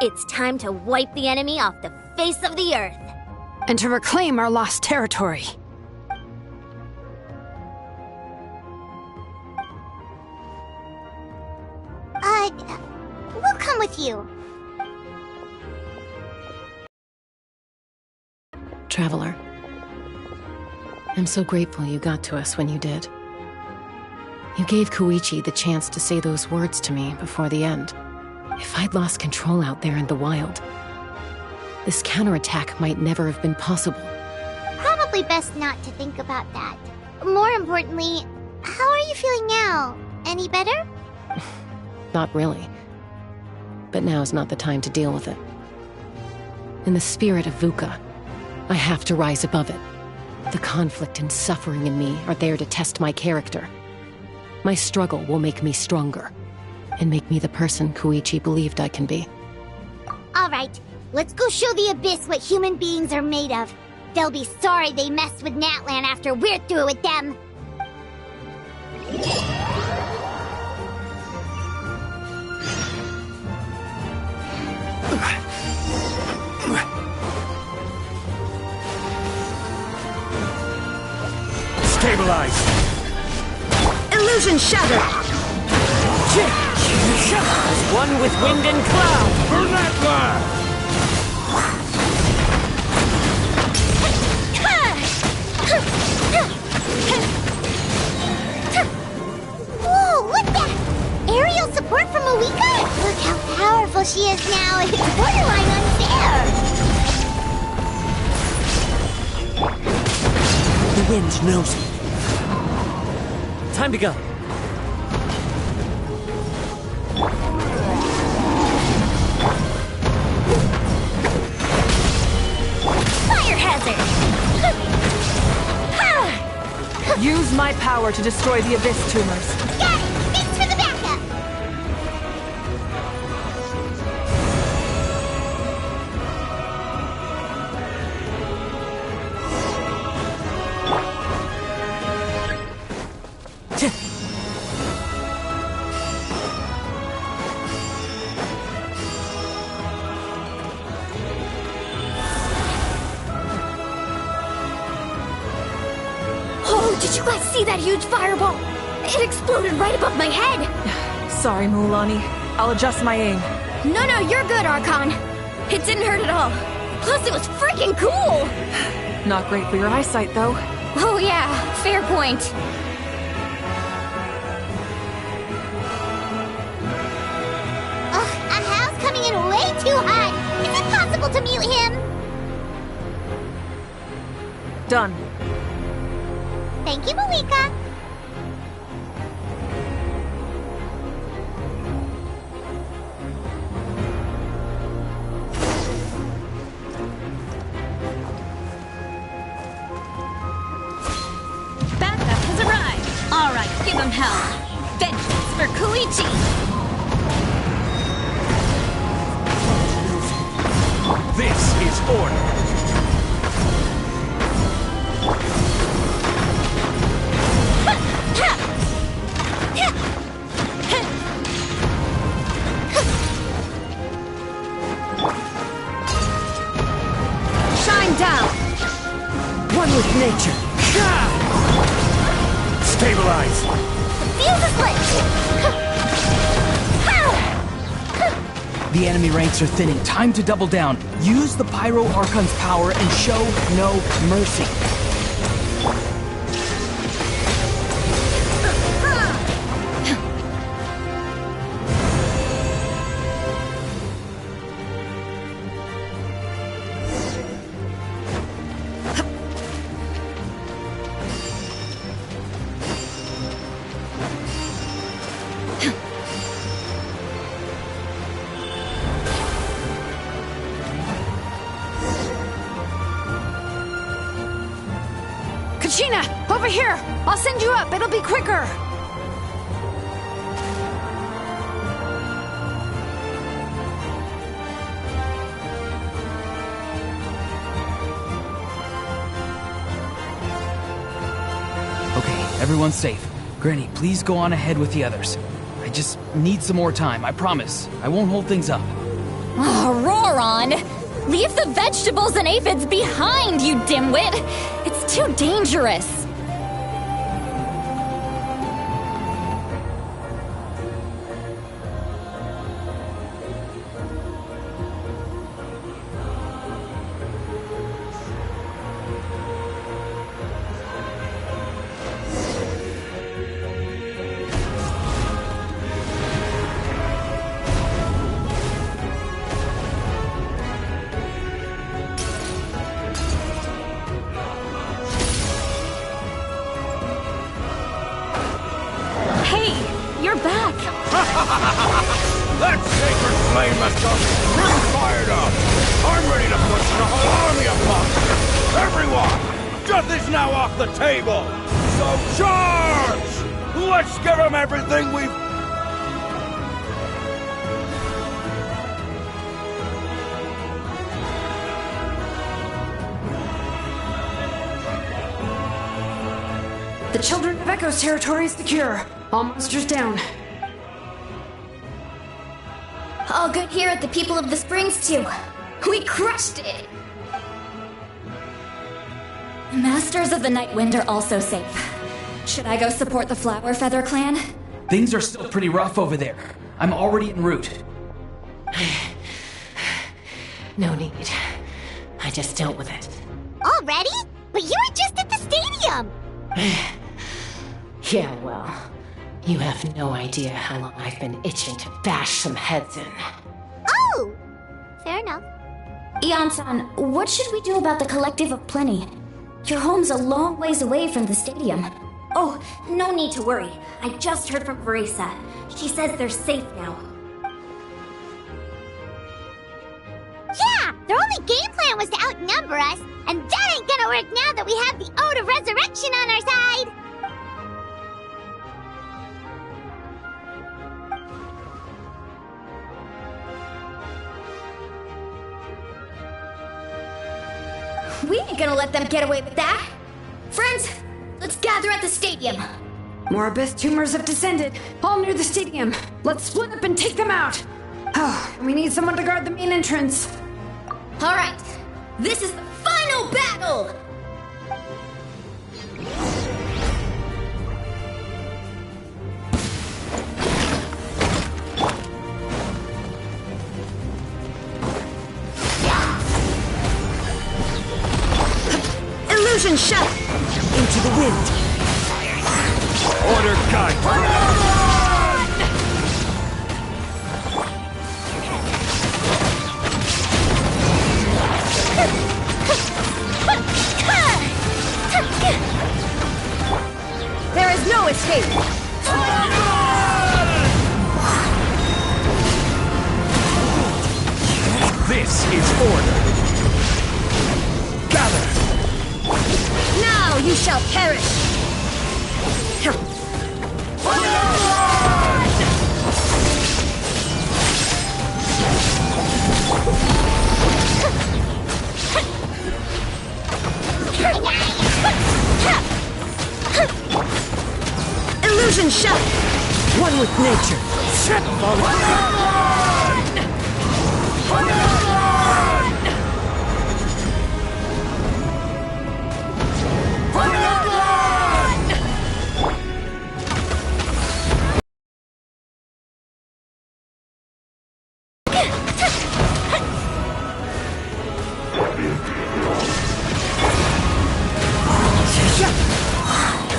It's time to wipe the enemy off the face of the earth. And to reclaim our lost territory. We'll come with you. Traveler, I'm so grateful you got to us when you did. You gave Koichi the chance to say those words to me before the end. If I'd lost control out there in the wild, this counterattack might never have been possible. Probably best not to think about that. More importantly, how are you feeling now? Any better? Not really. But now's not the time to deal with it. In the spirit of VUCA, I have to rise above it. The conflict and suffering in me are there to test my character. My struggle will make me stronger, and make me the person Koichi believed I can be. Alright, let's go show the Abyss what human beings are made of. They'll be sorry they messed with Natlan after we're through with them. Stabilize! Illusion shattered! One with wind and cloud! Burn that line! Whoa, look that! Aerial support from Moika? Look how powerful she is now. It's borderline unfair. The wind knows me. Time to go. Fire hazard! Use my power to destroy the Abyss tumors. Got it! Thanks for the backup! Did you guys see that huge fireball? It exploded right above my head! Sorry, Muulani. I'll adjust my aim. No, you're good, Archon. It didn't hurt at all. Plus, it was freaking cool! Not great for your eyesight, though. Oh yeah, fair point. Ugh, Ahal's coming in way too hot! Is it possible to mute him? Done. Thank you, Malika. Backup has arrived. All right, give him hell. Vengeance for Koichi. This is order. Shine down! One with nature. Stabilize! Fuse is lit! The enemy ranks are thinning. Time to double down. Use the Pyro Archon's power and show no mercy. Tina, over here! I'll send you up, it'll be quicker! Okay, everyone's safe. Granny, please go on ahead with the others. I just need some more time, I promise. I won't hold things up. Oh, Roron! Leave the vegetables and aphids behind, you dimwit! It's too dangerous! You're back! That sacred flame has got me pretty fired up! I'm ready to push the whole army upon you! Everyone! Death is now off the table! So charge! Let's give them everything we've... The Children of Echo's territory is secure. All monsters down. All good here at the People of the Springs, too. We crushed it! Masters of the Night Wind are also safe. Should I go support the Flower Feather clan? Things are still pretty rough over there. I'm already en route. No need. I just dealt with it. Already? But you were just at the stadium! Yeah, well, you have no idea how long I've been itching to bash some heads in. Oh! Fair enough. Ian-san, what should we do about the Collective of Plenty? Your home's a long ways away from the stadium. Oh, no need to worry. I just heard from Verisa. She says they're safe now. Yeah! Their only game plan was to outnumber us, and that ain't gonna work now that we have the Ode of Resurrection on our side! We ain't gonna let them get away with that! Friends, let's gather at the stadium! More abyss tumors have descended, all near the stadium. Let's split up and take them out! Oh, we need someone to guard the main entrance. Alright, this is the final battle! Illusion shot! Into the wind! Order guide! There is no escape! This is order! Gather! Now you shall perish! Illusion shot! One with nature!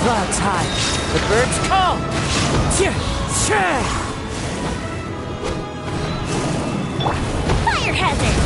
Clouds high, the birds call. Fire hazard!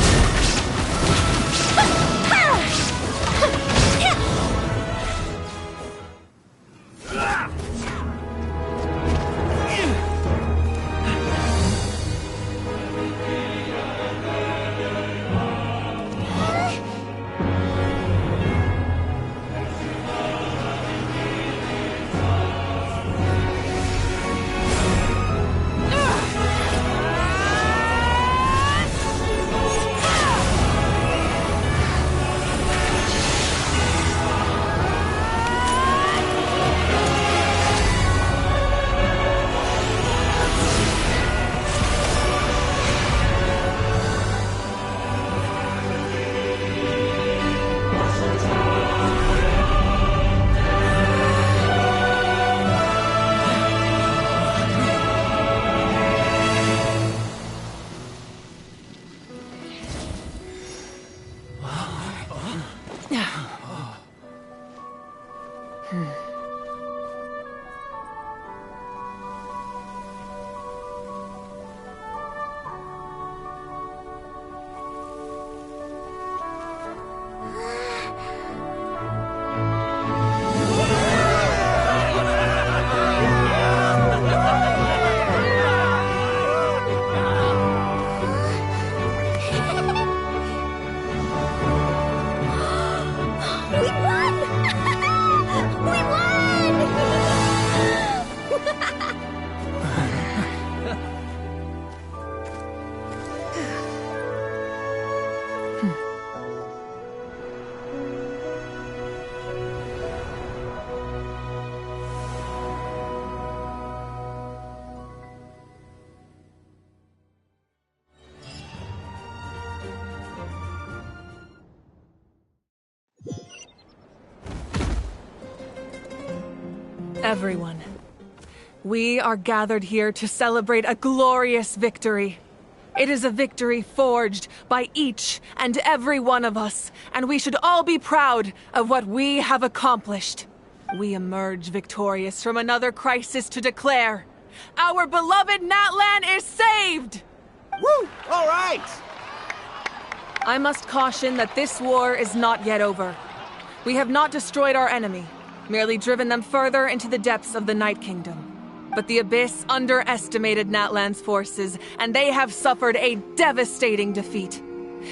Everyone, we are gathered here to celebrate a glorious victory. It is a victory forged by each and every one of us, and we should all be proud of what we have accomplished. We emerge victorious from another crisis to declare, our beloved Natlan is saved! Woo! All right! I must caution that this war is not yet over. We have not destroyed our enemy, merely driven them further into the depths of the Night Kingdom. But the Abyss underestimated Natlan's forces, and they have suffered a devastating defeat.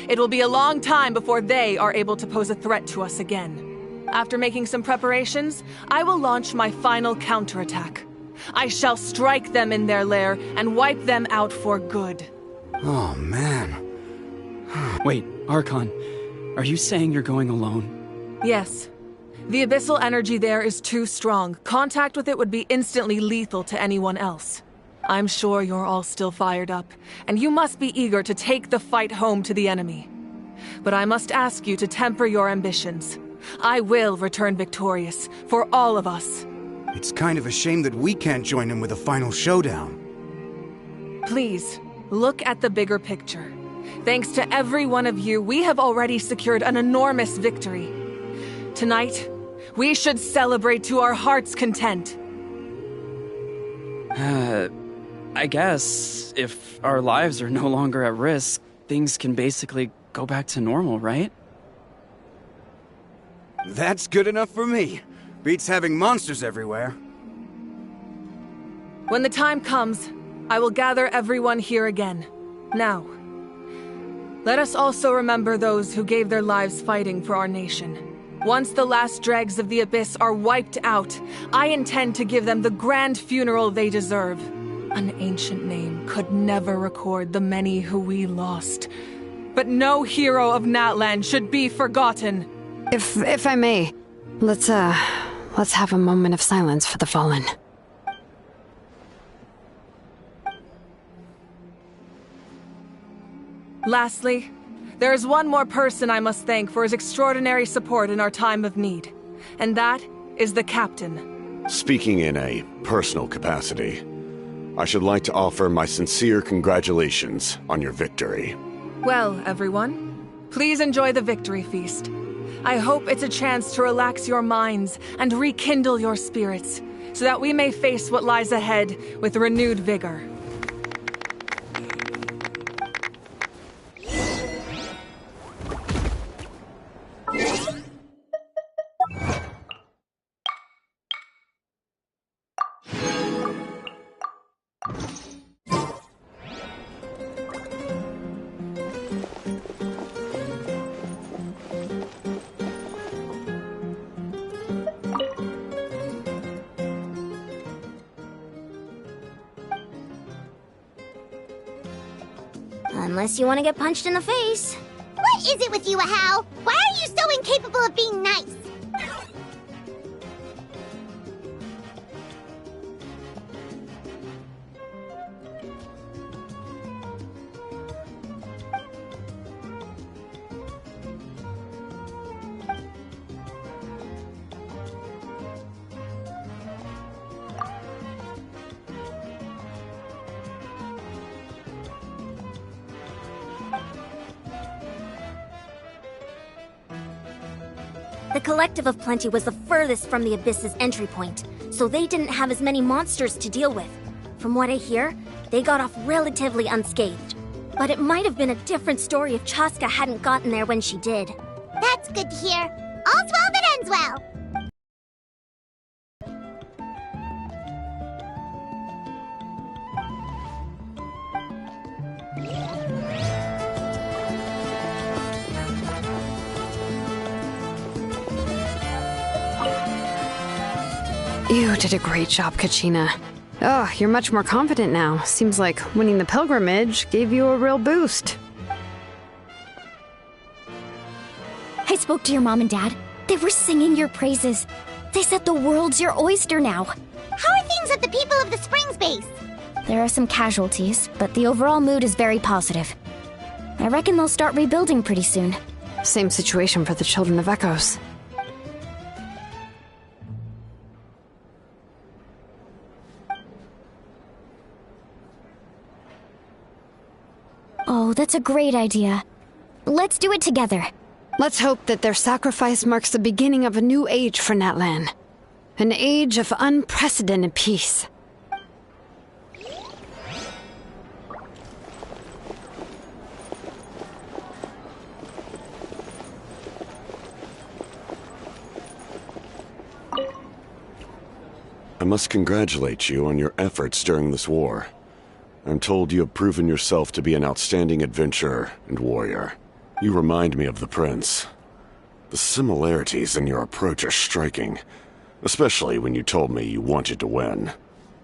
It will be a long time before they are able to pose a threat to us again. After making some preparations, I will launch my final counterattack. I shall strike them in their lair and wipe them out for good. Oh, man. Wait, Archon, are you saying you're going alone? Yes. The abyssal energy there is too strong. Contact with it would be instantly lethal to anyone else. I'm sure you're all still fired up, and you must be eager to take the fight home to the enemy. But I must ask you to temper your ambitions. I will return victorious, for all of us. It's kind of a shame that we can't join him with a final showdown. Please, look at the bigger picture. Thanks to every one of you, we have already secured an enormous victory. Tonight, we should celebrate to our heart's content. I guess if our lives are no longer at risk, things can basically go back to normal, right? That's good enough for me. Beats having monsters everywhere. When the time comes, I will gather everyone here again. Now, let us also remember those who gave their lives fighting for our nation. Once the last dregs of the Abyss are wiped out, I intend to give them the grand funeral they deserve. An ancient name could never record the many who we lost. But no hero of Natlan should be forgotten. If I may, let's have a moment of silence for the fallen. Lastly, there is one more person I must thank for his extraordinary support in our time of need, and that is the Captain. Speaking in a personal capacity, I should like to offer my sincere congratulations on your victory. Well, everyone, please enjoy the victory feast. I hope it's a chance to relax your minds and rekindle your spirits, so that we may face what lies ahead with renewed vigor. Unless you want to get punched in the face. What is it with you, Ahau? Why are you so incapable of being nice? The Collective of Plenty was the furthest from the Abyss's entry point, so they didn't have as many monsters to deal with. From what I hear, they got off relatively unscathed. But it might have been a different story if Chaska hadn't gotten there when she did. That's good to hear. All's well that ends well. You did a great job, Kachina. Oh, you're much more confident now. Seems like winning the pilgrimage gave you a real boost. I spoke to your mom and dad. They were singing your praises. They said the world's your oyster now. How are things at the People of the Springs base? There are some casualties, but the overall mood is very positive. I reckon they'll start rebuilding pretty soon. Same situation for the Children of Echoes. Oh, that's a great idea. Let's do it together. Let's hope that their sacrifice marks the beginning of a new age for Natlan. An age of unprecedented peace. I must congratulate you on your efforts during this war. I'm told you have proven yourself to be an outstanding adventurer and warrior. You remind me of the Prince. The similarities in your approach are striking, especially when you told me you wanted to win.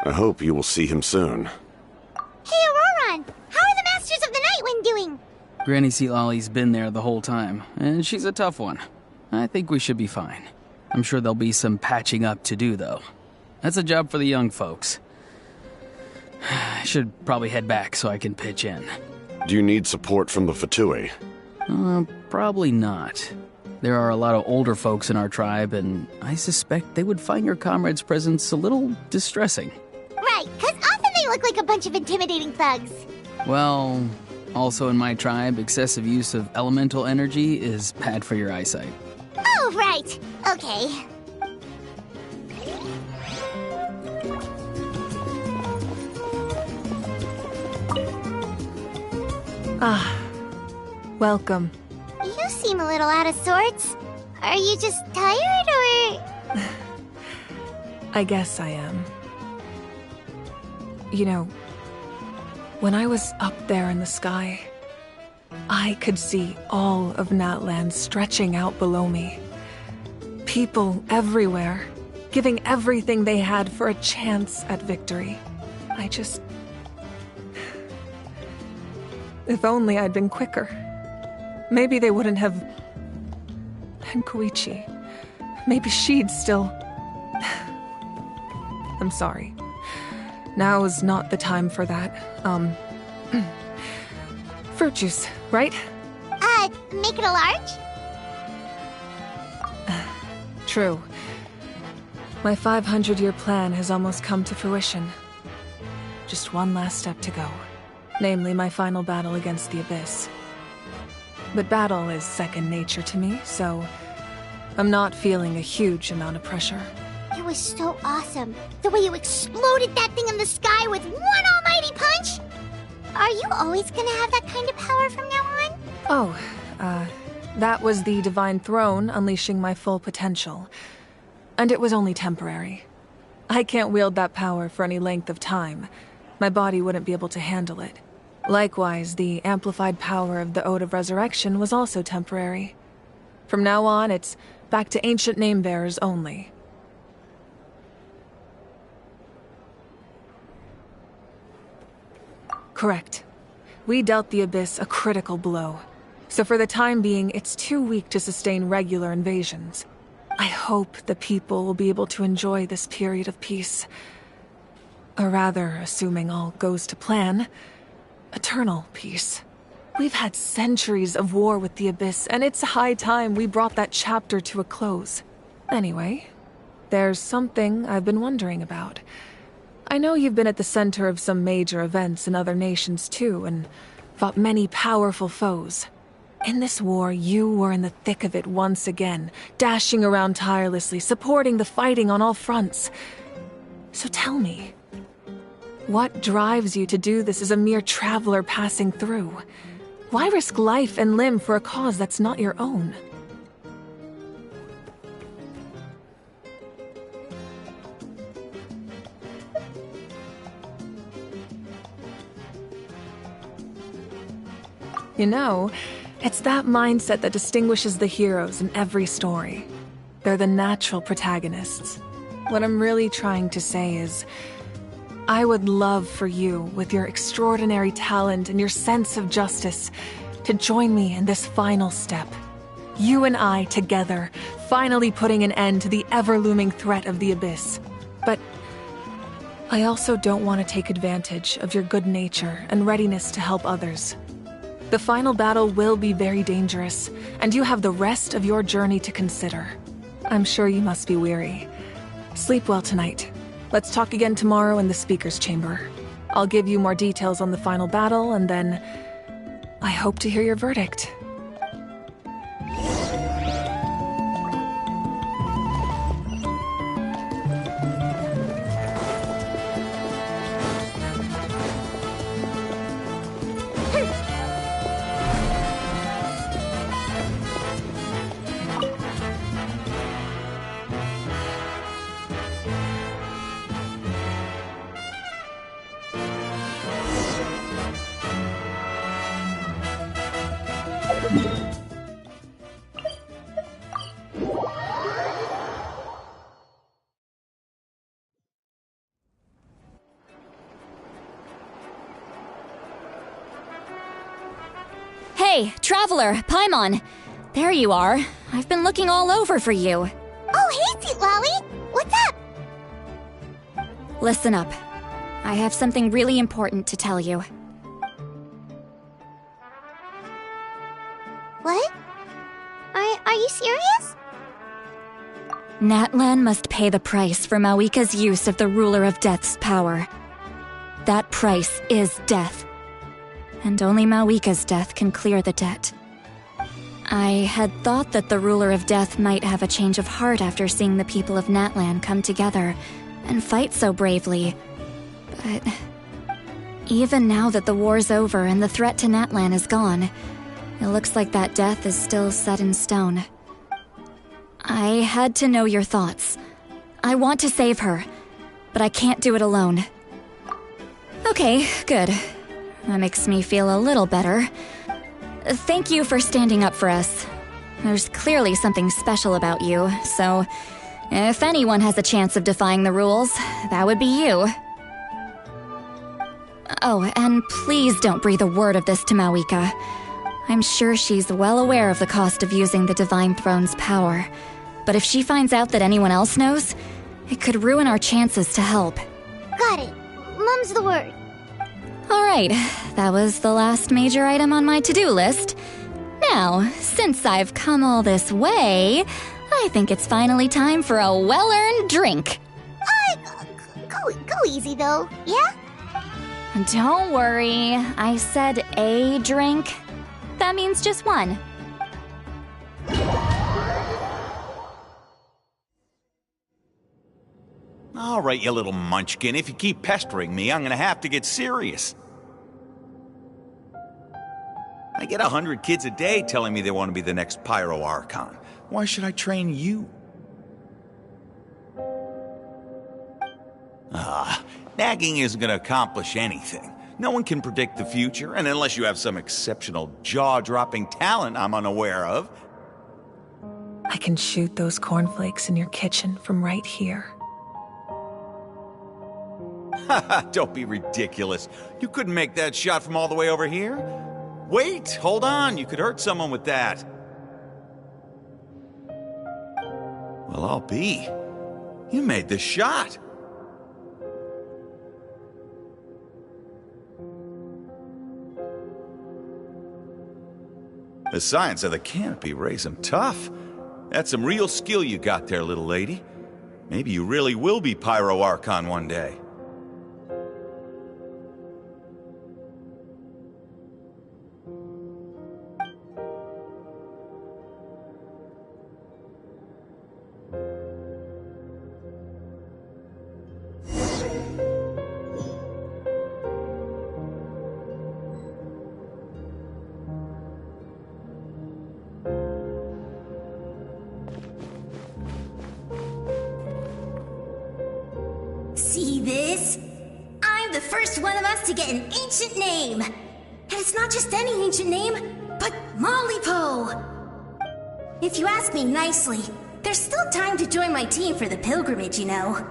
I hope you will see him soon. Hey, Auroran! How are the Masters of the Nightwind doing? Granny Sealolly's been there the whole time, and she's a tough one. I think we should be fine. I'm sure there'll be some patching up to do, though. That's a job for the young folks. I should probably head back so I can pitch in. Do you need support from the Fatui? Probably not. There are a lot of older folks in our tribe, and I suspect they would find your comrade's presence a little distressing. Right, because often they look like a bunch of intimidating thugs. Well, also in my tribe, excessive use of elemental energy is bad for your eyesight. Oh, right. Okay. Ah, welcome. You seem a little out of sorts. Are you just tired, or...? I guess I am. You know, when I was up there in the sky, I could see all of Natlan stretching out below me. People everywhere, giving everything they had for a chance at victory. If only I'd been quicker. Maybe they wouldn't have... And Koichi. Maybe she'd still... I'm sorry. Now is not the time for that. Fruit juice, right? Make it a large? True. My 500-year plan has almost come to fruition. Just one last step to go. Namely, my final battle against the Abyss. But battle is second nature to me, so I'm not feeling a huge amount of pressure. It was so awesome. The way you exploded that thing in the sky with one almighty punch! Are you always gonna have that kind of power from now on? Oh, that was the Divine Throne unleashing my full potential. And it was only temporary. I can't wield that power for any length of time. My body wouldn't be able to handle it. Likewise, the amplified power of the Ode of Resurrection was also temporary. From now on, it's back to ancient name-bearers only. Correct. We dealt the Abyss a critical blow. So for the time being, it's too weak to sustain regular invasions. I hope the people will be able to enjoy this period of peace. Or rather, assuming all goes to plan, eternal peace. We've had centuries of war with the Abyss, and it's high time we brought that chapter to a close. Anyway, there's something I've been wondering about. I know you've been at the center of some major events in other nations too, and fought many powerful foes. In this war, you were in the thick of it once again, dashing around tirelessly, supporting the fighting on all fronts. So tell me, what drives you to do this as a mere traveler passing through? Why risk life and limb for a cause that's not your own? You know, it's that mindset that distinguishes the heroes in every story. They're the natural protagonists. What I'm really trying to say is, I would love for you, with your extraordinary talent and your sense of justice, to join me in this final step. You and I together, finally putting an end to the ever-looming threat of the Abyss. But I also don't want to take advantage of your good nature and readiness to help others. The final battle will be very dangerous, and you have the rest of your journey to consider. I'm sure you must be weary. Sleep well tonight. Let's talk again tomorrow in the Speaker's Chamber. I'll give you more details on the final battle, and then I hope to hear your verdict. Hey, Traveler, Paimon! There you are. I've been looking all over for you. Oh, hey, Sweet Wowie! What's up? Listen up. I have something really important to tell you. What? Are you serious? Natlan must pay the price for Mawika's use of the Ruler of Death's power. That price is death. And only Mawika's death can clear the debt. I had thought that the Ruler of Death might have a change of heart after seeing the people of Natlan come together and fight so bravely. But even now that the war's over and the threat to Natlan is gone, it looks like that death is still set in stone. I had to know your thoughts. I want to save her, but I can't do it alone. Okay, good. That makes me feel a little better. Thank you for standing up for us. There's clearly something special about you, so if anyone has a chance of defying the rules, that would be you. Oh, and please don't breathe a word of this to Mawika. I'm sure she's well aware of the cost of using the Divine Throne's power. But if she finds out that anyone else knows, it could ruin our chances to help. Got it. Mum's the word. Alright, that was the last major item on my to-do list. Now, since I've come all this way, I think it's finally time for a well-earned drink. Go easy though, yeah? Don't worry, I said a drink. That means just one. All right, you little munchkin. If you keep pestering me, I'm gonna have to get serious. I get 100 kids a day telling me they want to be the next Pyro Archon. Why should I train you? Nagging isn't gonna accomplish anything. No one can predict the future, and unless you have some exceptional jaw-dropping talent I'm unaware of... I can shoot those cornflakes in your kitchen from right here. Don't be ridiculous. You couldn't make that shot from all the way over here? Wait, hold on. You could hurt someone with that. Well, I'll be. You made the shot. The science of the canopy raised some tough. That's some real skill you got there, little lady. Maybe you really will be Pyro Archon one day. See this? I'm the first one of us to get an ancient name. And it's not just any ancient name, but Mollypo. If you ask me nicely, there's still time to join my team for the pilgrimage, you know.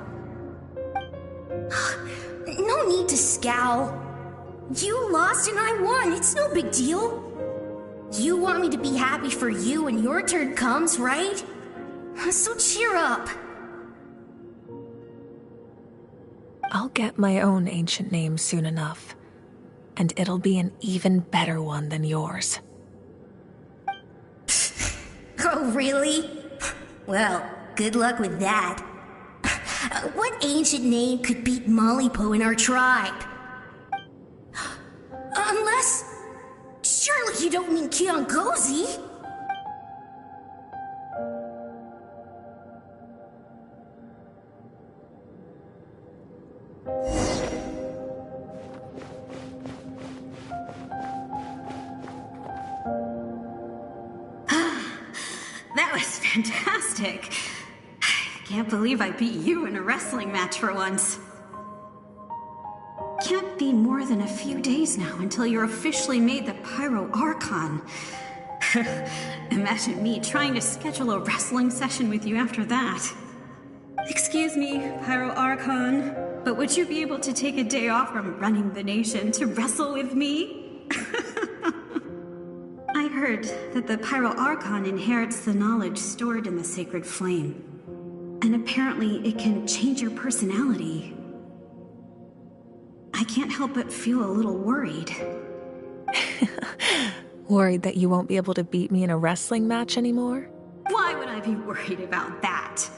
No need to scowl. You lost and I won, it's no big deal. You want me to be happy for you when your turn comes, right? So cheer up. I'll get my own ancient name soon enough. And it'll be an even better one than yours. Oh, really? Well, good luck with that. What ancient name could beat Mollypo in our tribe? Unless... surely you don't mean Kiangozi? That was fantastic. I can't believe I beat you in a wrestling match for once. Can't be more than a few days now until you're officially made the Pyro Archon. Imagine me trying to schedule a wrestling session with you after that. Excuse me, Pyro Archon, but would you be able to take a day off from running the nation to wrestle with me? I heard that the Pyro Archon inherits the knowledge stored in the sacred flame. And apparently it can change your personality. I can't help but feel a little worried. Worried that you won't be able to beat me in a wrestling match anymore? Why would I be worried about that?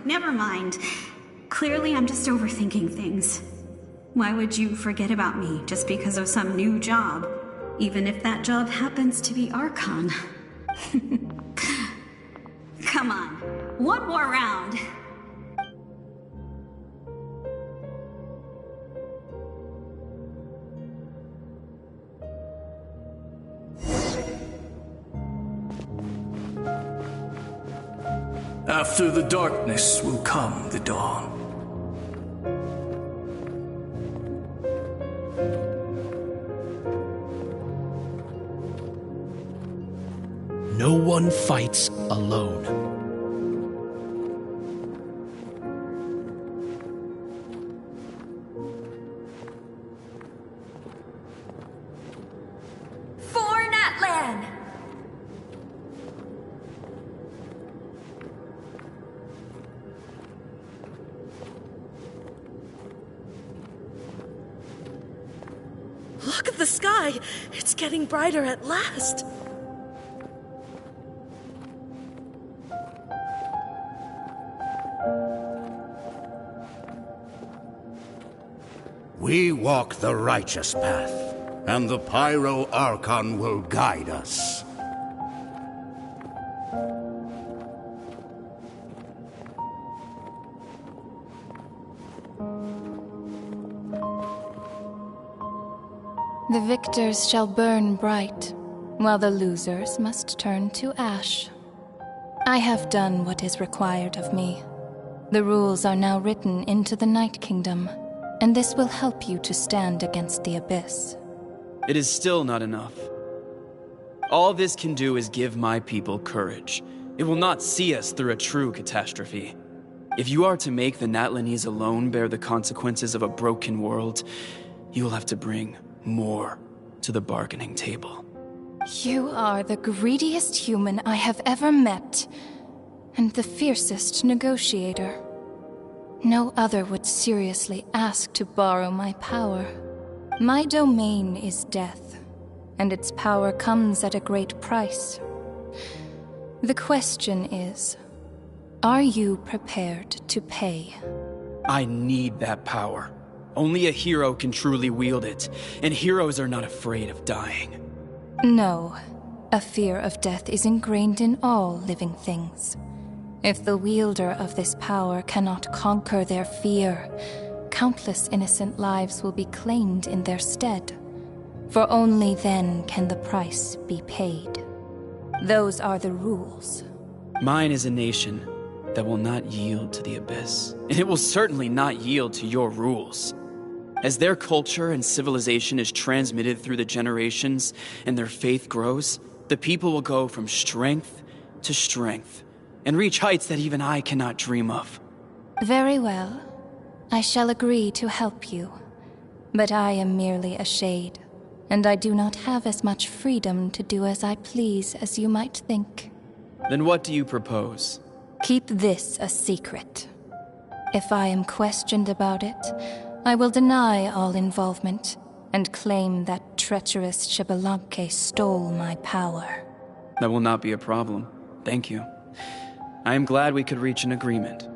Never mind. Clearly I'm just overthinking things. Why would you forget about me just because of some new job? Even if that job happens to be Archon. Come on, one more round. After the darkness will come the dawn. No one fights alone. For Natlan! Look at the sky! It's getting brighter at last! We walk the righteous path, and the Pyro Archon will guide us. The victors shall burn bright, while the losers must turn to ash. I have done what is required of me. The rules are now written into the Night Kingdom, and this will help you to stand against the Abyss. It is still not enough. All this can do is give my people courage. It will not see us through a true catastrophe. If you are to make the Natlanese alone bear the consequences of a broken world, you will have to bring more to the bargaining table. You are the greediest human I have ever met, and the fiercest negotiator. No other would seriously ask to borrow my power. My domain is death, and its power comes at a great price. The question is, are you prepared to pay? I need that power. Only a hero can truly wield it, and heroes are not afraid of dying. No, a fear of death is ingrained in all living things. If the wielder of this power cannot conquer their fear, countless innocent lives will be claimed in their stead. For only then can the price be paid. Those are the rules. Mine is a nation, that will not yield to the Abyss. And it will certainly not yield to your rules. As their culture and civilization is transmitted through the generations and their faith grows, the people will go from strength to strength and reach heights that even I cannot dream of. Very well. I shall agree to help you. But I am merely a shade, and I do not have as much freedom to do as I please as you might think. Then what do you propose? Keep this a secret. If I am questioned about it, I will deny all involvement and claim that treacherous Xbalanque stole my power. That will not be a problem. Thank you. I am glad we could reach an agreement.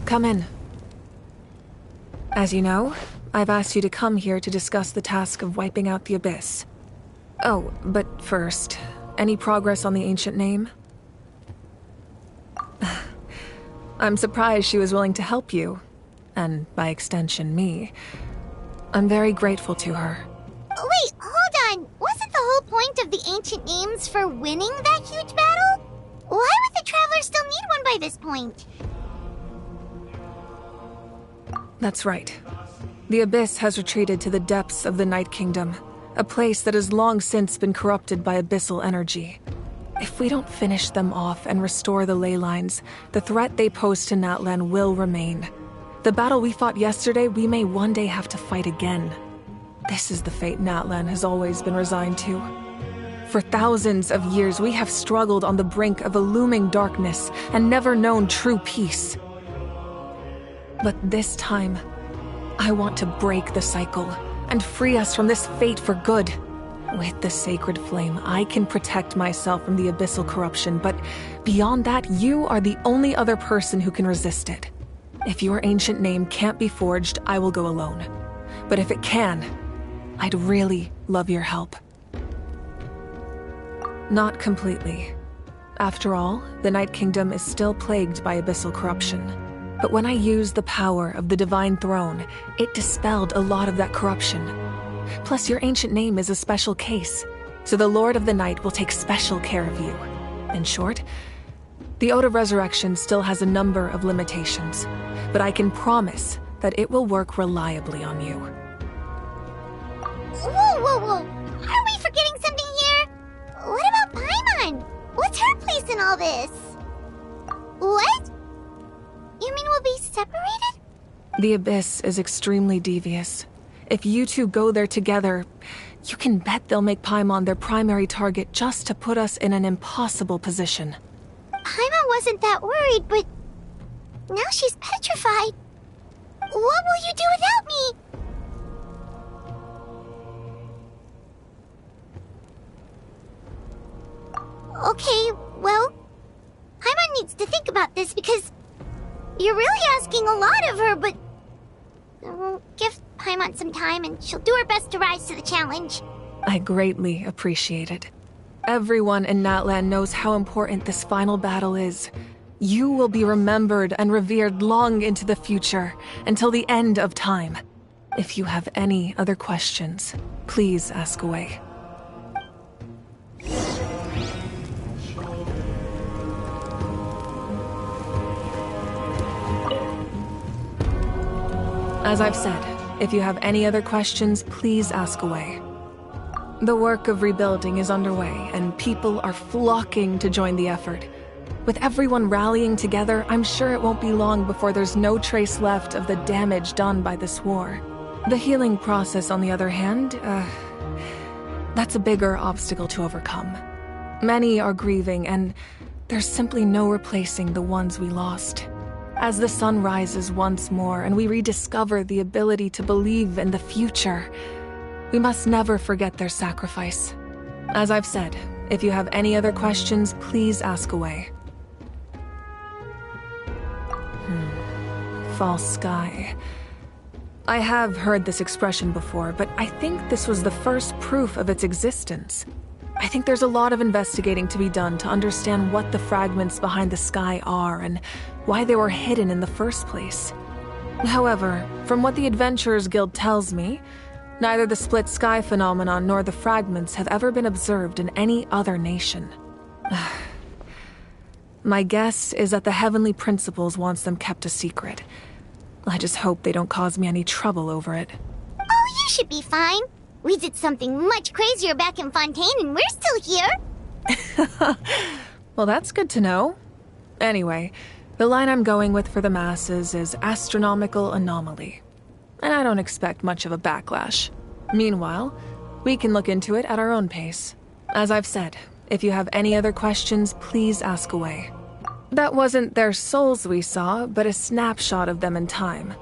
Come in. As you know, I've asked you to come here to discuss the task of wiping out the Abyss. Oh, but first, any progress on the ancient name? I'm surprised she was willing to help you, and by extension, me. I'm very grateful to her. Wait, hold on. Wasn't the whole point of the ancient names for winning that huge battle? Why would the Traveler still need one by this point? That's right. The Abyss has retreated to the depths of the Night Kingdom, a place that has long since been corrupted by abyssal energy. If we don't finish them off and restore the ley lines, the threat they pose to Natlan will remain. The battle we fought yesterday, we may one day have to fight again. This is the fate Natlan has always been resigned to. For thousands of years, we have struggled on the brink of a looming darkness and never known true peace. But this time, I want to break the cycle and free us from this fate for good. With the sacred flame, I can protect myself from the abyssal corruption, but beyond that, you are the only other person who can resist it. If your ancient name can't be forged, I will go alone. But if it can, I'd really love your help. Not completely. After all, the Night Kingdom is still plagued by abyssal corruption. But when I used the power of the Divine Throne, it dispelled a lot of that corruption. Plus, your ancient name is a special case, so the Lord of the Night will take special care of you. In short, the Ode of Resurrection still has a number of limitations, but I can promise that it will work reliably on you. Whoa. Are we forgetting something here? What about Paimon? What's her place in all this? What? You mean we'll be separated? The Abyss is extremely devious. If you two go there together, you can bet they'll make Paimon their primary target just to put us in an impossible position. Paimon wasn't that worried, but now she's petrified. What will you do without me? Okay, well, Paimon needs to think about this because you're really asking a lot of her, but give Paimon some time and she'll do her best to rise to the challenge. I greatly appreciate it. Everyone in Natlan knows how important this final battle is. You will be remembered and revered long into the future, until the end of time. If you have any other questions, please ask away. As I've said, if you have any other questions, please ask away. The work of rebuilding is underway, and people are flocking to join the effort. With everyone rallying together, I'm sure it won't be long before there's no trace left of the damage done by this war. The healing process, on the other hand, that's a bigger obstacle to overcome. Many are grieving, and there's simply no replacing the ones we lost. As the sun rises once more and we rediscover the ability to believe in the future, we must never forget their sacrifice. As I've said, if you have any other questions, please ask away. False sky. I have heard this expression before, but I think this was the first proof of its existence. I think there's a lot of investigating to be done to understand what the fragments behind the sky are and why they were hidden in the first place. However, from what the Adventurers Guild tells me, neither the split sky phenomenon nor the fragments have ever been observed in any other nation. My guess is that the Heavenly Principles wants them kept a secret. I just hope they don't cause me any trouble over it. Oh, you should be fine. We did something much crazier back in Fontaine and we're still here. Well, that's good to know. Anyway, the line I'm going with for the masses is astronomical anomaly. And I don't expect much of a backlash. Meanwhile, we can look into it at our own pace. As I've said, if you have any other questions, please ask away. That wasn't their souls we saw, but a snapshot of them in time.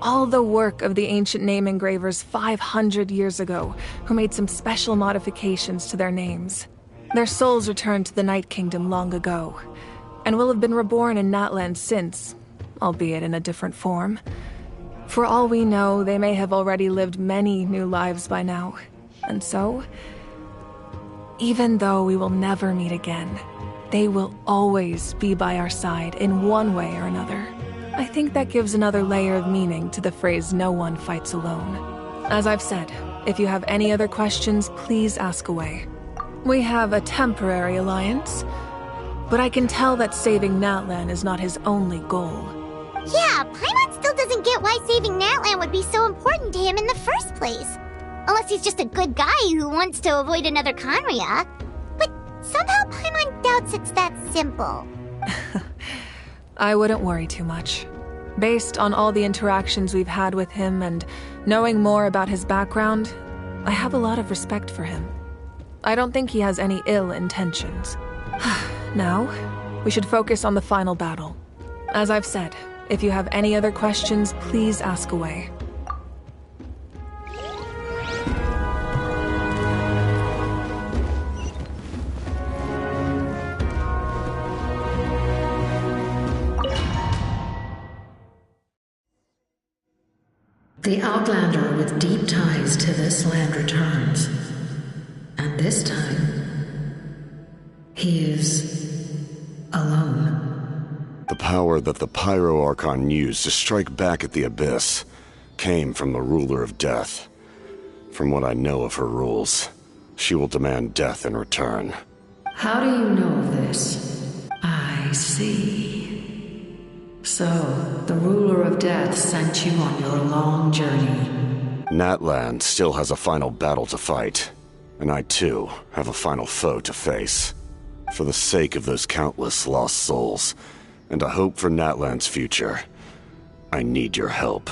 All the work of the ancient name engravers 500 years ago, who made some special modifications to their names. Their souls returned to the Night Kingdom long ago, and will have been reborn in Natlan since, albeit in a different form. For all we know, they may have already lived many new lives by now. And so, even though we will never meet again, they will always be by our side in one way or another. I think that gives another layer of meaning to the phrase, "no one fights alone." As I've said, if you have any other questions, please ask away. We have a temporary alliance, but I can tell that saving Natlan is not his only goal. Yeah, Paimon still doesn't get why saving Natlan would be so important to him in the first place. Unless he's just a good guy who wants to avoid another Conria. But somehow Paimon doubts it's that simple. I wouldn't worry too much. Based on all the interactions we've had with him and knowing more about his background, I have a lot of respect for him. I don't think he has any ill intentions. Now, we should focus on the final battle. As I've said, if you have any other questions, please ask away. The Outlander with deep ties to this land returns. And this time, he is alone. The power that the Pyro Archon used to strike back at the Abyss came from the Ruler of Death. From what I know of her rules, she will demand death in return. How do you know of this? I see. So, the Ruler of Death sent you on your long journey. Natlan still has a final battle to fight, and I too have a final foe to face. For the sake of those countless lost souls, and a hope for Natlan's future, I need your help.